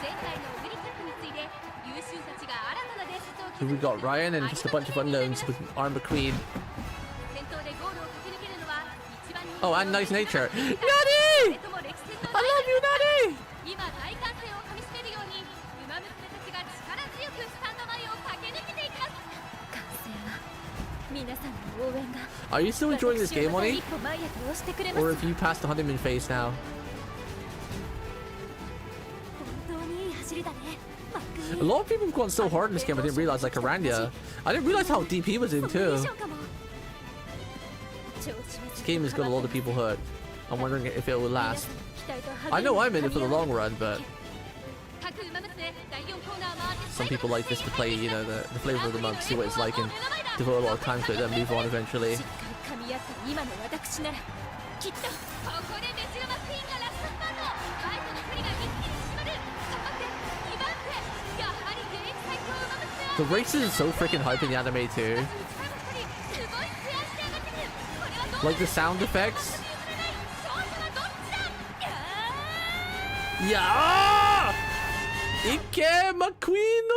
Speaker 7: 前回のオグリキャップに次いで優秀たちが新たな伝説を
Speaker 1: Here we got Ryan and just a bunch of unknowns with Arm McQueen.
Speaker 7: 先頭でゴールを駆け抜けるのは一番人気
Speaker 1: Oh,
Speaker 7: の
Speaker 1: and Nice Nature.
Speaker 7: そ
Speaker 1: Nani!
Speaker 7: れとも歴史的な
Speaker 1: I love you, Nani!
Speaker 7: 今大歓声をかみしめるようにウマ娘たちが力強くスタンド前を駆け抜けていきます。
Speaker 3: 歓声は皆さんの応援が
Speaker 1: Are you still enjoying this game,
Speaker 3: 私をまた
Speaker 1: Oni?
Speaker 3: 一歩前へと押してくれます。
Speaker 1: Or have you passed the honeymoon phase now?
Speaker 7: 本当にいい走りだね、マックイ
Speaker 1: A
Speaker 7: ーン。
Speaker 1: lot of people have gone so hard in this game I didn't realize, like Aranya. I didn't realize how deep he was in
Speaker 7: その
Speaker 1: too.
Speaker 7: ミッションかも。
Speaker 1: This game has got a lot of people hurt. I'm wondering if it will last. I know I'm in it for the long run, but
Speaker 7: 各ウマ娘第4コーナー回って
Speaker 1: some people like this to play, the flavor of the month, see what it's like, and devote a lot of time to it, then move on eventually.
Speaker 3: しっかり噛み合った今の私ならきっと。
Speaker 7: ここでメジロマクイーンがラストスパート。前との距離が一気に縮まる。頑張って2番手。やはり現役最強ウマ娘
Speaker 1: The races are so freaking hype in the anime too.
Speaker 7: すごい艶して上がってくる。これはどう
Speaker 1: Like the sound effects.
Speaker 7: 勝者はどっちだ。
Speaker 1: Yeah! Ike McQueen!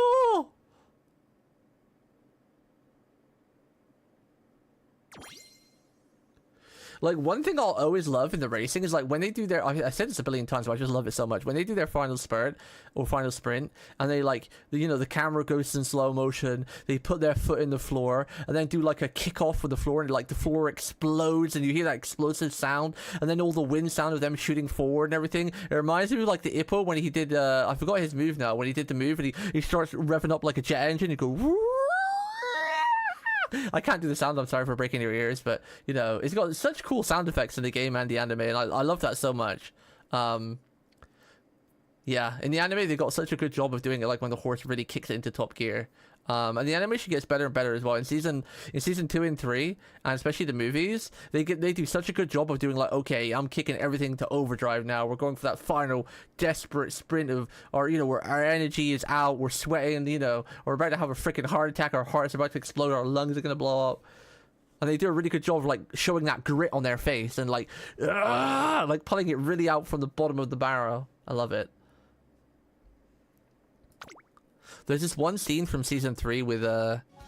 Speaker 1: Like, one thing I'll always love in the racing is like when they do their, I said this a billion times, but I just love it so much. When they do their final spurt or final sprint, and they like, you know, the camera goes in slow motion, they put their foot in the floor, and then do like a kickoff with the floor, and like the floor explodes, and you hear that explosive sound, and then all the wind sound of them shooting forward and everything. It reminds me of like the Ippo when he did, I forgot his move now, when he did the move, and he starts revving up like a jet engine, and go. I can't do the sound, I'm sorry for breaking your ears, but you know, it's got such cool sound effects in the game and the anime, and I love that so much. Yeah, in the anime they got such a good job of doing it, like when the horse really kicks it into top gear. And the animation gets better and better as well in season 2 and 3, and especially the movies. They do such a good job of doing like, okay, I'm kicking everything to overdrive now. We're going for that final desperate sprint of, or you know, where our energy is out, we're sweating, you know, we're about to have a freaking heart attack, our heart's about to explode, our lungs are gonna blow up. And they do a really good job of like showing that grit on their face and like pulling it really out from the bottom of the barrel. I love it. There's this one scene from season 3 with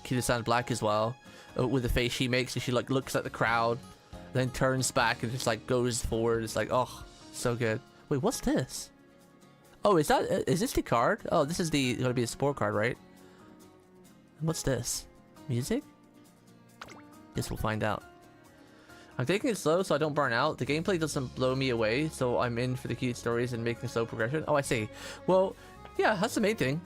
Speaker 1: Kitasan Black as well, with the face she makes, and she like looks at the crowd, then turns back and just like goes forward. It's like, oh, so good. Wait, what's this? Oh, is this the card? Oh, this is gonna be a sport card, right? What's this? Music? Guess we'll find out. I'm taking it slow so I don't burn out. The gameplay doesn't blow me away, so I'm in for the cute stories and making slow progression. Oh, I see. Well, yeah, that's the main thing.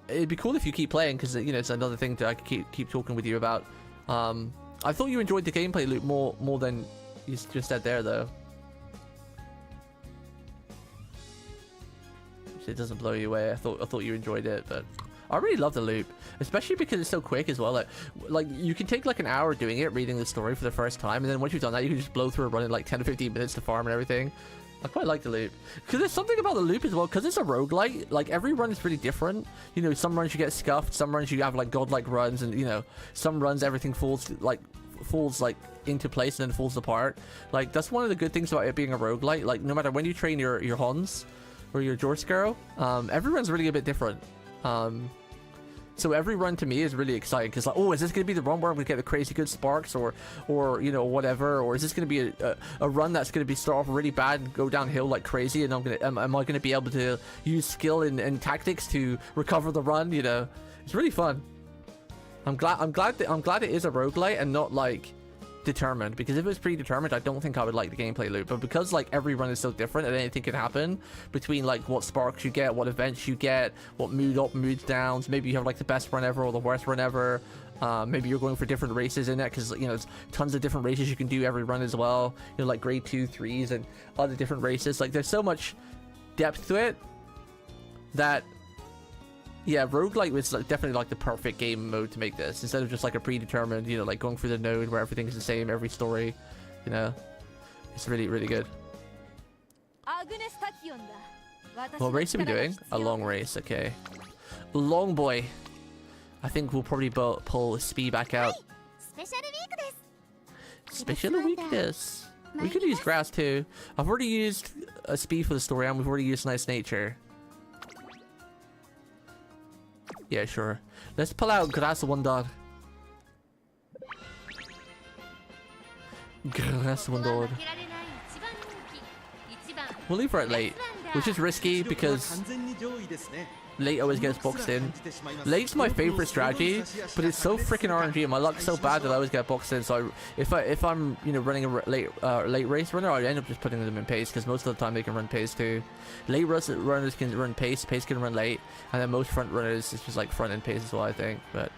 Speaker 1: It'd be cool if you keep playing, because you know, it's another thing that I could keep talking with you about. I thought you enjoyed the gameplay loop more than you just said there, though. It doesn't blow you away. I thought you enjoyed it, but I really love the loop, especially because it's so quick as well. Like you can take like an hour doing it, reading the story for the first time, and then once you've done that, you can just blow through a run in like 10 to 15 minutes to farm and everything. I quite like the loop, because there's something about the loop as well, because it's a roguelite. Like every run is pretty different. You know, some runs you get scuffed, some runs you have like godlike runs, and you know, some runs everything falls like into place and then falls apart. Like that's one of the good things about it being a roguelite. Like no matter when you train your Hons or your Jorskaro, every run's really a bit different. So every run to me is really exciting, because like, oh, is this going to be the run where I'm going to get the crazy good sparks, or you know, whatever, or is this going to be a run that's going to be start off really bad and go downhill like crazy, and am I going to be able to use skill and tactics to recover the run? You know, it's really fun. I'm glad it is a roguelite and not like determined, because if it was predetermined, I don't think I would like the gameplay loop. But because like every run is so different and anything can happen between like what sparks you get, what events you get, what mood up, moods downs, maybe you have like the best run ever or the worst run ever. Maybe you're going for different races in it, because you know, there's tons of different races you can do every run as well, you know, like grade 2, 3s and other different races. Like there's so much depth to it that, yeah, roguelite was like definitely like the perfect game mode to make this, instead of just like a predetermined, you know, like going through the node where everything's the same every story. You know, it's really, really good. What race are we doing? A long race, okay. Long boy. I think we'll probably pull Spee back out. Special weakness. We could use grass too. I've already used a Spee for the story, and we've already used nice nature. Yeah, sure. Let's pull out Grass Wonder. Grass Wonder. We'll leave her at late, which is risky because late always gets boxed in. Late's my favorite strategy, but it's so freaking RNG and my luck's so bad that I always get boxed in. So if I'm you know, running a late race runner, I end up just putting them in pace, because most of the time they can run pace too. Late runners can run pace can run late, and then most front runners is just like front end pace as well, I think. But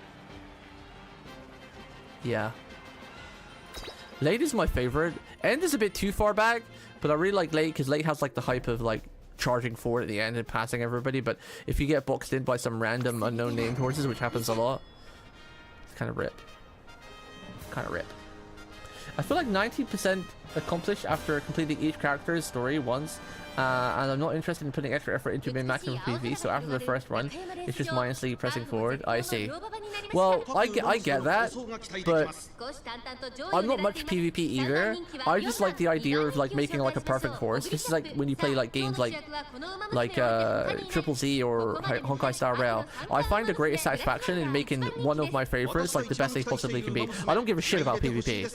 Speaker 1: yeah, late is my favorite. End is a bit too far back, but I really like late, because late has like the hype of like charging forward at the end and passing everybody. But if you get boxed in by some random unknown named horses, which happens a lot, it's kind of rip. I feel like 90% accomplished after completing each character's story once. and I'm not interested in putting extra effort into min-maximum PvP, so after the first run, it's just mindlessly pressing forward. I see. Well, I get that, but I'm not much PvP either. I just like the idea of like making like a perfect horse. This is like when you play like games like Triple Z or Honkai Star Rail. I find the greatest satisfaction in making one of my favorites like the best they possibly can be. I don't give a shit about PvP.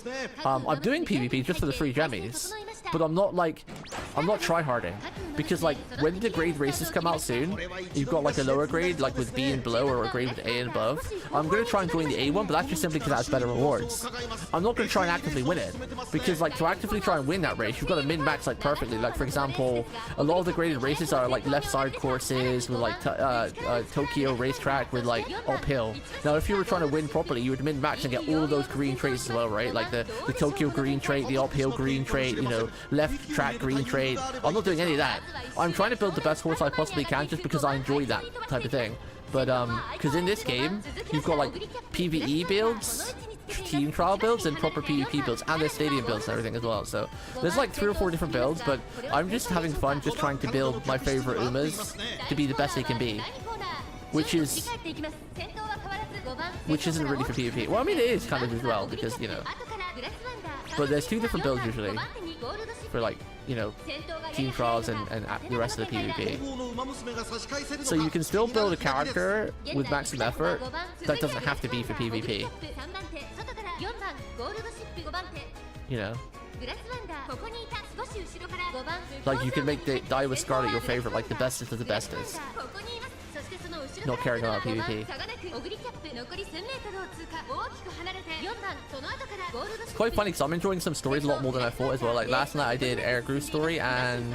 Speaker 1: I'm doing PvP just for the free gemmies, but I'm not tryharding, because like when the grade races come out soon, you've got like a lower grade like with B and below, or a grade with A and above. I'm gonna try and join the A one, but that's just simply because it has better rewards. I'm not gonna try and actively win it, because like to actively try and win that race, you've got to min-max like perfectly. Like for example, a lot of the graded races are like left side courses with like Tokyo racetrack with like uphill. Now if you were trying to win properly, you would min-max and get all of those green traits as well, right? Like the Tokyo green trait, the uphill green trait, you know, left track green trait. I'm not doing any of that. I'm trying to build the best horse I possibly can just because I enjoy that type of thing. But because in this game you've got like PvE builds, team trial builds, and proper PvP builds, and there's stadium builds and everything as well. So there's like 3 or 4 different builds, but I'm just having fun just trying to build my favorite Umas to be the best they can be, which isn't really for PvP. Well, I mean it is kind of as well, because you know, but there's 2 different builds usually for like, you know, team trials and the rest of the PvP. So you can still build a character with maximum effort that doesn't have to be for PvP. You know, like you can make the Die with Scarlet your favorite, like the bestest of the bestest, not caring about PvP. It's quite funny because I'm enjoying some stories a lot more than I thought as well. Like last night I did Air Groove story, and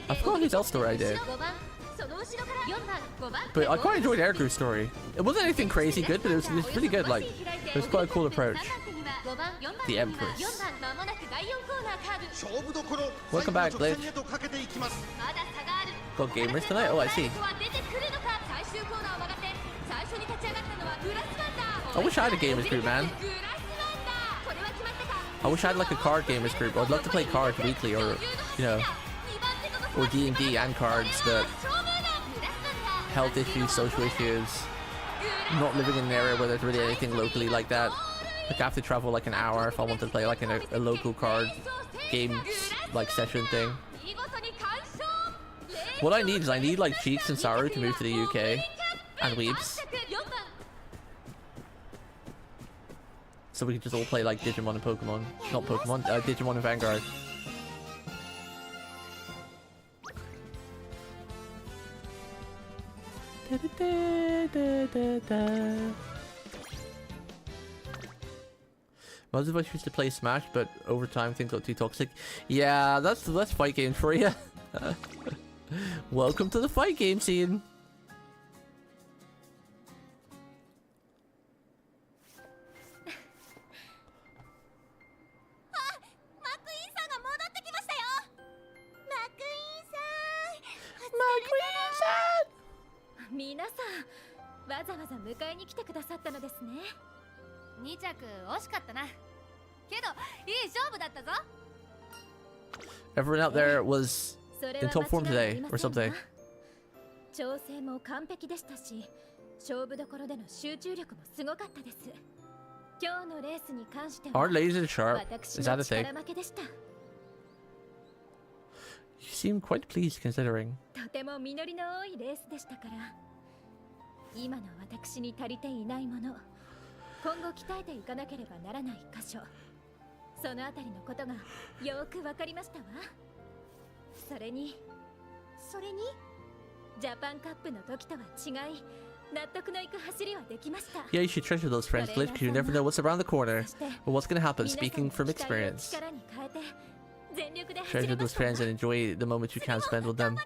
Speaker 1: I forgot whose else story I did. But I quite enjoyed Air Groove story. It wasn't anything crazy good, but it was really good. Like it was quite a cool approach. The Empress. Welcome back, Glitch. Got gamers tonight? Oh, I see. I wish I had a gamers group, man. I wish I had like a card gamers group. I'd love to play cards weekly, or you know, or D&D and cards. That health issues, social issues, not living in an area where there's really anything locally like that. Like I have to travel like an hour if I want to play like in a local card game like session thing. What I need is like Cheeks and Saru to move to the UK, and Weebs, so we can just all play like Digimon and Pokemon. Not Pokemon, Digimon and Vanguard. Most of us used to play Smash, but over time things got too toxic. Yeah, that's fight games for you. Welcome to the fight game scene. Everyone out there was in top form today or something. Aren't lasers sharp? Is that a thing? You seem quite pleased considering. Yeah, you should treasure those friends, Glitch, because you never know what's around the corner or what's gonna happen, speaking from experience. Treasure those friends and enjoy the moments you can spend with them.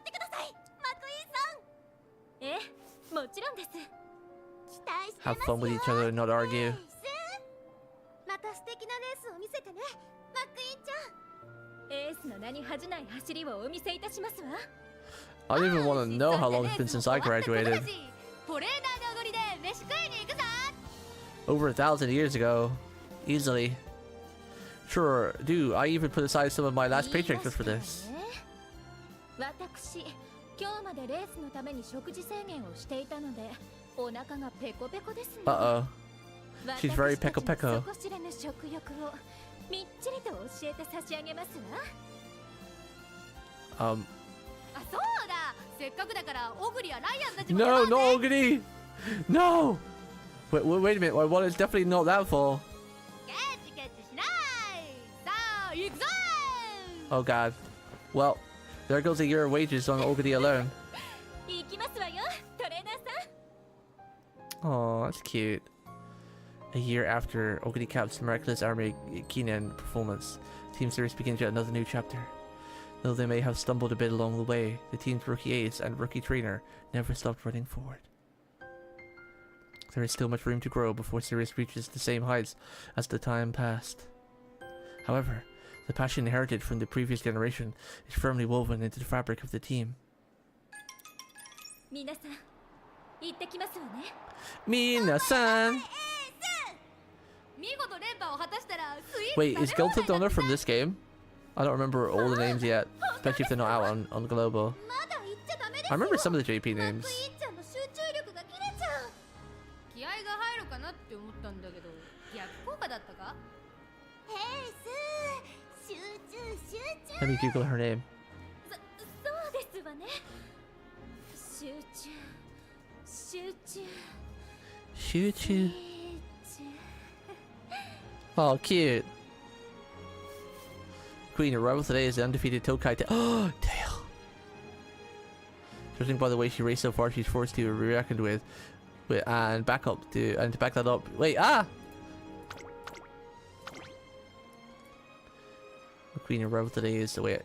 Speaker 1: Have fun with each other and not argue. I don't even want to know how long it's been since I graduated. Over 1,000 years ago. Easily. Sure, do. I even put aside some of my last paycheck just for this.
Speaker 3: 私今日までレースのために食事制限をしていたのでお腹がペコペコですね。
Speaker 1: Uh-oh. She's very peco peco.
Speaker 3: 底知れぬ食欲をみっちりと教えて差し上げますわ。あ、そうだ。せっかくだからオグリやライアンたちもやろう
Speaker 1: No,
Speaker 3: ぜ。
Speaker 1: no, Ogre! No! Wait a minute. Well, it's definitely not that full.
Speaker 3: ケチケチしない。さあ行くぞ。
Speaker 1: Oh god. Well, there goes a year of wages on Ogre alone.
Speaker 3: 行きますわよ、トレーナーさん。
Speaker 1: Oh, that's cute. A year after Ogre Cap's miraculous Army-Kinen performance, Team Series begins yet another new chapter. Though they may have stumbled a bit along the way, the team's rookie ace and rookie trainer never stopped running forward. There is still much room to grow before Sirius reaches the same heights as the time passed. However, the passion inherited from the previous generation is firmly woven into the fabric of the team.
Speaker 3: 皆さん、行ってきますわね。
Speaker 1: Mina-san!
Speaker 3: 見事連覇を果たしたらスイーツ
Speaker 1: Wait, is Guild of Donor from this game? I don't remember all the names yet, especially if they're not out on Global.
Speaker 3: まだ行っちゃダメですよ。
Speaker 1: I remember some of the JP names.
Speaker 3: クイーンちゃんの集中力が切れちゃう。気合が入るかなって思ったんだけど、逆効果だったか？ヘイス、集中集中。
Speaker 1: Let me Google her name.
Speaker 3: そうですわね。集中集中。
Speaker 1: Choo-choo. Oh, cute. Queen, arrival today is the undefeated Tokai. Oh, tail. Judging by the way she raced so far, she's forced to be reckoned with, and back up to back that up. Wait, The Queen, arrival today is the way.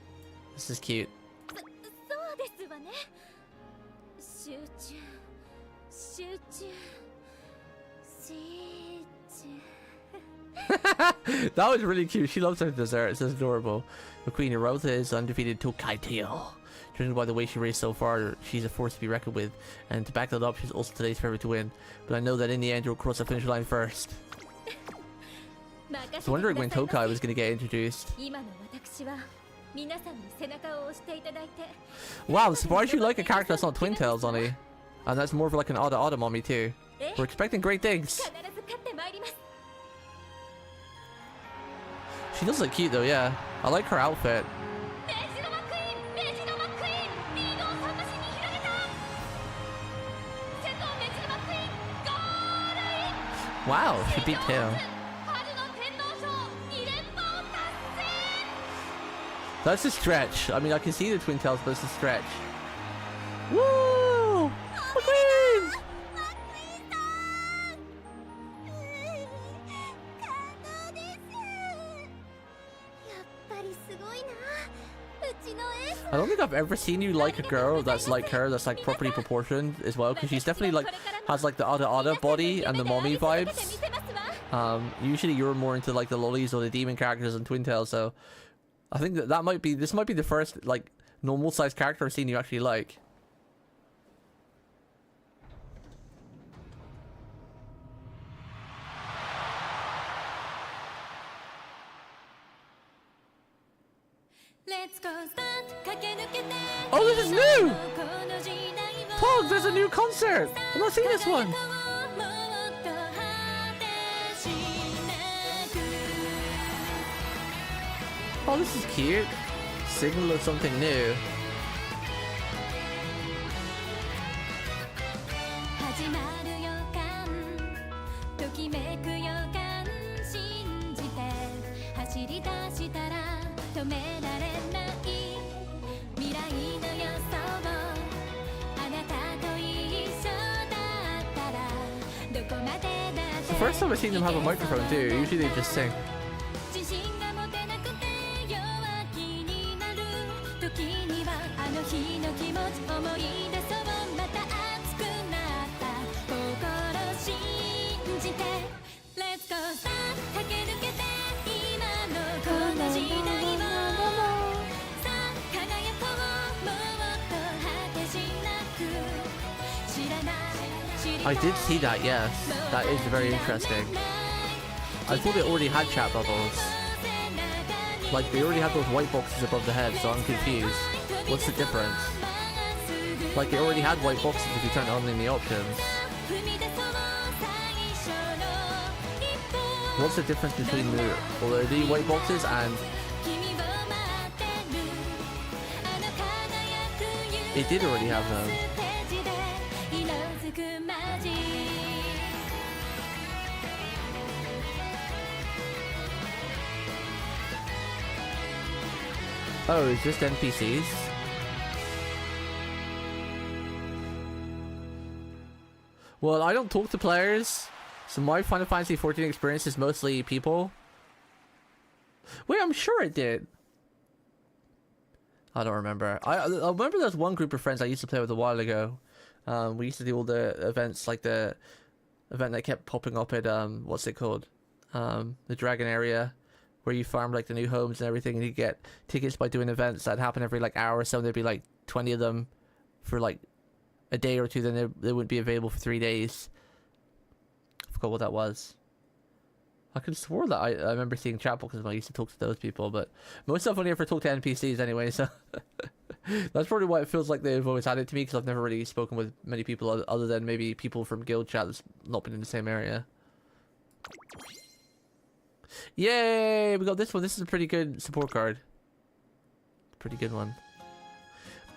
Speaker 1: This is cute.
Speaker 3: そうですわね。集中集中集中。
Speaker 1: That was really cute. She loves her desserts. It's adorable. The Queen Erota is undefeated Tokai tail. Judging by the way she raced so far, she's a force to be reckoned with. And to back that up, she's also today's favorite to win. But I know that in the end, you'll cross the finish line first. I was wondering when Tokai was going to get introduced. Wow, I'm surprised you like a character that's not Twin Tails, Honey. And that's more of like an Oda mommy too. We're expecting great things. She does look cute though, yeah. I like her outfit. Wow, she beat Tail. That's a stretch. I mean, I can see the Twin Tails, but it's a stretch. Woo! McQueen! I don't think I've ever seen you like a girl that's like her, that's like properly proportioned as well, because she's definitely like has like the Ada body and the mommy vibes. Usually you're more into like the lollies or the demon characters in Twin Tails, so I think that might be the first like normal sized character I've seen you actually like. Oh, this is new! Pog, there's a new concert! I'm not seeing this one! Oh, this is cute. Signal of something new. The first time I've seen them have a microphone too, usually they just sing. I did see that, yes. That is very interesting. I thought it already had chat bubbles. Like, they already have those white boxes above the head, so I'm confused. What's the difference? Like, they already had white boxes if you turn it on in the options. What's the difference between the already white boxes and... It did already have them. Oh, it's just NPCs? Well, I don't talk to players, so my Final Fantasy XIV experience is mostly people. Wait, I'm sure it did. I don't remember. I remember there's one group of friends I used to play with a while ago. We used to do all the events, like the event that kept popping up at, what's it called? The Dragon area, where you farm like the new homes and everything, and you get tickets by doing events that happen every like hour or so. There'd be like 20 of them for like a day or two, then they wouldn't be available for 3 days. I forgot what that was. I could have swore that I remember seeing chat boxes when I used to talk to those people, but most of I've only ever talked to NPCs anyway, so that's probably why it feels like they've always had it to me, because I've never really spoken with many people other than maybe people from guild chat that's not been in the same area. Yay! We got this one. This is a pretty good support card. Pretty good one.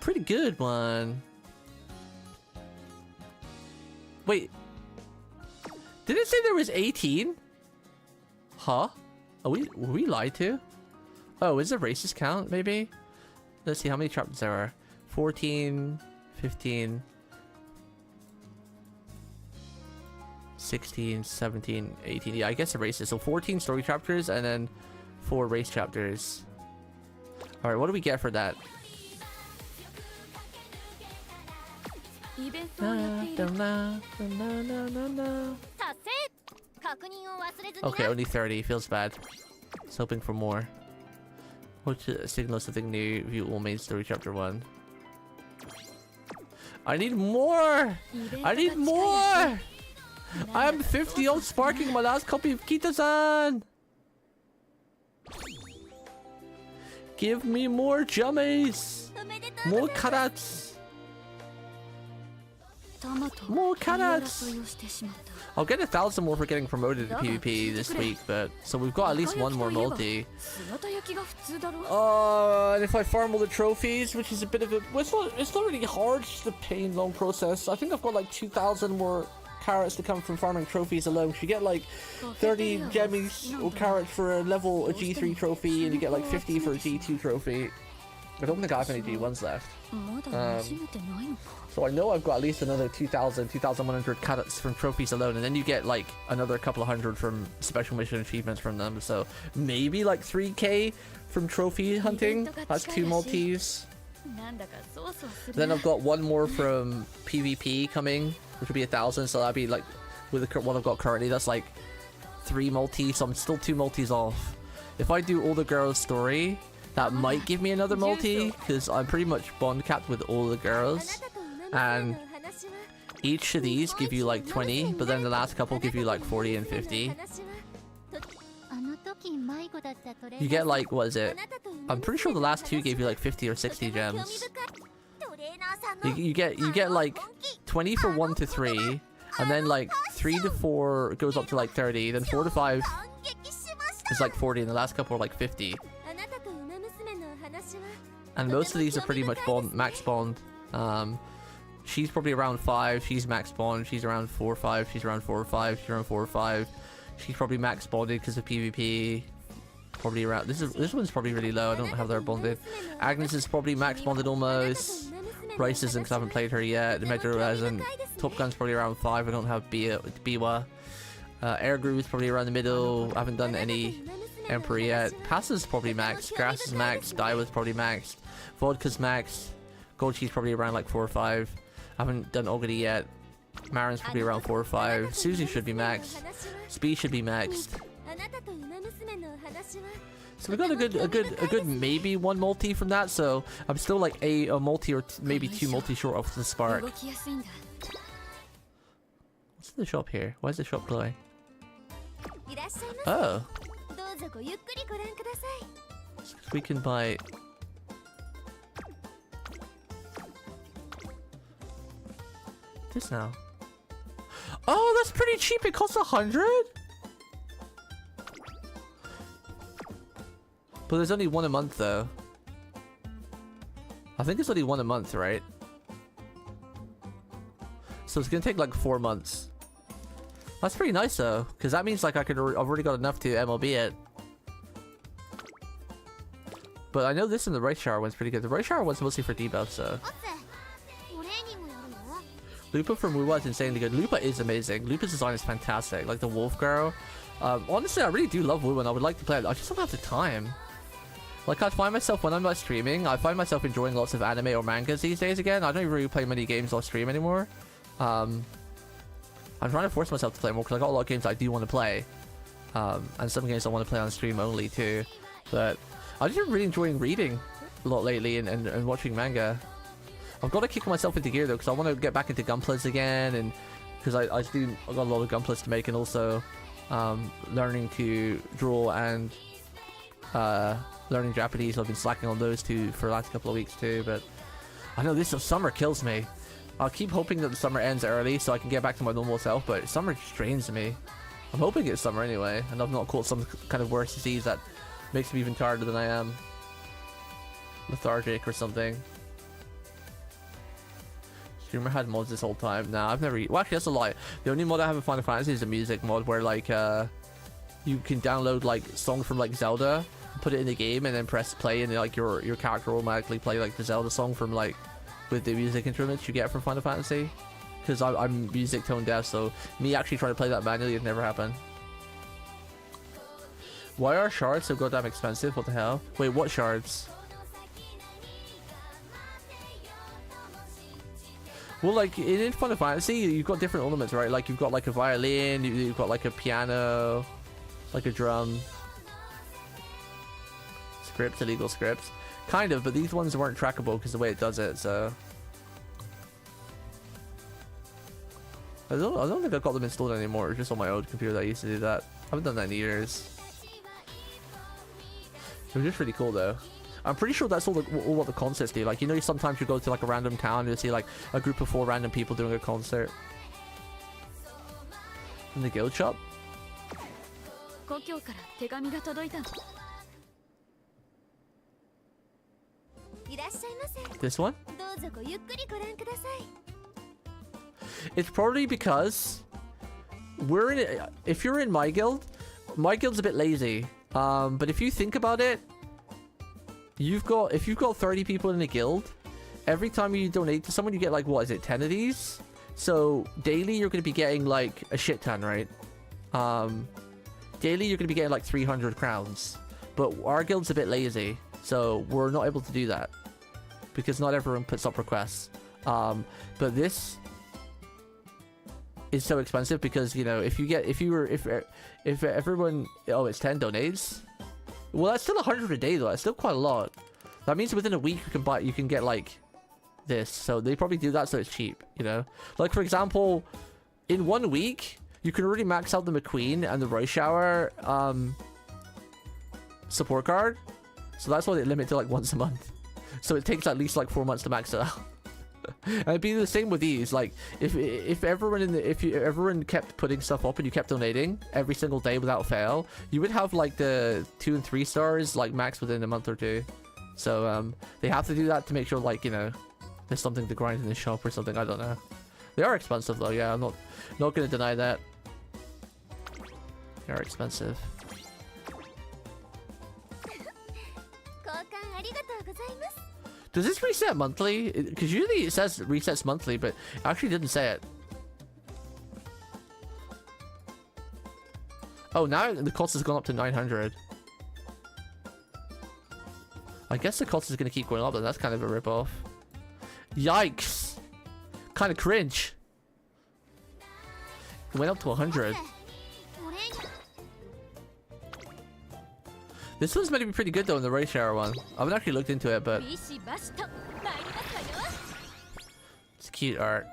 Speaker 1: Pretty good one. Wait. Did it say there was 18? Huh? Were we lied to? Oh, is the races count, maybe? Let's see how many chapters there are. 14, 15, 16, 17, 18. Yeah, I guess the races. So 14 story chapters and then 4 race chapters. Alright, what do we get for that? Okay, only 30. Feels bad. I was hoping for more. Which signals something new. View all main story chapter 1. I need more! I need more! I'm 50 old sparking my last copy of Kitasan! Give me more jummies! More carrots! More carrots! I'll get 1,000 more for getting promoted to PvP this week, but so we've got at least one more multi. And if I farm all the trophies, which is a bit of a, well, it's not really hard, it's just a pain long process. I think I've got like 2,000 more carrots to come from farming trophies alone. You get like 30 gemmies or carrots for a G3 trophy, and you get like 50 for a G2 trophy. I don't think I have any G1s left. So I know I've got at least another 2,000, 2,100 carrots from trophies alone, and then you get like another couple of hundred from special mission achievements from them. So maybe like 3k from trophy hunting. That's 2 multis. Then I've got one more from PvP coming, which would be 1,000. So that'd be like, with the one I've got currently, that's like 3 multis. So I'm still 2 multis off. If I do all the girls' story, that might give me another multi, because I'm pretty much bond capped with all the girls. And each of these give you like 20, but then the last couple give you like 40 and 50. You get like, what is it? I'm pretty sure the last 2 gave you like 50 or 60 gems. You get like 20 for 1 to 3, and then like 3 to 4 goes up to like 30, then 4 to 5 is like 40, and the last couple are like 50. And most of these are pretty much max bond. She's probably around 5, she's max bond, she's around 4 or 5, she's around 4 or 5, she's around 4 or 5. She's probably max bonded because of PvP. Probably around, this one's probably really low, I don't have her bonded. Agnes is probably max bonded almost. Bryce isn't because I haven't played her yet. Metro hasn't. Top Gun's probably around 5, I don't have Biwa. Airgroove is probably around the middle, I haven't done any Emperor yet. Passa's probably max, Grass is max, Daiwa's probably maxed. Vodka's max. Gold Cheese probably around like 4 or 5. I haven't done Ogre yet. Marin's probably around 4 or 5. Susie should be maxed. Speed should be maxed. So we got a good maybe 1 multi from that. So I'm still like a multi or maybe 2 multi short of the spark. What's in the shop here? Why is the shop glowing? Oh. We can buy... this now. Oh, that's pretty cheap. It costs 100? But there's only one a month, though. I think it's only one a month, right? So it's gonna take like 4 months. That's pretty nice, though, because that means like I've already got enough to MLB it. But I know this and the right shower one's pretty good. The right shower one's mostly for debuff, so. Lupa from Wuwa is insanely good. Lupa is amazing. Lupa's design is fantastic. Like the wolf girl. Honestly, I really do love Wuwa and I would like to play it. I just don't have the time. Like, I find myself, when I'm not streaming, I find myself enjoying lots of anime or mangas these days again. I don't even really play many games or stream anymore. I'm trying to force myself to play more because I got a lot of games I do want to play. And some games I want to play on stream only too. But I've just been really enjoying reading a lot lately and watching manga. I've got to kick myself into gear though because I want to get back into Gunplas again, and because I got a lot of Gunplas to make, and also learning to draw and learning Japanese. I've been slacking on those two for the last couple of weeks too, but I know this summer kills me. I'll keep hoping that the summer ends early so I can get back to my normal self, but summer strains me. I'm hoping it's summer anyway, and I've not caught some kind of worse disease that makes me even tireder than I am. Lethargic or something. Streamer had mods this whole time. Nah, I've never... well, actually, that's a lie. The only mod I have in Final Fantasy is the music mod, where, like, you can download, like, songs from, like, Zelda, put it in the game, and then press play, and, like, your character will automatically play, like, the Zelda song from, like, with the music instruments you get from Final Fantasy. Because I'm music tone deaf, so me actually trying to play that manually has never happened. Why are shards so goddamn expensive? What the hell? Wait, what shards? Well, like, in Final Fantasy, you've got different ornaments, right? Like, you've got, like, a violin, you've got, like, a piano, like a drum. Scripts, illegal scripts. Kind of, but these ones weren't trackable because the way it does it, so... I don't think I've got them installed anymore. It's just on my old computer that I used to do that. I haven't done that in years. It was just really cool, though. I'm pretty sure that's all what the concerts do. Like, you know, sometimes you go to like a random town and you see like a group of 4 random people doing a concert. In the guild shop? This one? It's probably because we're in it. If you're in my guild's a bit lazy. But if you think about it, if you've got 30 people in a guild, every time you donate to someone, you get like, what is it, 10 of these? So daily you're going to be getting like a shit ton, right? Daily you're going to be getting like 300 crowns. But our guild's a bit lazy, so we're not able to do that because not everyone puts up requests. But this is so expensive because, you know, if everyone, oh, it's 10 donates. Well, that's still 100 a day though. That's still quite a lot. That means within a week you can get like this. So they probably do that so it's cheap, you know. Like, for example, in 1 week you can already max out the McQueen and the Roy Shower support card. So that's why they limit to like once a month. So it takes at least like 4 months to max it out. And it'd be the same with these. Like, if everyone kept putting stuff up and you kept donating every single day without fail, you would have like the 2 and 3 stars like max within a month or two. So they have to do that to make sure, like, you know, there's something to grind in the shop or something. I don't know. They are expensive though. Yeah, I'm not gonna deny that. They are expensive. Does this reset monthly? Because usually it says it resets monthly, but it actually didn't say it. Oh, now the cost has gone up to 900. I guess the cost is going to keep going up, and that's kind of a ripoff. Yikes! Kind of cringe. It went up to 100. This one's meant to be pretty good though in the Ray Shower one. I haven't actually looked into it, but it's cute art.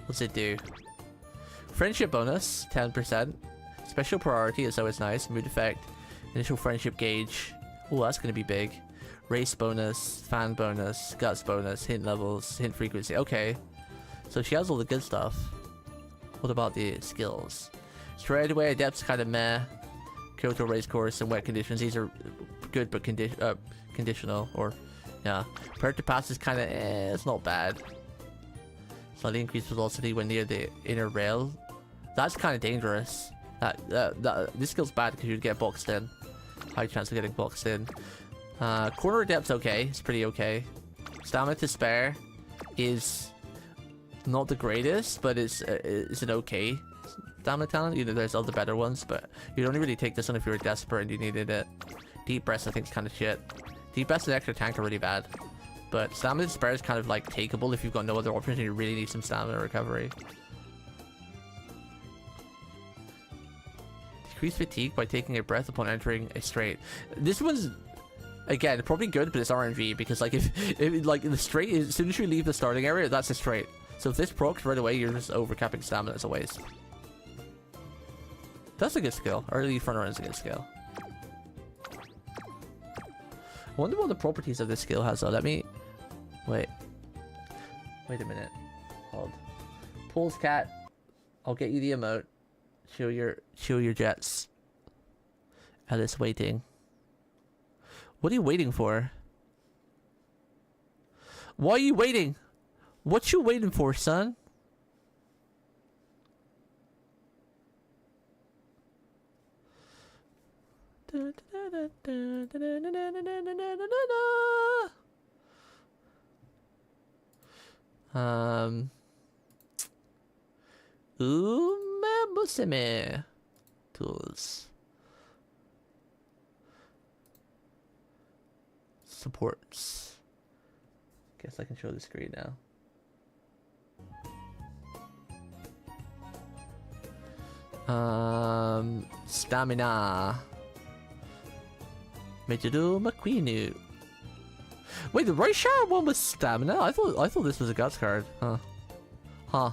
Speaker 1: What's it do? Friendship bonus, 10%. Special priority is always nice. Mood effect. Initial friendship gauge, Oh, that's gonna be big. Race bonus, fan bonus, guts bonus, hint levels, hint frequency. Okay. So she has all the good stuff. What about the skills? Straightaway, Adept's kind of meh. Kyoto Race Course and Wet Conditions. These are good but conditional. Or, yeah. Predator Pass is kind of it's not bad. Slightly increased velocity when near the inner rail. That's kind of dangerous. This skill's bad because you'd get boxed in. High chance of getting boxed in. Corner Adept's okay. It's pretty okay. Stamina to Spare is not the greatest, but it's an okay stamina talent. You know, there's other better ones, but you'd only really take this one if you were desperate and you needed it. Deep Breath I think is kind of shit. Deep Breath and Extra Tank are really bad. But Stamina to Spare is kind of like takeable if you've got no other options and you really need some stamina recovery. Decrease fatigue by taking a breath upon entering a straight. This one's, again, probably good, but it's RNG because like if like the straight is, as soon as you leave the starting area, that's a straight. So if this procs right away, you're just overcapping stamina. It's a waste. That's a good skill. Early front run is a good skill. I wonder what the properties of this skill has though. Let me wait a minute. Hold. Pulse cat. I'll get you the emote. Show your jets. Alice waiting. What are you waiting for? Why are you waiting? What you waiting for, son? Umamusume tools. Supports. Guess I can show the screen now. Stamina. Mejido Maquinu. Wait, the right shower one was stamina? I thought this was a guts card. Huh.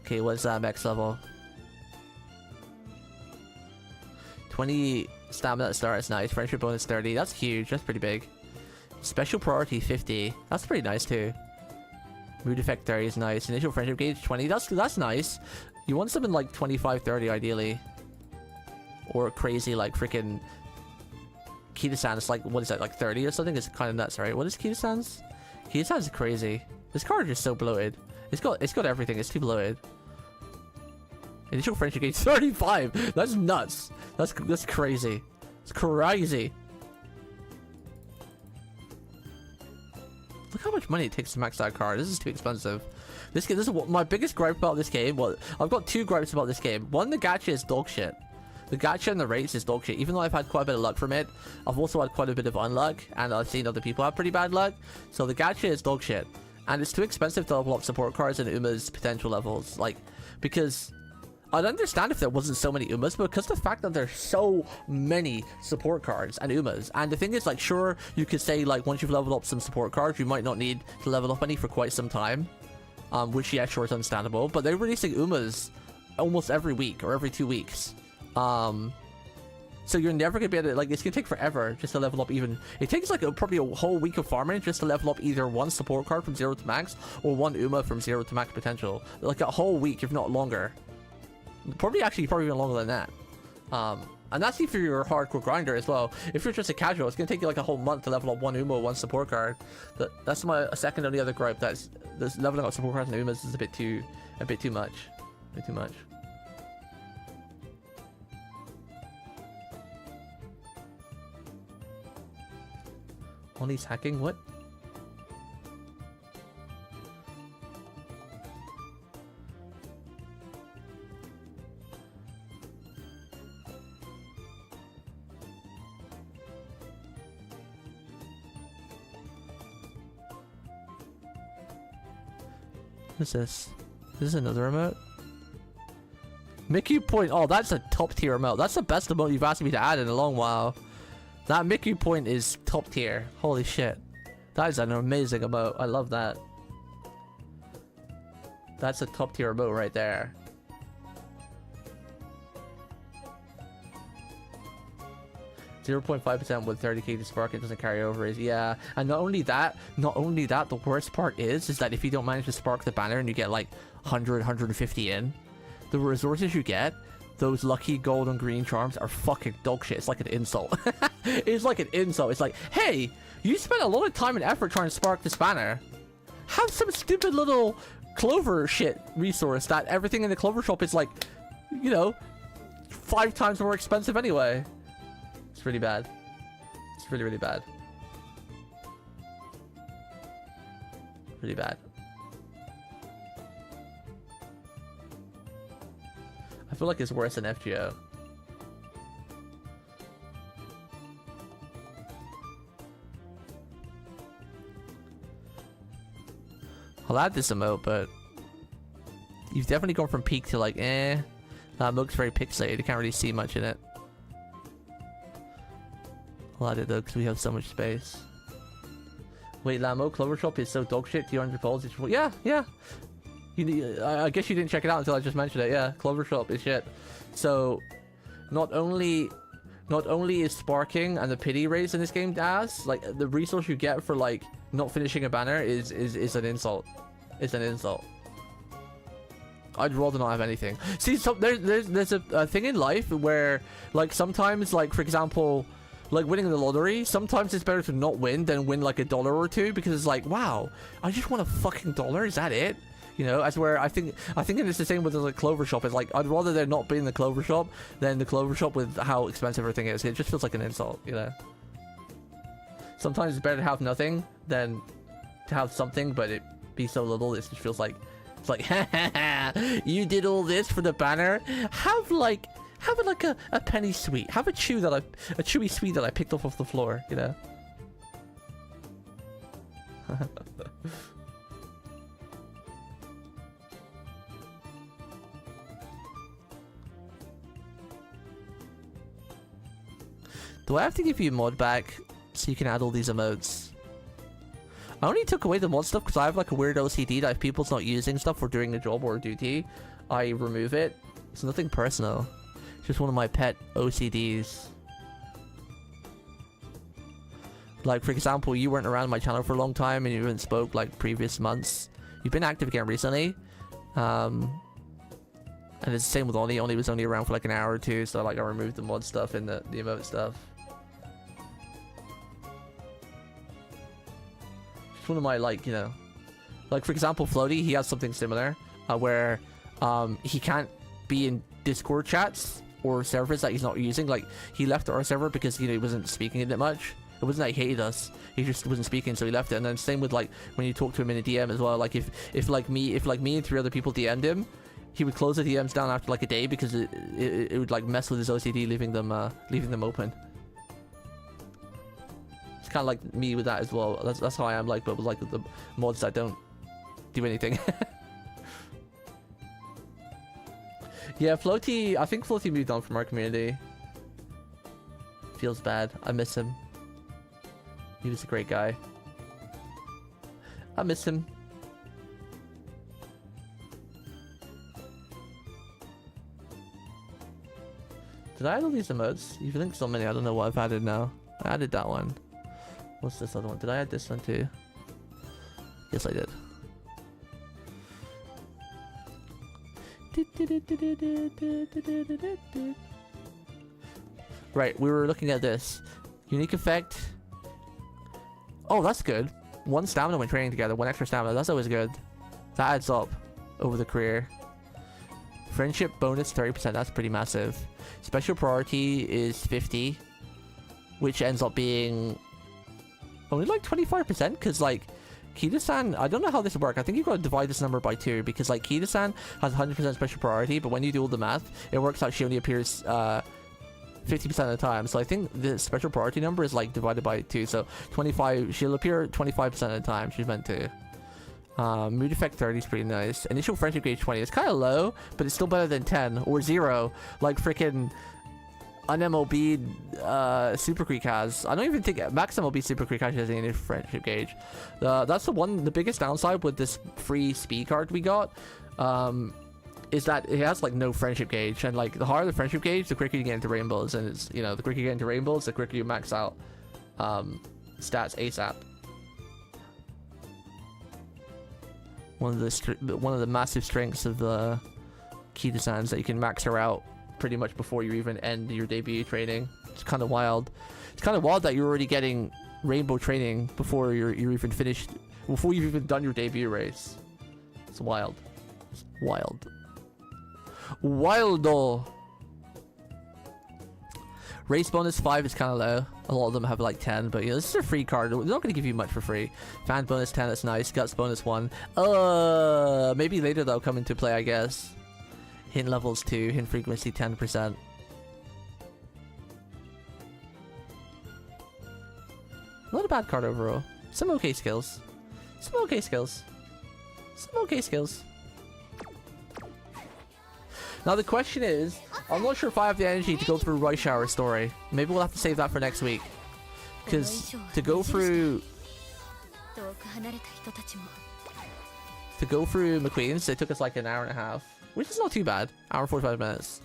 Speaker 1: Okay, what's that max level? 20 stamina at start, that's nice. Friendship bonus 30, that's huge, that's pretty big. Special priority 50, that's pretty nice too. Mood effect 30 is nice. Initial friendship gauge 20, that's nice. You want something like 25, 30 ideally. Or crazy like freaking Kitasan. It's like, what is that, like 30 or something? It's kind of nuts, right? What is Kitasan's? Kitasan's crazy. This card is so bloated. It's got everything. It's too bloated. Initial friendship gauge 35. That's nuts. That's crazy. It's crazy. Look how much money it takes to max that card. This is too expensive. This is what my biggest gripe about this game. Well, I've got two gripes about this game. One, the gacha is dog shit. The gacha and the rates is dog shit. Even though I've had quite a bit of luck from it, I've also had quite a bit of unluck, and I've seen other people have pretty bad luck. So the gacha is dog shit, and it's too expensive to level up support cards and Uma's potential levels. Like, because I'd understand if there wasn't so many Umas, but because the fact that there's so many support cards and Umas, and the thing is, like, sure, you could say like once you've leveled up some support cards, you might not need to level up any for quite some time, which yeah, sure, is understandable. But they're releasing Umas almost every week or every 2 weeks. So you're never gonna be able to, like, it's gonna take forever just to level up. Even it takes like probably a whole week of farming just to level up either one support card from 0 to max or one Uma from 0 to max potential. Like a whole week, if not longer. Probably even longer than that. And that's if you're a hardcore grinder as well. If you're just a casual, it's gonna take you like a whole month to level up one Uma, one support card. That's my second only other gripe. That's leveling up support cards and Umas is a bit too much. A bit too much. Only's hacking? What? What is this? This is another remote? Mickey Point. Oh, that's a top tier emote. That's the best emote you've asked me to add in a long while. That Mickey Point is top tier. Holy shit. That is an amazing emote. I love that. That's a top tier emote right there. 0.5% with 30k to spark, it doesn't carry over. Is yeah, and not only that, the worst part is that if you don't manage to spark the banner and you get like 100, 150 in, the resources you get, those lucky gold and green charms, are fucking dog shit. It's like an insult. It's like an insult. It's like, hey, you spent a lot of time and effort trying to spark this banner. Have some stupid little clover shit resource that everything in the clover shop is like, you know, 5 times more expensive anyway. It's really bad. It's really, really bad. Really bad. I feel like it's worse than FGO. I'll add this emote, but you've definitely gone from peak to like, eh. That emote's very pixelated. You can't really see much in it. I'll add it though, because we have so much space. Wait, Lamo, Clover Shop is so dog shit. 200 polls. Yeah, yeah. I guess you didn't check it out until I just mentioned it. Yeah, Clover Shop is shit. So, not only is sparking and the pity raise in this game ass, like the resource you get for like not finishing a banner is an insult. It's an insult. I'd rather not have anything. See, so there's a thing in life where like sometimes, like for example, like winning the lottery, sometimes it's better to not win than win like $1 or $2, because it's like, wow, I just want a fucking dollar. Is that it? You know, as where I think it's the same with the like, Clover Shop. It's like, I'd rather there not be in the Clover Shop than the Clover Shop with how expensive everything is. It just feels like an insult, you know. Sometimes it's better to have nothing than to have something, but it be so little. It just feels like, it's like, ha ha ha, you did all this for the banner. Have a penny sweet. Have a chewy sweet that I picked up off the floor, you know. Do I have to give you a mod back so you can add all these emotes? I only took away the mod stuff because I have like a weird OCD that if people's not using stuff or doing a job or a duty, I remove it. It's nothing personal. It's just one of my pet OCDs. Like for example, you weren't around my channel for a long time and you haven't spoke like previous months. You've been active again recently. And it's the same with Oni. Oni was only around for like an hour or two, so like I removed the mod stuff and the emote stuff. One of my like, you know, like for example Floaty, he has something similar where he can't be in Discord chats or servers that he's not using. Like he left our server because, you know, he wasn't speaking it that much. It wasn't that he hated us, he just wasn't speaking, so he left it. And then same with like when you talk to him in a DM as well. Like if me and 3 other people DM'd him, he would close the DMs down after like a day because it would like mess with his OCD, leaving them open. It's kind of like me with that as well. That's how I am, like, but with like the mods that don't do anything. Yeah, Floaty, I think Floaty moved on from our community. Feels bad. I miss him. He was a great guy. I miss him. Did I add all these emotes? You've linked so many, I don't know what I've added now. I added that one. What's this other one? Did I add this one too? Yes, I did. Right, we were looking at this. Unique effect. Oh, that's good. 1 stamina when training together. 1 extra stamina. That's always good. That adds up over the career. Friendship bonus 30%. That's pretty massive. Special priority is 50. Which ends up being only like 25%, because like Kitasan, I don't know how this will work. I think you've got to divide this number by 2, because like Kitasan has 100% special priority, but when you do all the math, it works out she only appears 50% of the time. So I think the special priority number is like divided by 2, so 25, she'll appear 25% of the time she's meant to. Mood effect 30 is pretty nice. Initial friendship gauge 20. It's kind of low, but it's still better than 10 or 0, like freaking an MLB Super Creek has. I don't even think Max MLB Super Creek actually has any friendship gauge. That's the biggest downside with this free speed card we got. is that it has like no friendship gauge, and like the harder the friendship gauge, the quicker you get into rainbows, and it's, you know, the quicker you get into rainbows, the quicker you max out stats ASAP. One of the massive strengths of the Kitasan is that you can max her out pretty much before you even end your debut training. It's kind of wild. It's kind of wild that you're already getting rainbow training before you're even finished, before you've even done your debut race. It's wild. It's wild. Wildo. Race bonus 5 is kind of low. A lot of them have like 10, but you know, this is a free card. They're not going to give you much for free. Fan bonus 10, that's nice. Guts bonus 1. Maybe later that'll come into play, I guess. Hint levels 2, hint frequency 10%. Not a bad card overall. Some okay skills. Some okay skills. Some okay skills. Now the question is, I'm not sure if I have the energy to go through Rush Hour story. Maybe we'll have to save that for next week. Because to go through McQueen's, it took us like an hour and a half. Which is not too bad. Hour and 45 minutes.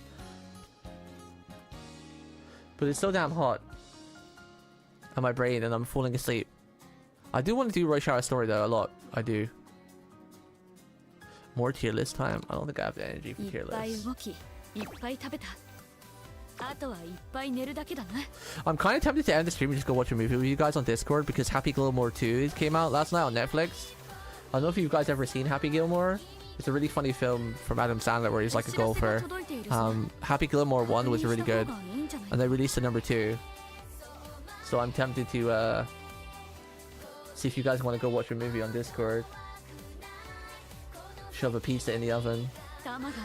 Speaker 1: But it's so damn hot on my brain and I'm falling asleep. I do want to do Rush Hour story though, a lot. I do. More tier list time? I don't think I have the energy for tier list. I'm kind of tempted to end the stream and just go watch a movie with you guys on Discord because Happy Gilmore 2 came out last night on Netflix. I don't know if you guys ever seen Happy Gilmore. It's a really funny film from Adam Sandler where he's like a golfer. Happy Gilmore 1 was really good, and they released a number 2. So I'm tempted to see if you guys want to go watch a movie on Discord. Shove a pizza in the oven.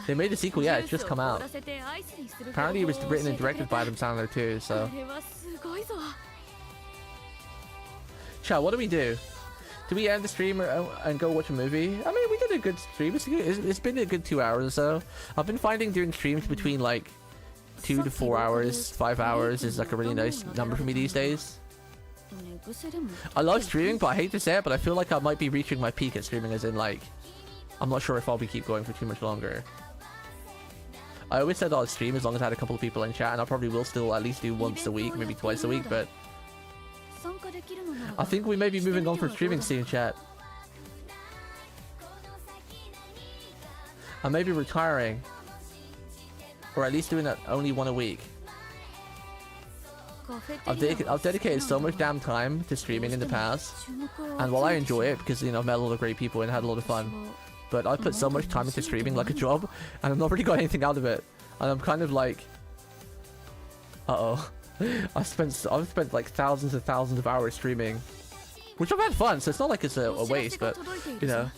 Speaker 1: They made a sequel, yeah, it's just come out. Apparently it was written and directed by Adam Sandler too, so. Chat, what do we do? Do we end the stream and go watch a movie? I mean, we did a good stream. It's been a good 2 hours or so. I've been finding doing streams between like 2 to 4 hours, 5 hours is like a really nice number for me these days. I love streaming, but I hate to say it, but I feel like I might be reaching my peak at streaming, as in like, I'm not sure if I'll be keep going for too much longer. I always said I'll stream as long as I had a couple of people in chat, and I probably will still at least do once a week, maybe twice a week, but I think we may be moving on from streaming soon, chat. I may be retiring, or at least doing that only one a week. I've dedicated so much damn time to streaming in the past, and while I enjoy it because, you know, I've met a lot of great people and had a lot of fun, but I put so much time into streaming like a job, and I've not really got anything out of it, and I'm kind of like, I've spent like thousands and thousands of hours streaming, which I've had fun, so it's not like it's a waste, but you know,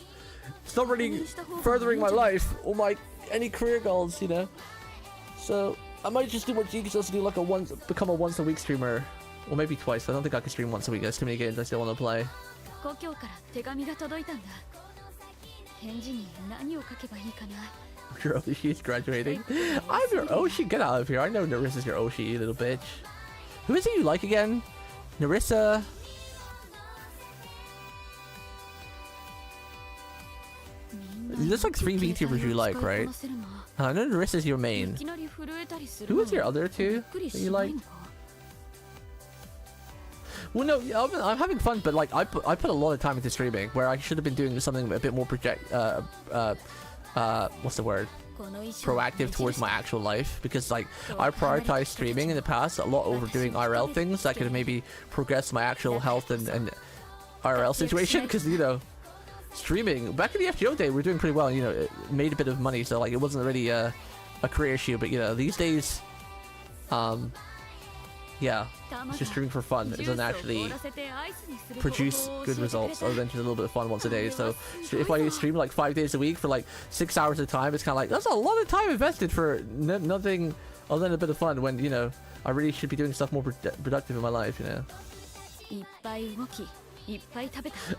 Speaker 1: it's not really furthering my life or any career goals, you know. So I might just do what Geeks does, do like become a once a week streamer, or maybe twice. I don't think I can stream once a week. There's too many games I still want to play. Your Oshi's graduating. I'm your Oshi. Get out of here. I know Narissa's your Oshi, you little bitch. Who is it you like again? Narissa. There's like 3 VTubers you like, right? I know Narissa's your main. Who is your other 2 that you like? Well, no, I'm having fun, but like I put a lot of time into streaming where I should have been doing something a bit more what's the word? Proactive towards my actual life, because like I prioritized streaming in the past a lot over doing IRL things that could have maybe progressed my actual health and IRL situation, because you know, streaming back in the FGO day we were doing pretty well, you know, it made a bit of money, so like it wasn't really a career issue, but you know, these days yeah, it's just streaming for fun. It doesn't actually produce good results other than just a little bit of fun once a day. So if I stream like 5 days a week for like 6 hours at a time, it's kind of like, that's a lot of time invested for nothing other than a bit of fun, when, you know, I really should be doing stuff more productive in my life, you know.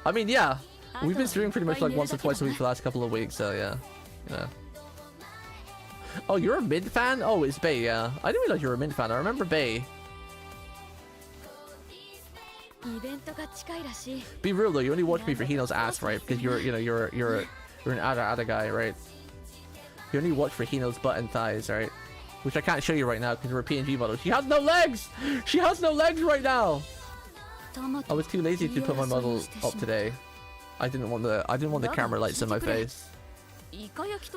Speaker 1: I mean, yeah, we've been streaming pretty much like once or twice a week for the last couple of weeks, so yeah, you know. Oh, you're a mid fan? Oh, it's Bay, yeah. I didn't realize you were a mid fan. I remember Bay. Be real though, you only watch me for Hino's ass, right? Because you're an Ada guy, right? You only watch for Hino's butt and thighs, right? Which I can't show you right now because we're a PNG model. She has no legs! She has no legs right now! I was too lazy to put my model up today. I didn't want the camera lights in my face.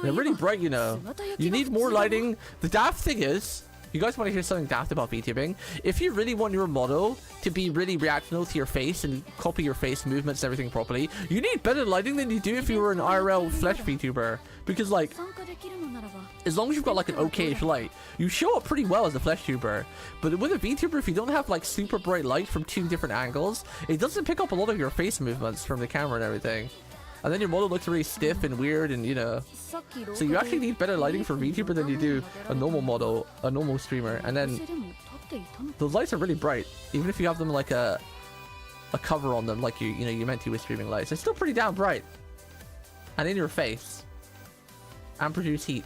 Speaker 1: They're really bright, you know. You need more lighting. The daft thing is, you guys want to hear something daft about VTubing? If you really want your model to be really reactional to your face and copy your face movements and everything properly, you need better lighting than you do if you were an IRL flesh VTuber. Because like, as long as you've got like an okayish light, you show up pretty well as a flesh tuber. But with a VTuber, if you don't have like super bright light from 2 different angles, it doesn't pick up a lot of your face movements from the camera and everything. And then your model looks really stiff and weird, and you know. So you actually need better lighting for VTuber than you do a normal model, a normal streamer. And then those lights are really bright, even if you have them like a cover on them, like you meant to with streaming lights. It's still pretty damn bright, and in your face, and produce heat.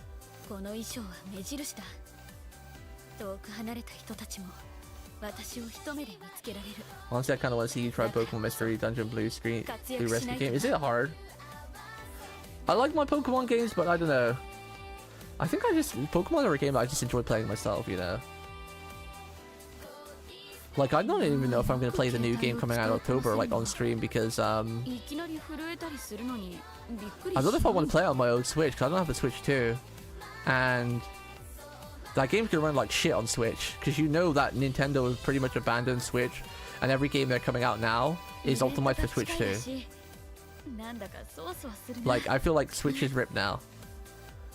Speaker 1: Honestly, I kind of want to see you try Pokemon Mystery Dungeon Blue Rescue game. Is it hard? I like my Pokemon games, but I don't know. I think Pokemon are a game I just enjoy playing myself, you know. Like, I don't even know if I'm going to play the new game coming out in October, like, on stream, because, I don't know if I want to play it on my own Switch, because I don't have a Switch 2. And that game's going to run like shit on Switch, because you know that Nintendo has pretty much abandoned Switch, and every game they're coming out now is optimized for Switch 2. Like, I feel like Switch is ripped now.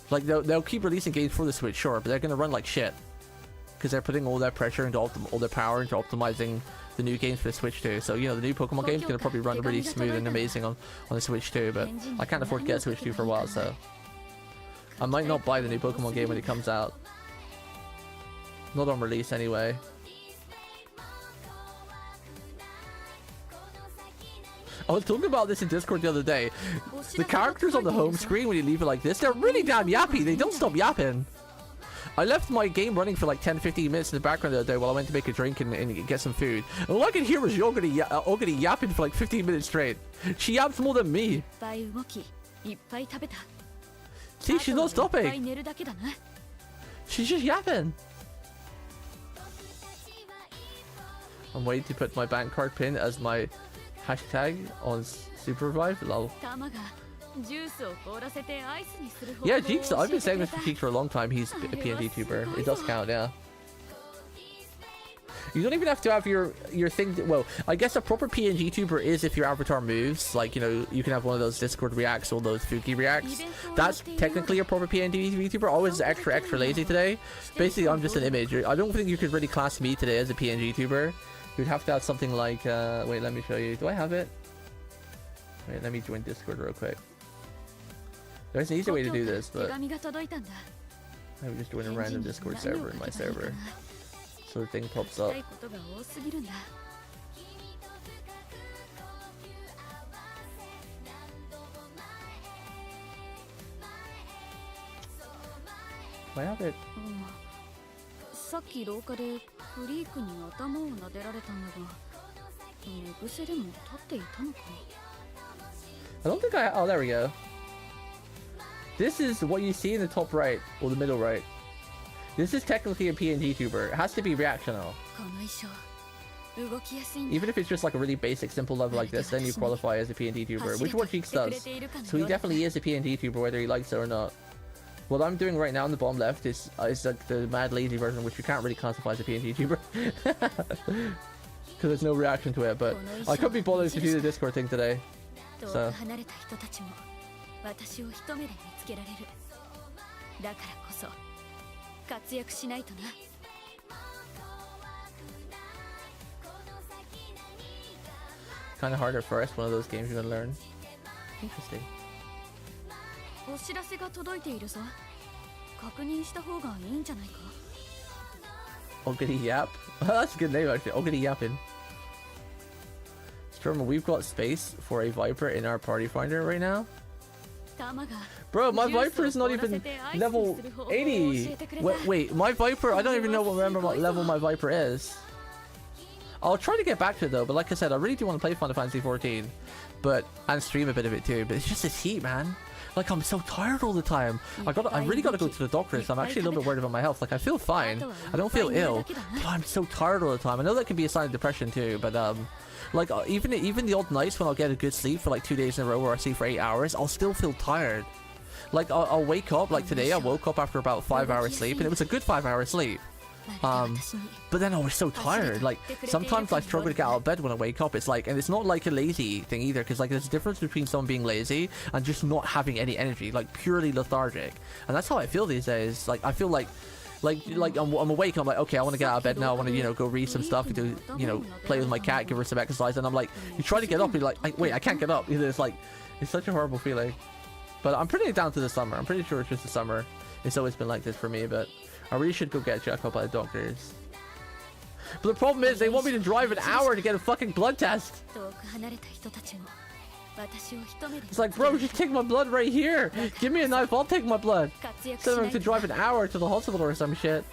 Speaker 1: Like, they'll keep releasing games for the Switch, sure, but they're going to run like shit. Because they're putting all their pressure into all their power into optimizing the new games for the Switch 2. So, you know, the new Pokemon game's going to probably run really smooth and amazing on the Switch 2, but I can't afford to get a Switch 2 for a while, so I might not buy the new Pokemon game when it comes out. Not on release anyway. I was talking about this in Discord the other day. The characters on the home screen, when you leave it like this, they're really damn yappy. They don't stop yapping. I left my game running for like 10-15 minutes in the background the other day while I went to make a drink and get some food. And all I could hear was Yogurt yapping for like 15 minutes straight. She yaps more than me. See, she's not stopping. She's just yapping. I'm waiting to put my bank card pin as my hashtag on Super Revive. Lol. Yeah, Jeeks, I've been saying this for Jeeks for a long time. He's a PNG tuber. It does count, yeah. You don't even have to have your thing. Well, I guess a proper PNG tuber is if your avatar moves. Like, you know, you can have one of those Discord reacts or those Fuki reacts. That's technically a proper PNG VTuber. I was extra lazy today. Basically, I'm just an image. I don't think you could really class me today as a PNG tuber. You'd have to have something like, wait, let me show you. Do I have it? Wait, let me join Discord real quick. There's an easier way to do this, but I would just join a random Discord server in my server. So the thing pops up. Do I have it? I don't think oh, there we go. This is what you see in the top right, or the middle right. This is technically a PNG tuber. It has to be reactional. Even if it's just like a really basic, simple level like this, then you qualify as a PNG tuber, which what Cheeks does. So he definitely is a PNG tuber, whether he likes it or not. What I'm doing right now in the bottom left is like the mad lazy version, which you can't really classify as a PNG tuber. Because there's no reaction to it, but I couldn't be bothered to do the Discord thing today. So. Kind of hard at first, one of those games you're gonna learn. Interesting. Ogity Yap? That's a good name actually, Ogity Yappin. Stormer, we've got space for a Viper in our party finder right now. Bro, my Viper is not even level 80. Wait, my Viper, I don't even know what level my Viper is. I'll try to get back to it though, but like I said, I really do want to play Final Fantasy 14, and stream a bit of it too, but it's just this heat, man. Like, I'm so tired all the time. I really gotta go to the doctor, so I'm actually a little bit worried about my health. Like, I feel fine. I don't feel ill, but I'm so tired all the time. I know that can be a sign of depression too, but like even the odd nights when I'll get a good sleep for like 2 days in a row where I sleep for 8 hours, I'll still feel tired. Like I'll wake up, like today I woke up after about 5 hours sleep, and it was a good 5 hour sleep. But then I was so tired. Like sometimes I struggle to get out of bed when I wake up. It's like, and it's not like a lazy thing either, because like there's a difference between someone being lazy and just not having any energy, like purely lethargic. And that's how I feel these days. Like I feel like I'm awake. I'm like, okay, I want to get out of bed now. I want to, go read some stuff, do, play with my cat, give her some exercise. And I'm like, you try to get up, and you're like, wait, I can't get up. It's like, it's such a horrible feeling. But I'm pretty down to the summer. I'm pretty sure it's just the summer. It's always been like this for me, but I really should go get checked out by the doctors. But the problem is, they want me to drive an hour to get a fucking blood test. It's like, bro, just take my blood right here. Give me a knife, I'll take my blood. Instead of having to drive an hour to the hospital or some shit.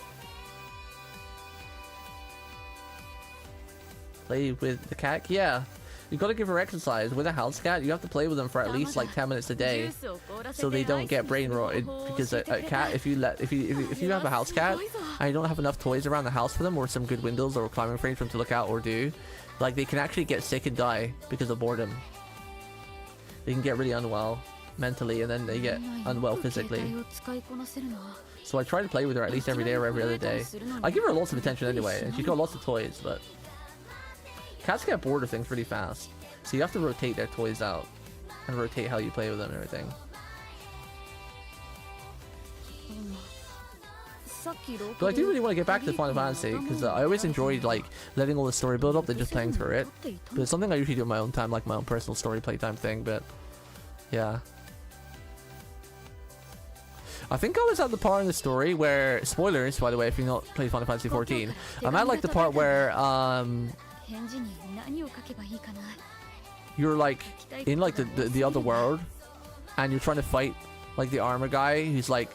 Speaker 1: Play with the cat? Yeah. You gotta give her exercise. With a house cat, you have to play with them for at least like 10 minutes a day, so they don't get brain rotted. Because a cat, if you have a house cat and you don't have enough toys around the house for them, or some good windows or climbing frames for them to look out or do, like they can actually get sick and die because of boredom. They can get really unwell mentally, and then they get unwell physically. So I try to play with her at least every day or every other day. I give her lots of attention anyway, and she's got lots of toys, but cats get bored of things really fast, so you have to rotate their toys out and rotate how you play with them and everything. But I do really want to get back to Final Fantasy, because I always enjoyed like letting all the story build up than just playing through it. But it's something I usually do in my own time, like my own personal story playtime thing. But yeah, I think I was at the part in the story where, spoilers by the way if you've not played Final Fantasy 14, I'm at like the part where you're like in like the other world, and you're trying to fight like the armor guy who's like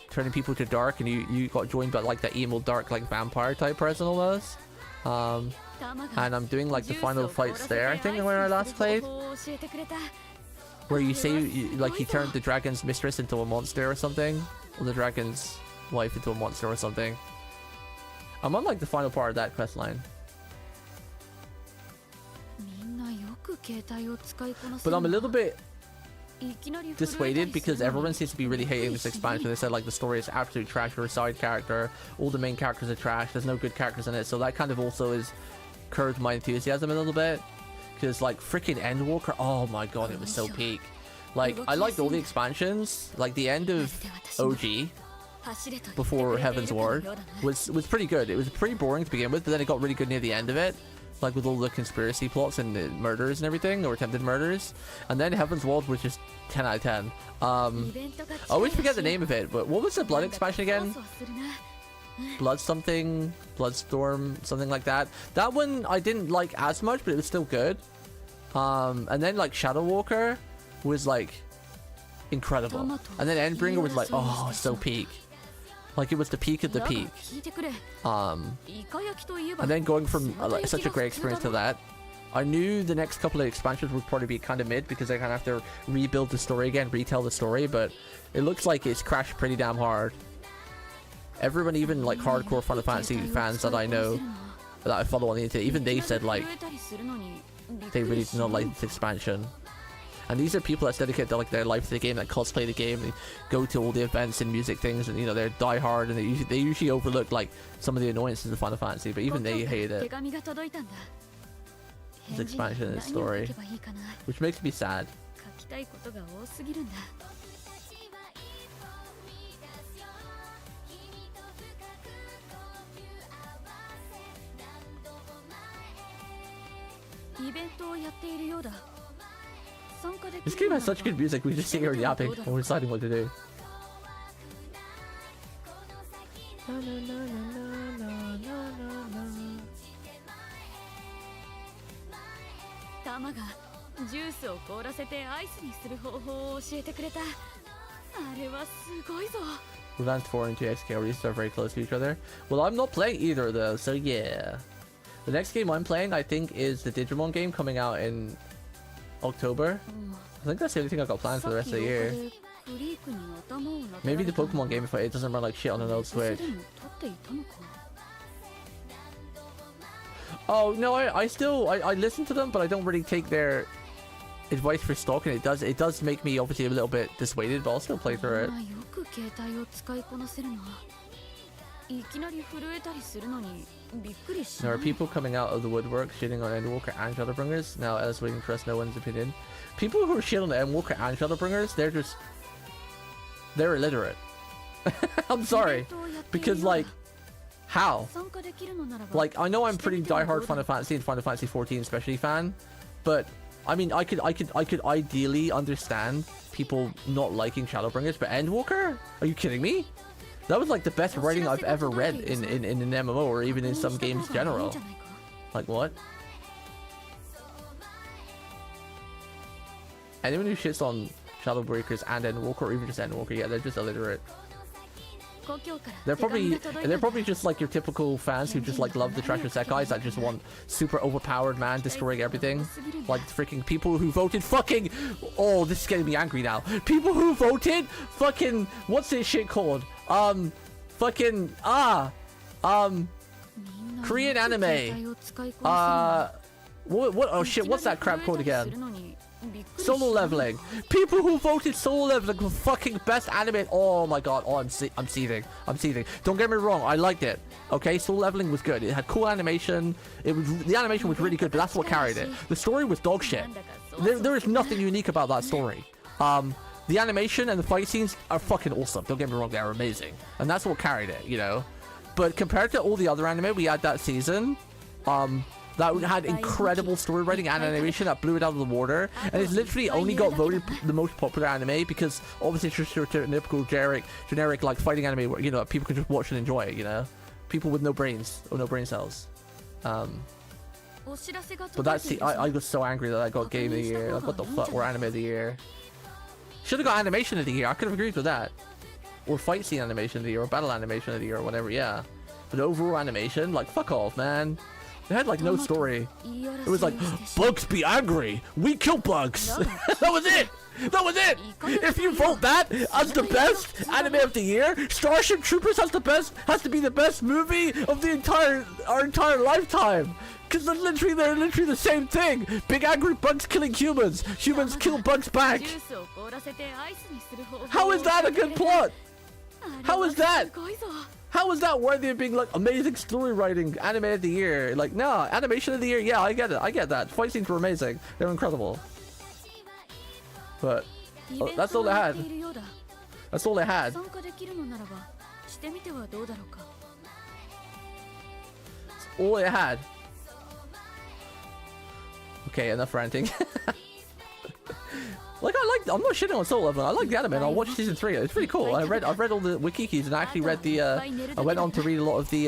Speaker 1: turning people to dark, and you got joined by like that emo dark like vampire type person almost. And I'm doing like the final fights there, I think, where I last played, where you say like he turned the dragon's mistress into a monster or something, or the dragon's wife into a monster or something. I'm on like the final part of that quest line. But I'm a little bit dissuaded because everyone seems to be really hating this expansion. They said like the story is absolute trash for a side character, all the main characters are trash, there's no good characters in it, so that kind of also has curbed my enthusiasm a little bit. Because like freaking Endwalker, oh my god, it was so peak. Like I liked all the expansions, like the end of OG before Heaven's Ward was pretty good. It was pretty boring to begin with, but then it got really good near the end of it, like with all the conspiracy plots and the murders and everything, or attempted murders. And then Heaven's Ward was just 10 out of 10. I always forget the name of it, but what was the Blood expansion again? Blood something, Bloodstorm, something like that. That one I didn't like as much, but it was still good. And then like Shadow Walker was like incredible, and then Endbringer was like, oh, so peak. Like it was the peak of the peak. And then going from like, such a great experience to that, I knew the next couple of expansions would probably be kind of mid, because they kind of have to rebuild the story again, retell the story, but it looks like it's crashed pretty damn hard. Everyone, even like hardcore Final Fantasy fans that I know, that I follow on the internet, even they said like they really did not like this expansion. And these are people that dedicate like their life to the game, that cosplay the game, and go to all the events and music things, and they're die hard, and they usually overlook like some of the annoyances of Final Fantasy, but even they hate it. This expansion and this story, which makes me sad. This game has such good music, we just sit here yapping when we're deciding what to do. Advanced 4 and 2XK releases are very close to each other. Well, I'm not playing either of those, so yeah. The next game I'm playing, I think, is the Digimon game coming out in October. I think that's the only thing I got planned for the rest of the year. Maybe the Pokemon game if it doesn't run like shit on an old Switch. Oh no, I still listen to them, but I don't really take their advice for stock, and it does make me obviously a little bit dissuaded, but I'll still play through it. There are people coming out of the woodwork shitting on Endwalker and Shadowbringers. Now Ella's waiting to trust no one's opinion. People who are shitting on Endwalker and Shadowbringers, they're illiterate. I'm sorry, because like, how? Like, I know I'm pretty diehard Final Fantasy and Final Fantasy 14 especially fan, but I mean, I could ideally understand people not liking Shadowbringers, but Endwalker? Are you kidding me? That was like the best writing I've ever read in an MMO, or even in some games in general. Like, what? Anyone who shits on Shadowbreakers and Endwalker, or even just Endwalker, yeah, they're just illiterate. They're probably just like your typical fans who just like love the treasure set guys that just want super overpowered man destroying everything. Like freaking people who voted fucking, oh, this is getting me angry now. People who voted fucking, what's this shit called? Fucking Korean anime. What? Oh shit! What's that crap called again? Solo Leveling. People who voted Solo Leveling the fucking best anime. Oh my god. Oh, I'm seething. I'm seething. Don't get me wrong. I liked it. Okay, Solo Leveling was good. It had cool animation. The animation was really good, but that's what carried it. The story was dog shit. There is nothing unique about that story. The animation and the fight scenes are fucking awesome. Don't get me wrong. They're amazing, and that's what carried it. You know. But compared to all the other anime we had that season, that had incredible story writing and animation that blew it out of the water, and it's literally only got voted the most popular anime because obviously it's just your typical generic like fighting anime where, you know, people can just watch and enjoy it, you know, people with no brains or no brain cells. But that's I was so angry that I got game of the year. Like, what the fuck, or anime of the year? Should have got animation of the year. I could have agreed with that, or fight scene animation of the year, or battle animation of the year, or whatever. Yeah, but overall animation, like, fuck off, man. It had like no story. It was like, bugs be angry, we kill bugs. That was it. That was it. If you vote that as the best anime of the year, Starship Troopers has to be the best movie of our entire lifetime. Because they're literally the same thing. Big angry bugs killing humans. Humans kill bugs back. How is that a good plot? How is that? How is that worthy of being like amazing story writing, anime of the year? Like, no, animation of the year, yeah, I get it, I get that. Fight scenes were amazing, they're incredible. But that's all they had. That's all they had. That's all they had. Okay, enough ranting. Like, I'm not shitting on Solo Leveling. I like the anime, and I'll watch season 3. It's pretty cool. I've read all the wikis, and I actually read I went on to read a lot of the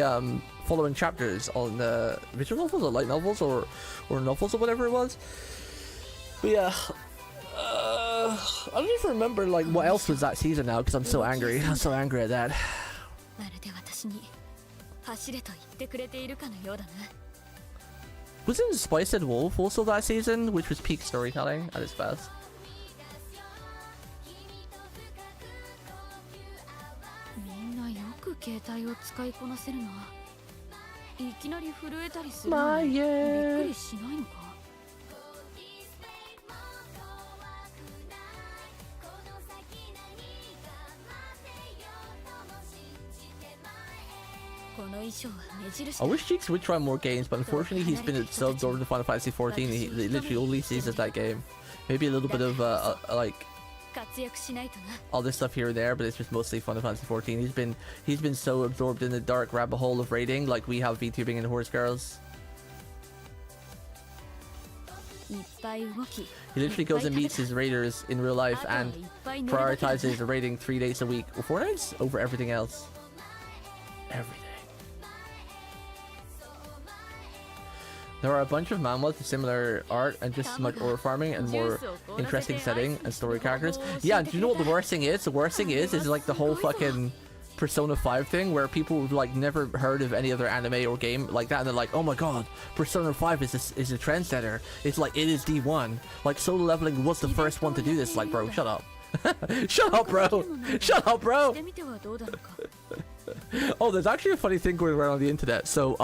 Speaker 1: following chapters on the visual novels or light novels or novels or whatever it was. But yeah, I don't even remember like what else was that season now because I'm so angry. I'm so angry at that. Wasn't Spice and Wolf also that season, which was peak storytelling at its best? I wish Cheeks would try more games, but unfortunately he's been so absorbed in Final Fantasy 14, he literally only sees as that game. Maybe a little bit of like all this stuff here and there, but it's just mostly Final Fantasy 14. He's been so absorbed in the dark rabbit hole of raiding, like we have VTubing and Horse Girls. He literally goes and meets his raiders in real life and prioritizes raiding 3 days a week, or 4 days, over everything else. Everything. There are a bunch of manhwas with similar art and just as much ore farming and more interesting setting and story characters. Yeah, do you know what the worst thing is? The worst thing is like the whole fucking Persona 5 thing where people have like never heard of any other anime or game like that, and they're like, oh my god, Persona 5 is a trendsetter. It's like, it is D1. Like, solo leveling was the first one to do this. Like, bro, shut up. Shut up, bro. Shut up, bro. Oh, there's actually a funny thing going around on the internet. So,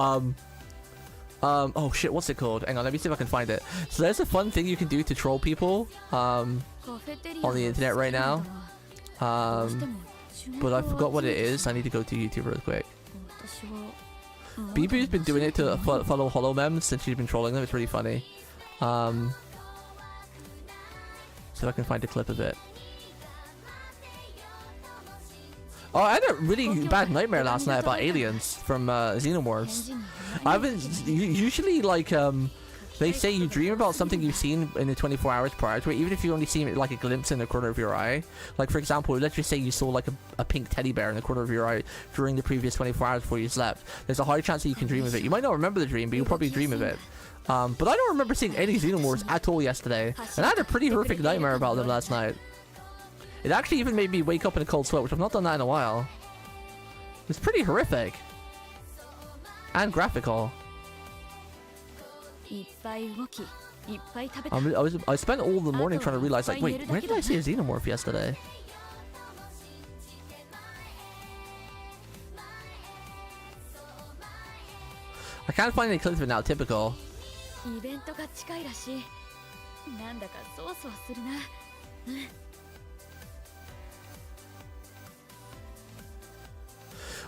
Speaker 1: oh shit, what's it called? Hang on, let me see if I can find it. So there's a fun thing you can do to troll people, on the internet right now. But I forgot what it is. I need to go to YouTube real quick. BB's been doing it to follow Hollow Mems since she's been trolling them. It's really funny. So if I can find a clip of it. Oh, I had a really bad nightmare last night about aliens from Xenomorphs. I haven't usually like they say you dream about something you've seen in the 24 hours prior to it, even if you only see it like a glimpse in the corner of your eye. Like, for example, let's just say you saw like a pink teddy bear in the corner of your eye during the previous 24 hours before you slept. There's a high chance that you can dream of it. You might not remember the dream, but you'll probably dream of it. But I don't remember seeing any Xenomorphs at all yesterday, and I had a pretty horrific nightmare about them last night. It actually even made me wake up in a cold sweat, which I've not done that in a while. It's pretty horrific. And graphical. I spent all the morning trying to realize, like, wait, where did I see a Xenomorph yesterday? I can't find any clips of it now, typical.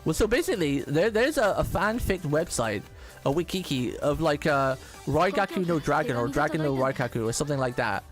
Speaker 1: Well, so basically, there's a fanfic website, a wikiki of like Raigaku no Dragon or Dragon no Raikaku or something like that.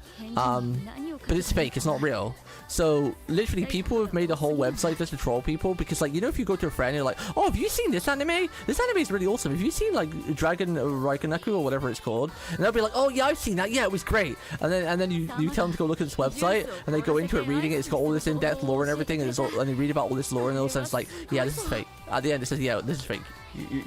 Speaker 1: But it's fake, it's not real. So literally people have made a whole website just to troll people, because like, you know, if you go to a friend and you're like, oh, have you seen this anime? This anime is really awesome. Have you seen like Dragon Raikanaku or whatever it's called? And they'll be like, oh yeah, I've seen that. Yeah, it was great. And then you tell them to go look at this website, and they go into it reading it. It's got all this in-depth lore and everything, and and they read about all this lore, and all of a sudden it's like, yeah, this is fake. At the end it says, yeah, this is fake.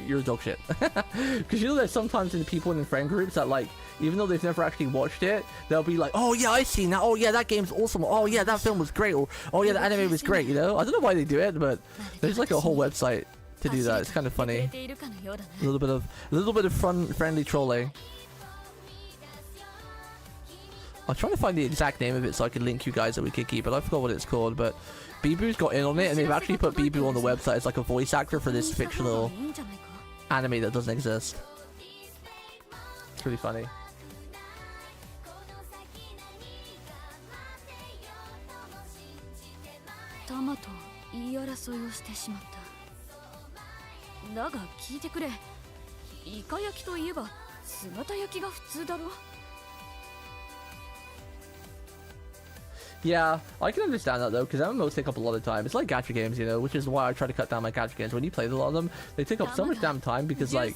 Speaker 1: You're a dog shit. Because you know, there's sometimes in the people in friend groups that like, even though they've never actually watched it, they'll be like, oh yeah, I've seen that. Oh yeah, that game's awesome. Oh yeah, that film was great. Or oh yeah, the anime was great. You know, I don't know why they do it, but there's like a whole website to do that. It's kind of funny. A little bit of friendly trolling. I'm trying to find the exact name of it so I can link you guys at Wikiki, but I forgot what it's called. But Bibu's got in on it, and they've actually put Bibu on the website as like a voice actor for this fictional anime that doesn't exist. It's really funny. Yeah, I can understand that though, because MMOs take up a lot of time. It's like gacha games, you know, which is why I try to cut down my gacha games. When you play a lot of them, they take up so much damn time, because like,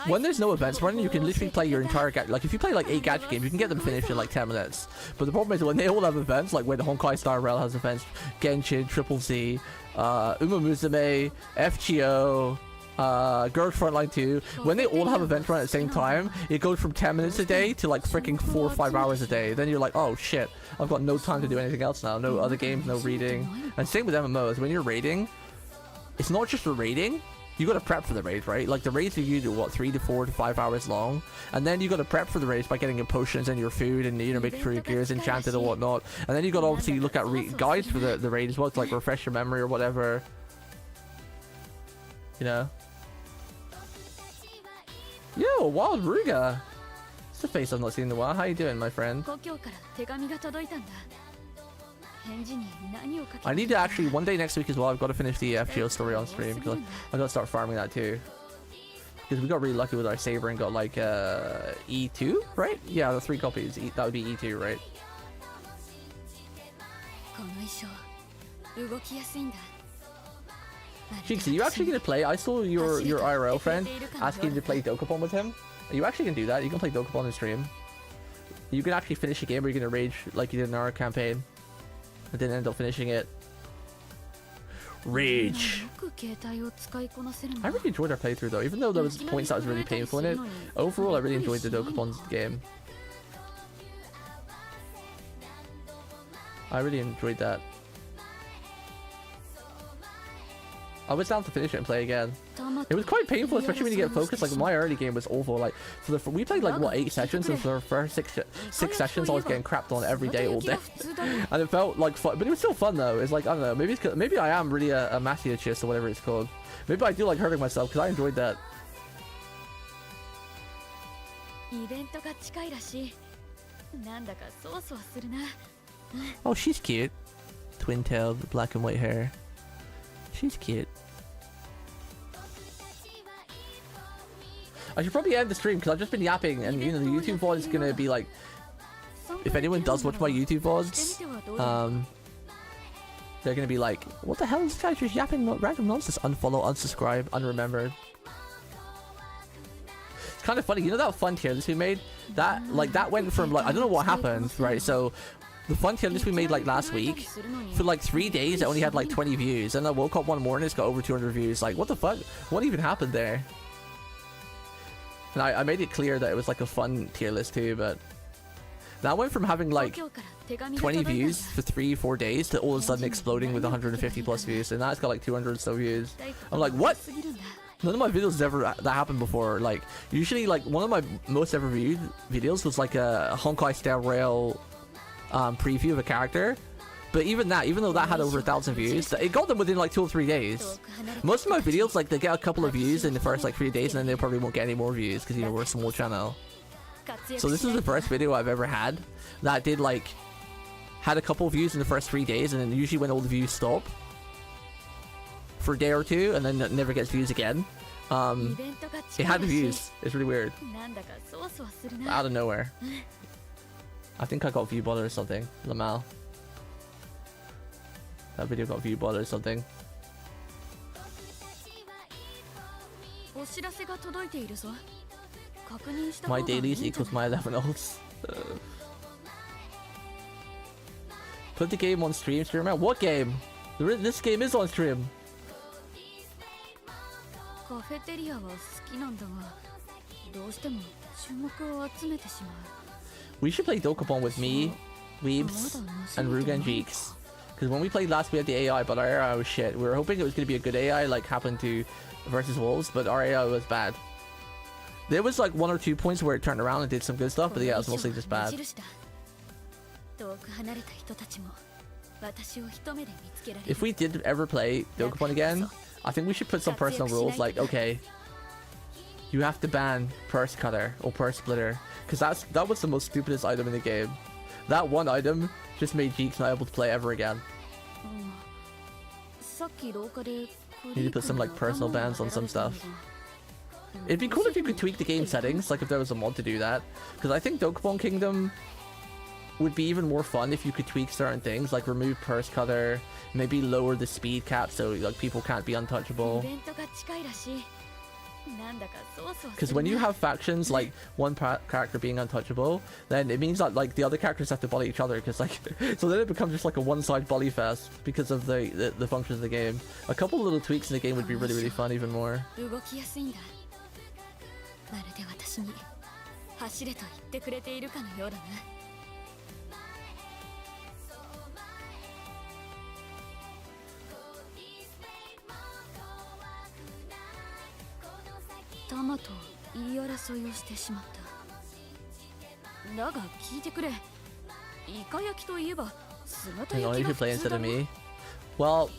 Speaker 1: when there's no events running, you can literally play your entire gacha. Like if you play like 8 gacha games, you can get them finished in like 10 minutes. But the problem is when they all have events, like when Honkai Star Rail has events, Genshin, Triple Z, Umamusume, FGO, Girls Frontline 2, when they all have events run at the same time, it goes from 10 minutes a day to like freaking 4 or 5 hours a day. Then you're like, oh shit, I've got no time to do anything else now. No other games, no reading. And same with MMOs. When you're raiding, it's not just a raiding. You gotta prep for the raid, right? Like the raids are usually what, 3 to 4 to 5 hours long, and then you gotta prep for the raids by getting your potions and your food, and you know, making sure your gear is enchanted and whatnot. And then you gotta obviously look at guides for the raid as well to like refresh your memory or whatever. You know. Yo, Wild Ruga! It's a face I've not seen in a while. How you doing, my friend? I need to actually, one day next week as well, I've got to finish the FGO story on stream, because I've got to start farming that too. Because we got really lucky with our saber and got like E2, right? Yeah, the 3 copies. That would be E2, right? Cheeks, are you actually going to play? I saw your IRL friend asking you to play Dokapon with him. Are you actually going to do that? You can play Dokapon on stream. You can actually finish a game, or you're going to rage like you did in our campaign. I didn't end up finishing it. Rage. I really enjoyed our playthrough though, even though there was points that was really painful in it. Overall, I really enjoyed the Dokapon game. I really enjoyed that. I was down to finish it and play again. It was quite painful, especially when you get focused. Like my early game was awful. Like we played like what 8 sessions, and for the first six sessions I was getting crapped on every day all day, and it felt like fun, but it was still fun though. It's like I don't know, maybe I am really a masochist or whatever it's called. Maybe I do like hurting myself because I enjoyed that. Oh, she's cute. Twin-tailed, black and white hair. She's cute. I should probably end the stream because I've just been yapping, and you know the YouTube VOD is gonna be like, if anyone does watch my YouTube VODs, they're gonna be like, what the hell is this guy just yapping random nonsense? Unfollow, unsubscribe, unremembered. It's kind of funny, you know that fun tier list we made? That went from like, I don't know what happened, right? So the fun tier list we made like last week, for like 3 days it only had like 20 views, and I woke up one morning it's got over 200 views. Like what the fuck? What even happened there? And I made it clear that it was like a fun tier list too, but that went from having like 20 views for 3-4 days to all of a sudden exploding with 150 plus views, and now it's got like 200 so views. I'm like, what? None of my videos ever that happened before. Like usually like one of my most ever viewed videos was like a Honkai Star Rail preview of a character. But even though that had over 1,000 views, it got them within like 2 or 3 days. Most of my videos, like they get a couple of views in the first like 3 days, and then they probably won't get any more views because you know we're a small channel. So this is the first video I've ever had that did like had a couple of views in the first 3 days, and then usually when all the views stop for a day or two, and then it never gets views again. It had the views. It's really weird. Out of nowhere. I think I got view bother or something. Lamal. That video got view bother or something. My dailies equals my 11 ults. Put the game on stream, stream out. What game? This game is on stream. We should play Dokapon with me, Weebs, and Ruga and Jeeks. Because when we played last, we had the AI, but our AI was shit. We were hoping it was going to be a good AI, like happened to versus Wolves, but our AI was bad. There was like 1 or 2 points where it turned around and did some good stuff, but yeah, it was mostly just bad. If we did ever play Dokapon again, I think we should put some personal rules, like, okay, you have to ban Purse Cutter or Purse Splitter, because that was the most stupidest item in the game. That one item just made Jeeks not able to play ever again. Need to put some like personal bans on some stuff. It'd be cool if you could tweak the game settings, like if there was a mod to do that, because I think Dokapon Kingdom would be even more fun if you could tweak certain things, like remove Purse Cutter, maybe lower the speed cap so like people can't be untouchable. Because when you have factions like one character being untouchable, then it means that like the other characters have to bully each other, because like so then it becomes just like a one-side bully fest because of the functions of the game. A couple little tweaks in the game would be really fun even more.
Speaker 6: I
Speaker 1: know you should play instead of me. Well,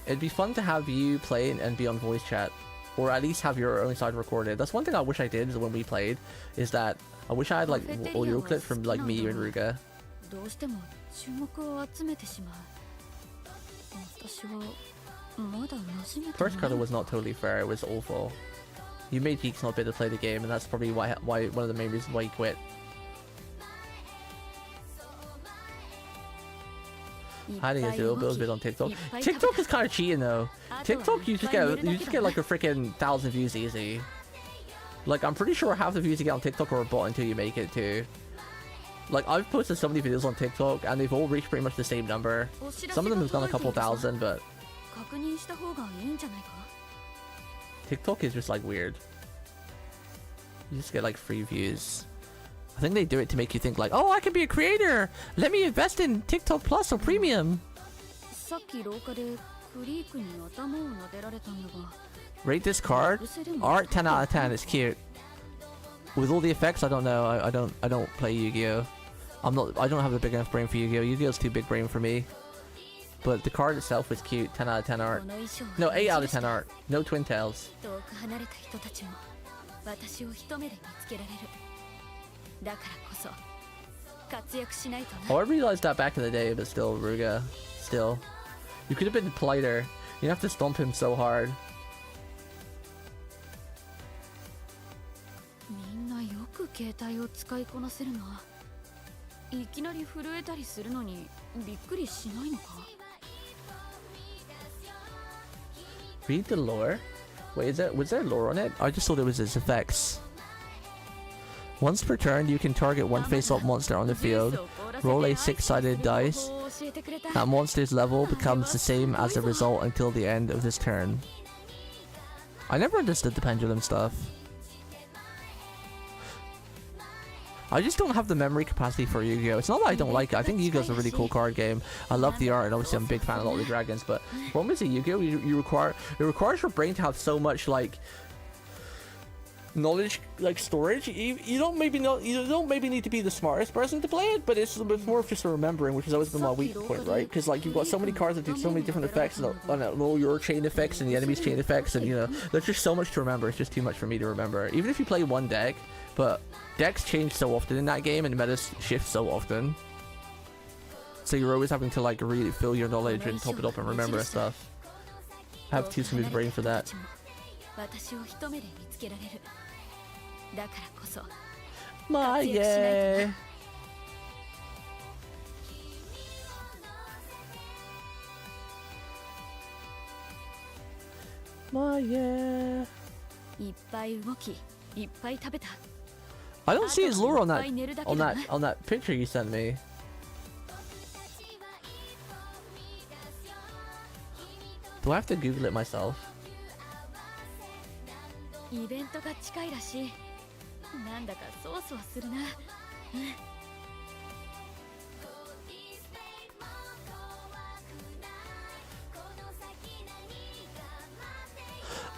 Speaker 1: it'd be fun to have you play and be on voice chat, or at least have your own side recorded. That's one thing I wish I did when we played, is that I wish I had like audio clips from like me and Ruga. First Cutter was not totally fair, it was awful. You made Jeeks not be able to play the game, and that's probably why one of the main reasons why he quit. Hiding his little bills bit on TikTok. TikTok is kind of cheating though. TikTok you just get like a freaking 1,000 views easy. Like I'm pretty sure half the views you get on TikTok are a bot until you make it too. Like I've posted so many videos on TikTok and they've all reached pretty much the same number. Some of them have gone a couple thousand, but TikTok is just like weird. You just get like free views. I think they do it to make you think like, oh, I can be a creator. Let me invest in TikTok Plus or Premium. Rate this card. Art 10 out of 10. It's cute. With all the effects, I don't know. I don't play Yu-Gi-Oh. I don't have a big enough brain for Yu-Gi-Oh. Yu-Gi-Oh's too big brain for me. But the card itself is cute. 10 out of 10 art. No, 8 out of 10 art. No twin tails. Oh, I realized that back in the day, but still, Ruga. Still. You could have been politer. You have to stomp him so hard. Read the lore? Wait, was there lore on it? I just thought it was its effects. Once per turn, you can target one face-up monster on the field. Roll a 6-sided dice. That monster's level becomes the same as the result until the end of this turn. I never understood the pendulum stuff. I just don't have the memory capacity for Yu-Gi-Oh! It's not that I don't like it. I think Yu-Gi-Oh's a really cool card game. I love the art, and obviously I'm a big fan of all the dragons. But what is it, Yu-Gi-Oh? It requires your brain to have so much like knowledge, like storage. You don't maybe need to be the smartest person to play it, but it's more of just a remembering, which has always been my weak point, right? Because like you've got so many cards that do so many different effects, and all your chain effects and the enemy's chain effects, and you know there's just so much to remember. It's just too much for me to remember. Even if you play one deck, but decks change so often in that game, and metas shift so often, so you're always having to like really fill your knowledge and top it up and remember stuff. I have too smooth brain for that. Maye. Maye. I don't see his lore on that picture you sent me. Do I have to Google it myself?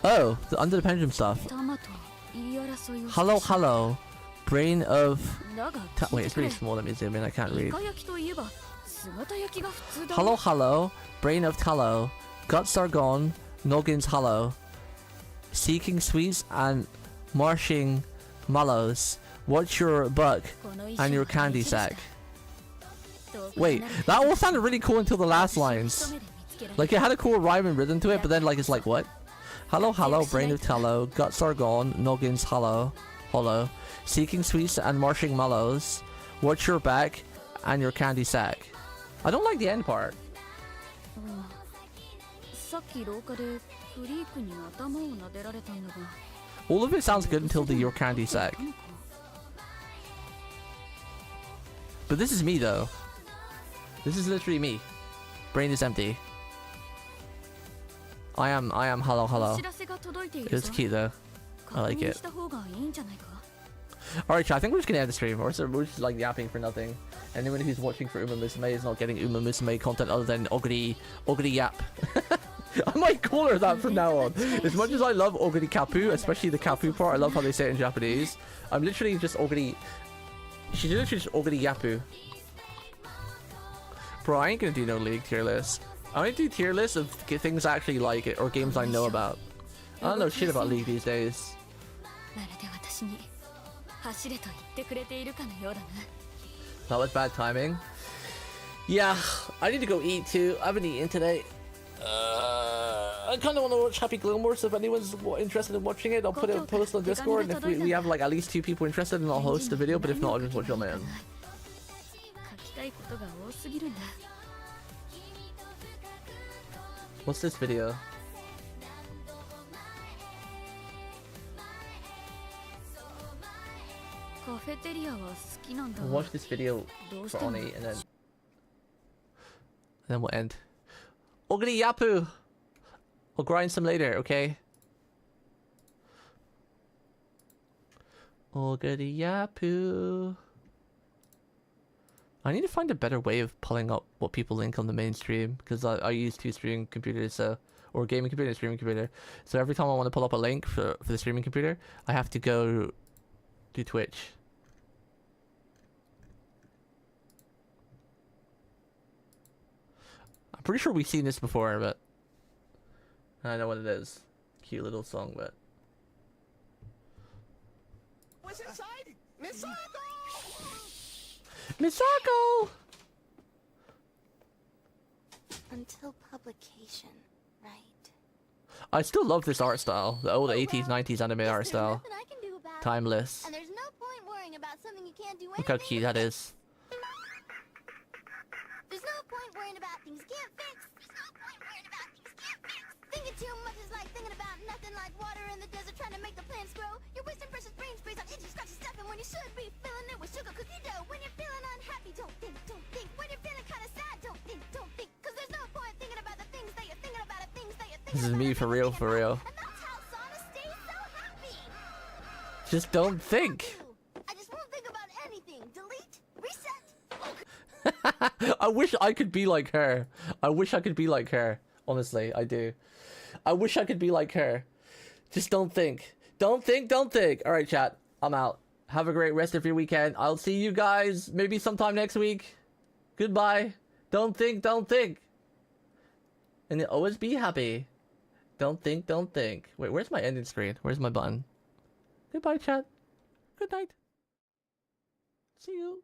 Speaker 1: Oh, under the pendulum stuff. Hello. Brain of... Wait, it's really small. Let me zoom in. I can't read. Hello. Brain of tallow. Guts are gone. Noggins hollow. Seeking sweets and marshing mallows. What's your buck and your candy sack? Wait, that all sounded really cool until the last lines. Like it had a cool rhyme and rhythm to it, but then like it's like what? Hello, brain of tallow. Guts are gone. Noggins hollow. Seeking sweets and marshing mallows. What's your back and your candy sack? I don't like the end part. All of it sounds good until your candy sack. But this is me though. This is literally me. Brain is empty. I am hello. It's cute though. I like it. Alright, chat, I think we're just gonna end the stream. We're just like yapping for nothing. Anyone who's watching for Umamusume is not getting Umamusume content other than Oguri yap. I might call her that from now on. As much as I love Oguri Kapu, especially the Kapu part, I love how they say it in Japanese. I'm literally just Oguri. She's literally just Oguri Yapu. Bro, I ain't gonna do no league tier list. I only do tier lists of things I actually like it or games I know about. I don't know shit about league these days. That was bad timing. Yeah, I need to go eat too. I haven't eaten today. I kind of want to watch Happy Gilmore, so if anyone's interested in watching it, I'll put it post on Discord, and if we have like at least 2 people interested, then I'll host the video, but if not, I'll just watch it on my own. What's this video? We'll watch this video for Oni and then we'll end. Oguri Yapu! We'll grind some later, okay? Oguri Yapu. I need to find a better way of pulling up what people link on the main stream, because I use 2 streaming computers, so, or gaming computer and streaming computer. So every time I want to pull up a link for the streaming computer, I have to go to Twitch. I'm pretty sure we've seen this before, but I know what it is. Cute little song, but
Speaker 2: What's inside? Misako!
Speaker 1: Misako!
Speaker 7: Until publication, right?
Speaker 1: I still love this art style, the old 80s, 90s anime art style.
Speaker 7: Nothing I can do about it.
Speaker 1: Timeless.
Speaker 7: And there's no point worrying about something you can't do
Speaker 1: Look how
Speaker 7: anything
Speaker 1: cute that
Speaker 7: about.
Speaker 1: is.
Speaker 7: There's no point worrying about things you can't fix. There's no point worrying about things you can't fix. Thinking too much is like thinking about nothing, like water in the desert trying to make the plants grow. You're wasting precious brain space on itchy, scratchy stuff, and when you should be filling it with sugar cookie dough. When you're feeling unhappy, don't think, don't think. When you're feeling kind of sad, don't think, don't think. Cause there's no point thinking about the things that you're thinking about, the things that you're thinking
Speaker 1: This is
Speaker 7: about.
Speaker 1: me for real, for real.
Speaker 7: And that's how Sana stays so happy.
Speaker 1: Just don't think.
Speaker 7: I just won't think about anything. Delete, reset.
Speaker 1: I wish I could be like her. I wish I could be like her. Honestly, I do. I wish I could be like her. Just don't think. Don't think, don't think. Alright, chat. I'm out. Have a great rest of your weekend. I'll see you guys maybe sometime next week. Goodbye. Don't think, don't think. And always be happy. Don't think, don't think. Wait, where's my ending screen? Where's my button? Goodbye, chat. Good night. See you.